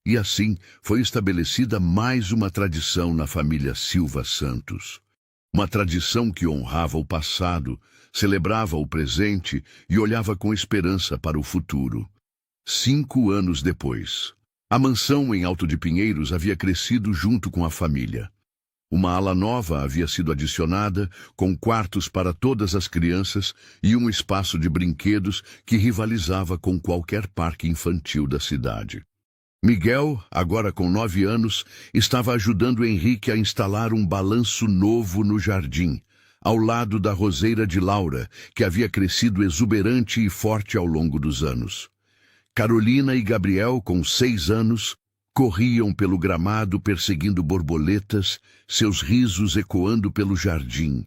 S1: E assim foi estabelecida mais uma tradição na família Silva Santos. Uma tradição que honrava o passado, celebrava o presente e olhava com esperança para o futuro. 5 anos depois, a mansão em Alto de Pinheiros havia crescido junto com a família. Uma ala nova havia sido adicionada, com quartos para todas as crianças e um espaço de brinquedos que rivalizava com qualquer parque infantil da cidade. Miguel, agora com 9 anos, estava ajudando Henrique a instalar um balanço novo no jardim, ao lado da roseira de Laura, que havia crescido exuberante e forte ao longo dos anos. Carolina e Gabriel, com 6 anos, corriam pelo gramado perseguindo borboletas, seus risos ecoando pelo jardim.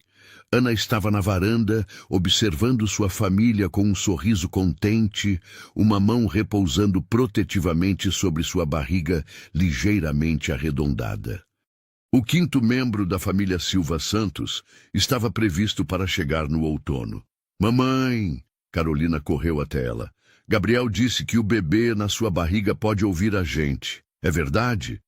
S1: Ana estava na varanda, observando sua família com um sorriso contente, uma mão repousando protetivamente sobre sua barriga ligeiramente arredondada. O 5º membro da família Silva Santos estava previsto para chegar no outono. Mamãe! Carolina correu até ela. Gabriel disse que o bebê na sua barriga pode ouvir a gente. É verdade?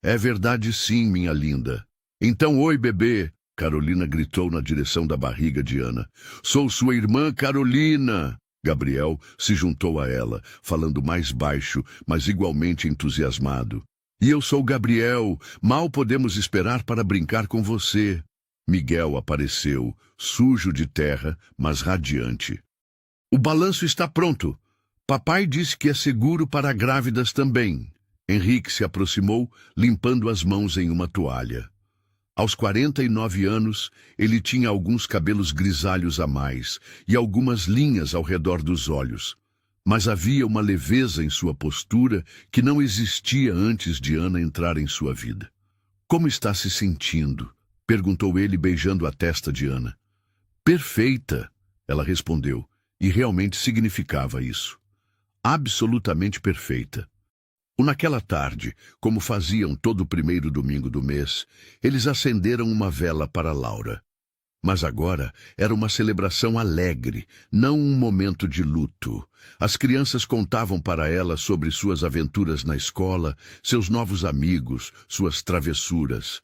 S1: É verdade sim, minha linda. Então, oi, bebê! Carolina gritou na direção da barriga de Ana. Sou sua irmã Carolina! Gabriel se juntou a ela, falando mais baixo, mas igualmente entusiasmado. E eu sou Gabriel. Mal podemos esperar para brincar com você. Miguel apareceu, sujo de terra, mas radiante. O balanço está pronto. Papai disse que é seguro para grávidas também. Henrique se aproximou, limpando as mãos em uma toalha. Aos 49 anos, ele tinha alguns cabelos grisalhos a mais e algumas linhas ao redor dos olhos. Mas havia uma leveza em sua postura que não existia antes de Ana entrar em sua vida. Como está se sentindo? Perguntou ele, beijando a testa de Ana. Perfeita, ela respondeu, e realmente significava isso. Absolutamente perfeita. Naquela tarde, como faziam todo o primeiro domingo do mês, eles acenderam uma vela para Laura. Mas agora era uma celebração alegre, não um momento de luto. As crianças contavam para ela sobre suas aventuras na escola, seus novos amigos, suas travessuras.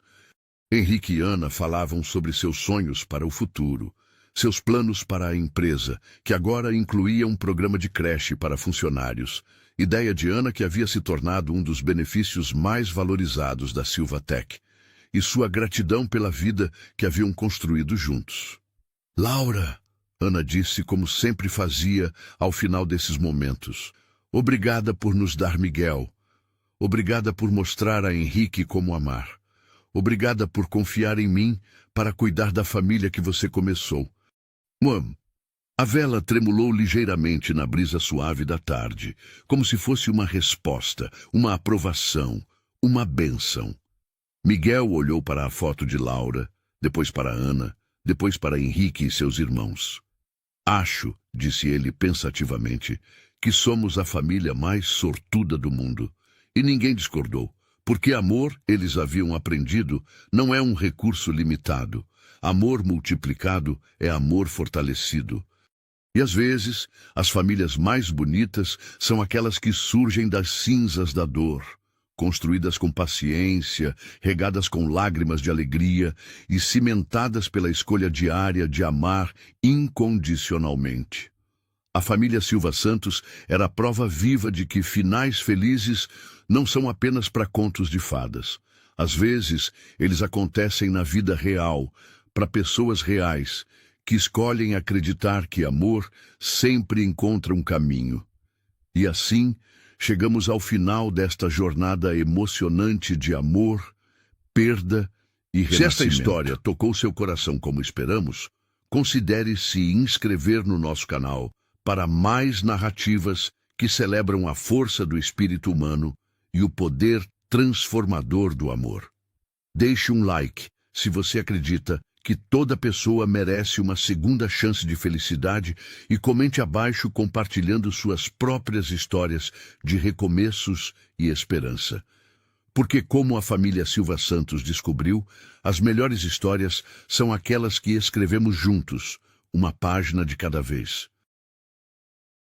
S1: Henrique e Ana falavam sobre seus sonhos para o futuro, seus planos para a empresa, que agora incluía um programa de creche para funcionários. Ideia de Ana que havia se tornado um dos benefícios mais valorizados da Silvatech, e sua gratidão pela vida que haviam construído juntos. Laura, Ana disse como sempre fazia ao final desses momentos. Obrigada por nos dar Miguel. Obrigada por mostrar a Henrique como amar. Obrigada por confiar em mim para cuidar da família que você começou. Mãe. A vela tremulou ligeiramente na brisa suave da tarde, como se fosse uma resposta, uma aprovação, uma bênção. Miguel olhou para a foto de Laura, depois para Ana, depois para Henrique e seus irmãos. Acho, disse ele pensativamente, que somos a família mais sortuda do mundo. E ninguém discordou, porque amor, eles haviam aprendido, não é um recurso limitado. Amor multiplicado é amor fortalecido. E às vezes, as famílias mais bonitas são aquelas que surgem das cinzas da dor, construídas com paciência, regadas com lágrimas de alegria e cimentadas pela escolha diária de amar incondicionalmente. A família Silva Santos era a prova viva de que finais felizes não são apenas para contos de fadas. Às vezes, eles acontecem na vida real, para pessoas reais, que escolhem acreditar que amor sempre encontra um caminho. E assim, chegamos ao final desta jornada emocionante de amor, perda e renascimento. Se esta história tocou seu coração como esperamos, considere se inscrever no nosso canal para mais narrativas que celebram a força do espírito humano e o poder transformador do amor. Deixe um like se você acredita que toda pessoa merece uma segunda chance de felicidade e comente abaixo compartilhando suas próprias histórias de recomeços e esperança. Porque, como a família Silva Santos descobriu, as melhores histórias são aquelas que escrevemos juntos, uma página de cada vez.